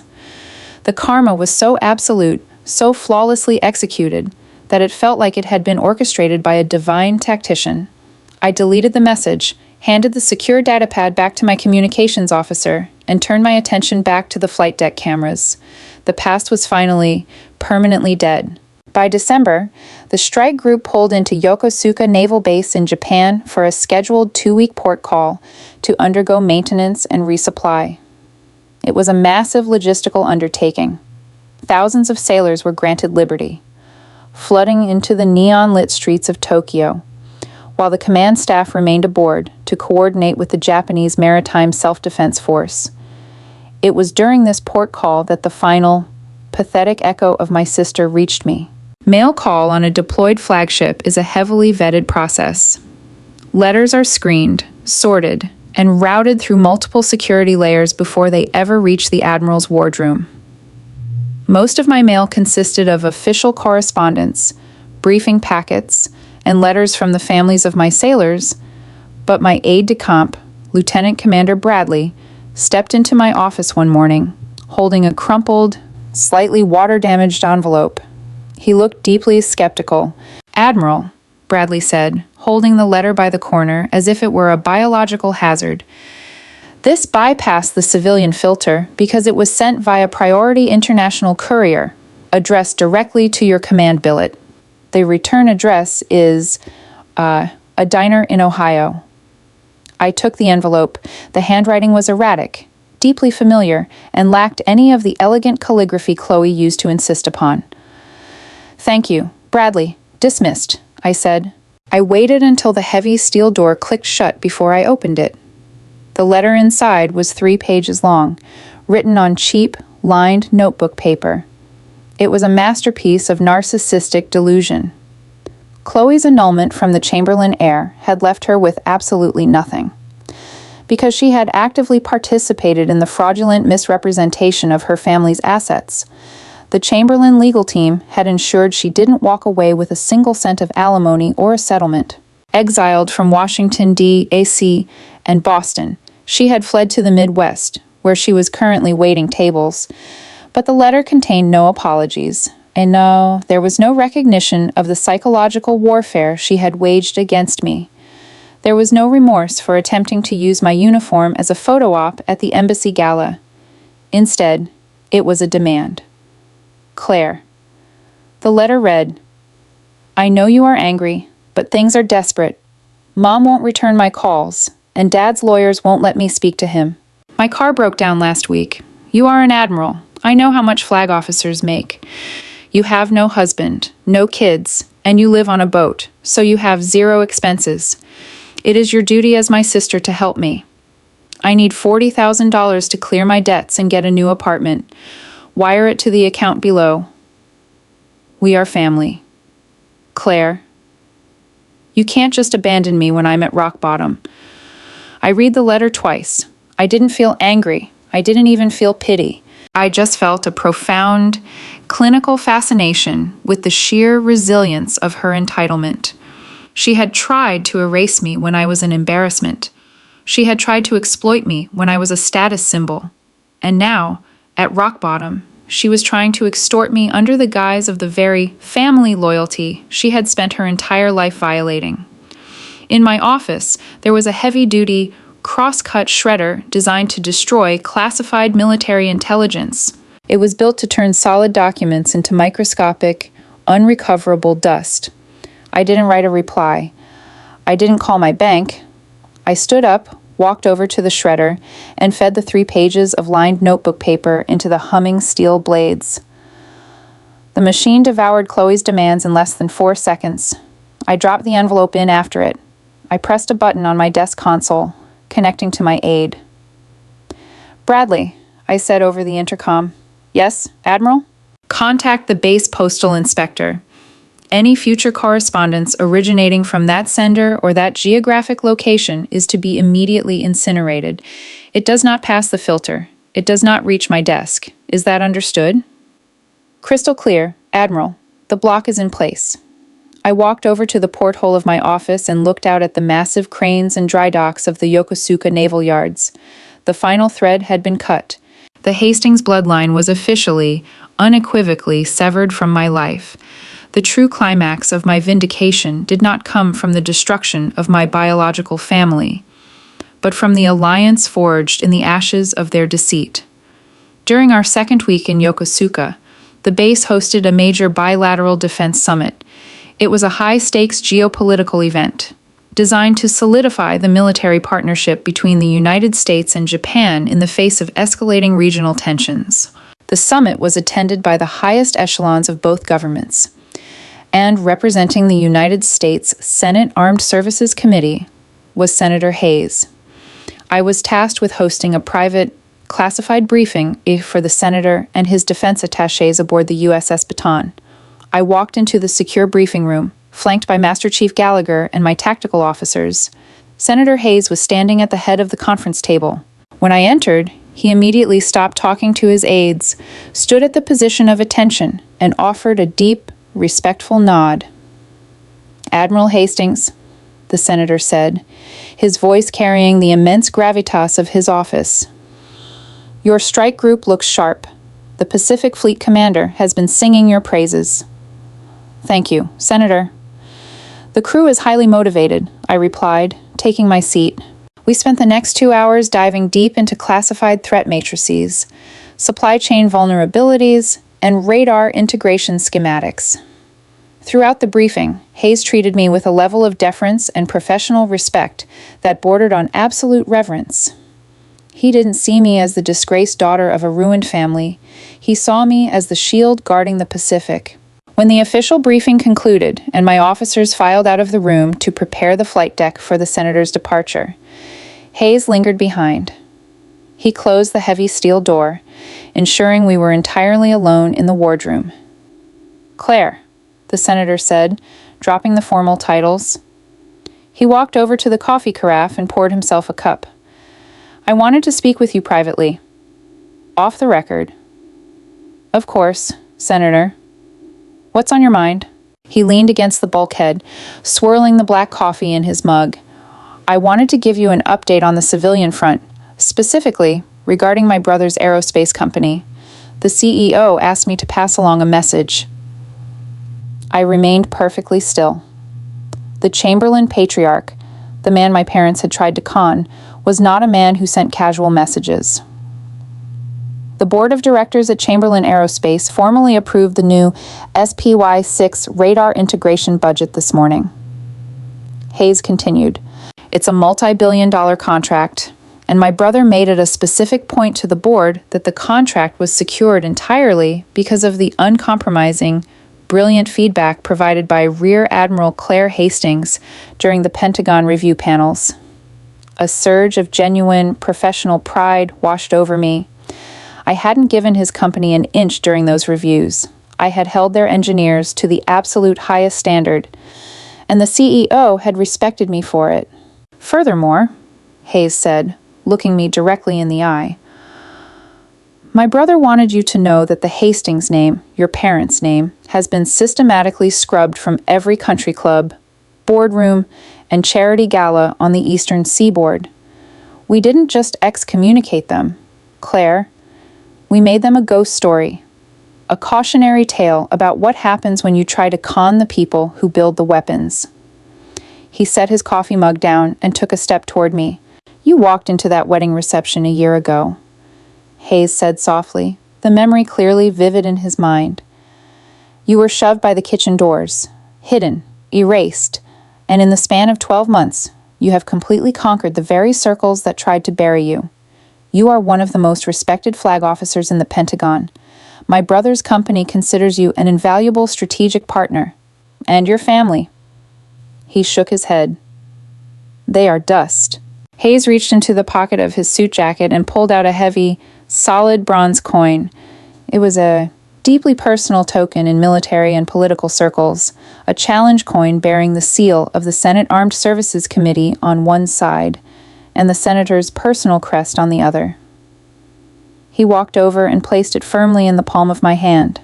The karma was so absolute, so flawlessly executed, that it felt like it had been orchestrated by a divine tactician. I deleted the message, handed the secure datapad back to my communications officer, and turned my attention back to the flight deck cameras. The past was finally, permanently dead. By December, the strike group pulled into Yokosuka Naval Base in Japan for a scheduled 2-week port call to undergo maintenance and resupply. It was a massive logistical undertaking. Thousands of sailors were granted liberty, flooding into the neon-lit streets of Tokyo, while the command staff remained aboard to coordinate with the Japanese Maritime Self-Defense Force. It was during this port call that the final, pathetic echo of my sister reached me. Mail call on a deployed flagship is a heavily vetted process. Letters are screened, sorted, and routed through multiple security layers before they ever reach the Admiral's wardroom. Most of my mail consisted of official correspondence, briefing packets, and letters from the families of my sailors, but my aide-de-camp, Lieutenant Commander Bradley, stepped into my office one morning, holding a crumpled, slightly water-damaged envelope. He looked deeply skeptical. "Admiral," Bradley said, holding the letter by the corner as if it were a biological hazard. "This bypassed the civilian filter because it was sent via priority international courier, addressed directly to your command billet. The return address is, a diner in Ohio." I took the envelope. The handwriting was erratic, deeply familiar, and lacked any of the elegant calligraphy Chloe used to insist upon. "Thank you, Bradley. Dismissed," I said. I waited until the heavy steel door clicked shut before I opened it. The letter inside was 3 pages long, written on cheap, lined notebook paper. It was a masterpiece of narcissistic delusion. Chloe's annulment from the Chamberlain heir had left her with absolutely nothing. Because she had actively participated in the fraudulent misrepresentation of her family's assets, the Chamberlain legal team had ensured she didn't walk away with a single cent of alimony or a settlement. Exiled from Washington, D.C. and Boston, she had fled to the Midwest, where she was currently waiting tables. But the letter contained no apologies, and no, there was no recognition of the psychological warfare she had waged against me. There was no remorse for attempting to use my uniform as a photo op at the embassy gala. Instead, it was a demand. Claire. The letter read, "I know you are angry, but things are desperate. Mom won't return my calls, and Dad's lawyers won't let me speak to him. My car broke down last week. You are an admiral. I know how much flag officers make. You have no husband, no kids, and you live on a boat, so you have 0 expenses. It is your duty as my sister to help me. I need $40,000 to clear my debts and get a new apartment. Wire it to the account below. We are family. Claire. You can't just abandon me when I'm at rock bottom." I read the letter twice. I didn't feel angry. I didn't even feel pity. I just felt a profound, clinical fascination with the sheer resilience of her entitlement. She had tried to erase me when I was an embarrassment. She had tried to exploit me when I was a status symbol. And now, at rock bottom, She was trying to extort me under the guise of the very family loyalty she had spent her entire life violating. In my office, there was a heavy-duty, cross-cut shredder designed to destroy classified military intelligence. It was built to turn solid documents into microscopic, unrecoverable dust. I didn't write a reply. I didn't call my bank. I stood up, walked over to the shredder, and fed the 3 pages of lined notebook paper into the humming steel blades. The machine devoured Chloe's demands in less than 4 seconds. I dropped the envelope in after it. I pressed a button on my desk console, connecting to my aide. "Bradley," I said over the intercom. "Yes, Admiral?" "Contact the base postal inspector. Any future correspondence originating from that sender or that geographic location is to be immediately incinerated. It does not pass the filter. It does not reach my desk. Is that understood?" "Crystal clear, Admiral. The block is in place." I walked over to the porthole of my office and looked out at the massive cranes and dry docks of the Yokosuka Naval Yards. The final thread had been cut. The Hastings bloodline was officially, unequivocally severed from my life. The true climax of my vindication did not come from the destruction of my biological family, but from the alliance forged in the ashes of their deceit. During our second week in Yokosuka, the base hosted a major bilateral defense summit. It was a high-stakes geopolitical event, designed to solidify the military partnership between the United States and Japan in the face of escalating regional tensions. The summit was attended by the highest echelons of both governments, and representing the United States Senate Armed Services Committee was Senator Hayes. I was tasked with hosting a private, classified briefing for the senator and his defense attachés aboard the USS Baton. I walked into the secure briefing room, flanked by Master Chief Gallagher and my tactical officers. Senator Hayes was standing at the head of the conference table. When I entered, he immediately stopped talking to his aides, stood at the position of attention, and offered a deep, respectful nod. "Admiral Hastings," the senator said, his voice carrying the immense gravitas of his office. "Your strike group looks sharp. The Pacific Fleet commander has been singing your praises." "Thank you, Senator." "The crew is highly motivated," I replied, taking my seat. We spent the next 2 hours diving deep into classified threat matrices, supply chain vulnerabilities, and radar integration schematics. Throughout the briefing, Hayes treated me with a level of deference and professional respect that bordered on absolute reverence. He didn't see me as the disgraced daughter of a ruined family. He saw me as the shield guarding the Pacific. When the official briefing concluded and my officers filed out of the room to prepare the flight deck for the senator's departure, Hayes lingered behind. He closed the heavy steel door, ensuring we were entirely alone in the wardroom. "Claire," the senator said, dropping the formal titles. He walked over to the coffee carafe and poured himself a cup. "I wanted to speak with you privately. Off the record." "Of course, Senator. What's on your mind?" He leaned against the bulkhead, swirling the black coffee in his mug. "I wanted to give you an update on the civilian front, specifically regarding my brother's aerospace company. The CEO asked me to pass along a message." I remained perfectly still. The Chamberlain patriarch, the man my parents had tried to con, was not a man who sent casual messages. The board of directors at Chamberlain Aerospace formally approved the new SPY-6 radar integration budget this morning. Hayes continued, "It's a multi-billion-dollar contract, and my brother made it a specific point to the board that the contract was secured entirely because of the uncompromising, brilliant feedback provided by Rear Admiral Claire Hastings during the Pentagon review panels. A surge of genuine, professional pride washed over me. I hadn't given his company an inch during those reviews. I had held their engineers to the absolute highest standard, and the CEO had respected me for it. Furthermore," Hayes said, looking me directly in the eye, "my brother wanted you to know that the Hastings name, your parents' name, has been systematically scrubbed from every country club, boardroom, and charity gala on the Eastern Seaboard. We didn't just excommunicate them, Claire. We made them a ghost story, a cautionary tale about what happens when you try to con the people who build the weapons. He set his coffee mug down and took a step toward me. You walked into that wedding reception a year ago, Hayes said softly, the memory clearly vivid in his mind. You were shoved by the kitchen doors, hidden, erased, and in the span of 12 months, you have completely conquered the very circles that tried to bury you. You are one of the most respected flag officers in the Pentagon. My brother's company considers you an invaluable strategic partner. And your family. He shook his head. They are dust. Hayes reached into the pocket of his suit jacket and pulled out a heavy, solid bronze coin. It was a deeply personal token in military and political circles, a challenge coin bearing the seal of the Senate Armed Services Committee on one side and the senator's personal crest on the other. He walked over and placed it firmly in the palm of my hand.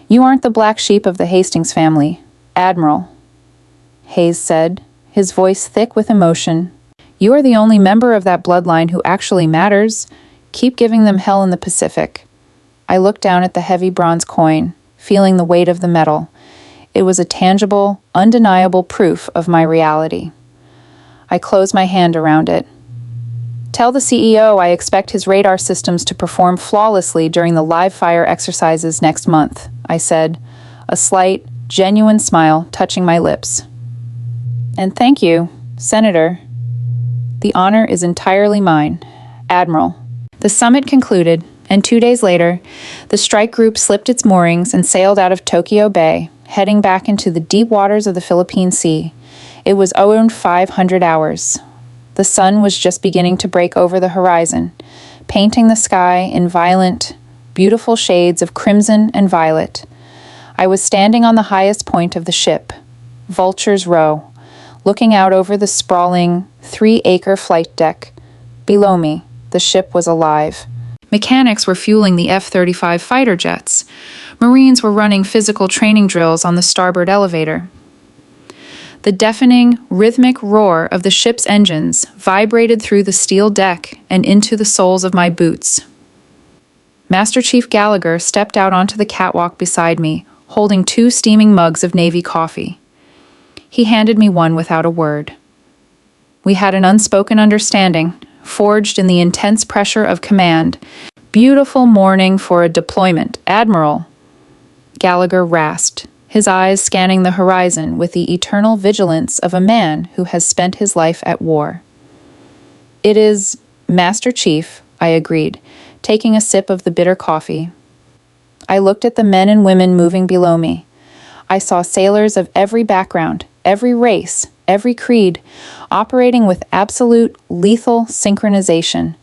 You aren't the black sheep of the Hastings family, Admiral, Hayes said, his voice thick with emotion. You are the only member of that bloodline who actually matters. Keep giving them hell in the Pacific. I looked down at the heavy bronze coin, feeling the weight of the metal. It was a tangible, undeniable proof of my reality. I closed my hand around it. Tell the CEO I expect his radar systems to perform flawlessly during the live fire exercises next month, I said, a slight, genuine smile touching my lips. And thank you, Senator. The honor is entirely mine, Admiral. The summit concluded, and 2 days later, the strike group slipped its moorings and sailed out of Tokyo Bay, heading back into the deep waters of the Philippine Sea. It was around 500 hours. The sun was just beginning to break over the horizon, painting the sky in violent, beautiful shades of crimson and violet. I was standing on the highest point of the ship, Vulture's Row, looking out over the sprawling, 3-acre flight deck. Below me, the ship was alive. Mechanics were fueling the F-35 fighter jets. Marines were running physical training drills on the starboard elevator. The deafening, rhythmic roar of the ship's engines vibrated through the steel deck and into the soles of my boots. Master Chief Gallagher stepped out onto the catwalk beside me, holding 2 steaming mugs of Navy coffee. He handed me one without a word. We had an unspoken understanding, forged in the intense pressure of command. Beautiful morning for a deployment, Admiral, Gallagher rasped, his eyes scanning the horizon with the eternal vigilance of a man who has spent his life at war. It is, Master Chief, I agreed, taking a sip of the bitter coffee. I looked at the men and women moving below me. I saw sailors of every background, every race, every creed, operating with absolute, lethal synchronization.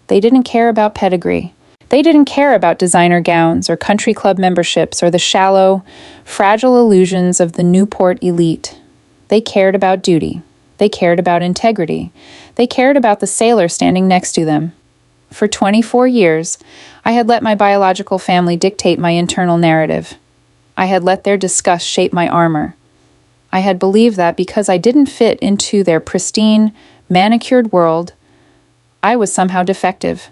They didn't care about pedigree. They didn't care about designer gowns or country club memberships or the shallow, fragile illusions of the Newport elite. They cared about duty. They cared about integrity. They cared about the sailor standing next to them. For 24 years, I had let my biological family dictate my internal narrative. I had let their disgust shape my armor. I had believed that because I didn't fit into their pristine, manicured world, I was somehow defective.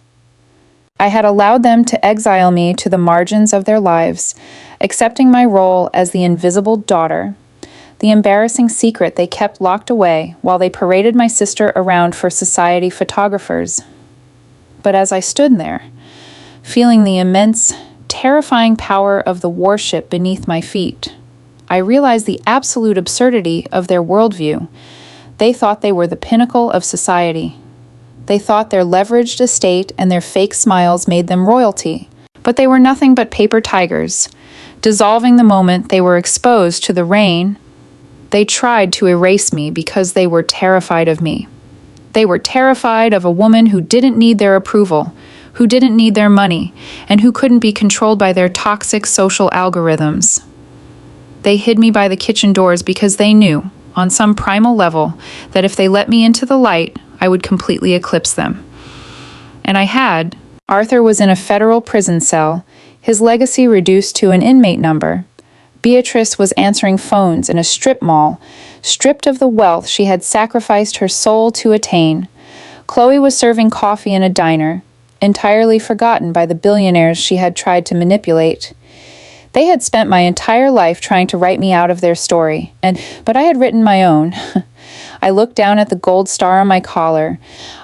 I had allowed them to exile me to the margins of their lives, accepting my role as the invisible daughter, the embarrassing secret they kept locked away while they paraded my sister around for society photographers. But as I stood there, feeling the immense, terrifying power of the warship beneath my feet, I realized the absolute absurdity of their worldview. They thought they were the pinnacle of society. They thought their leveraged estate and their fake smiles made them royalty, but they were nothing but paper tigers, dissolving the moment they were exposed to the rain. They tried to erase me because they were terrified of me. They were terrified of a woman who didn't need their approval, who didn't need their money, and who couldn't be controlled by their toxic social algorithms. They hid me by the kitchen doors because they knew, on some primal level, that if they let me into the light, I would completely eclipse them. And I had. Arthur was in a federal prison cell, his legacy reduced to an inmate number. Beatrice was answering phones in a strip mall, stripped of the wealth she had sacrificed her soul to attain. Chloe was serving coffee in a diner, entirely forgotten by the billionaires she had tried to manipulate. They had spent my entire life trying to write me out of their story, but I had written my own. I looked down at the gold star on my collar.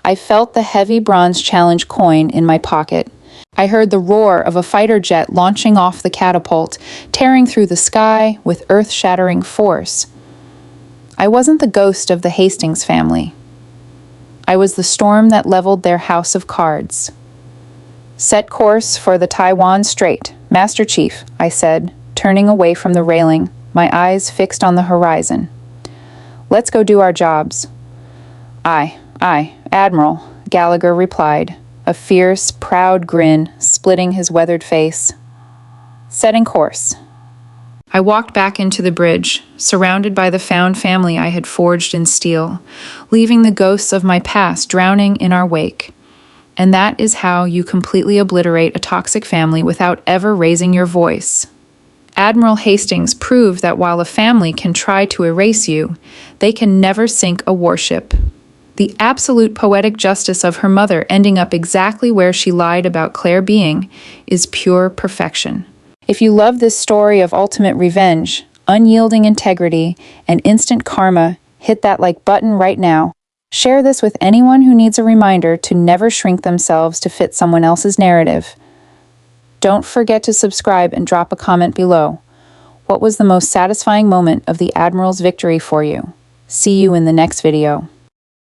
I felt the heavy bronze challenge coin in my pocket. I heard the roar of a fighter jet launching off the catapult, tearing through the sky with earth-shattering force. I wasn't the ghost of the Hastings family. I was the storm that leveled their house of cards. "Set course for the Taiwan Strait, Master Chief," I said, turning away from the railing, my eyes fixed on the horizon. "Let's go do our jobs." Aye, Admiral," Gallagher replied, a fierce, proud grin splitting his weathered face. Setting course. I walked back into the bridge, surrounded by the found family I had forged in steel, leaving the ghosts of my past drowning in our wake. And that is how you completely obliterate a toxic family without ever raising your voice. Admiral Hastings proved that while a family can try to erase you, they can never sink a warship. The absolute poetic justice of her mother ending up exactly where she lied about Claire being is pure perfection. If you love this story of ultimate revenge, unyielding integrity, and instant karma, hit that like button right now. Share this with anyone who needs a reminder to never shrink themselves to fit someone else's narrative. Don't forget to subscribe and drop a comment below. What was the most satisfying moment of the Admiral's victory for you? See you in the next video.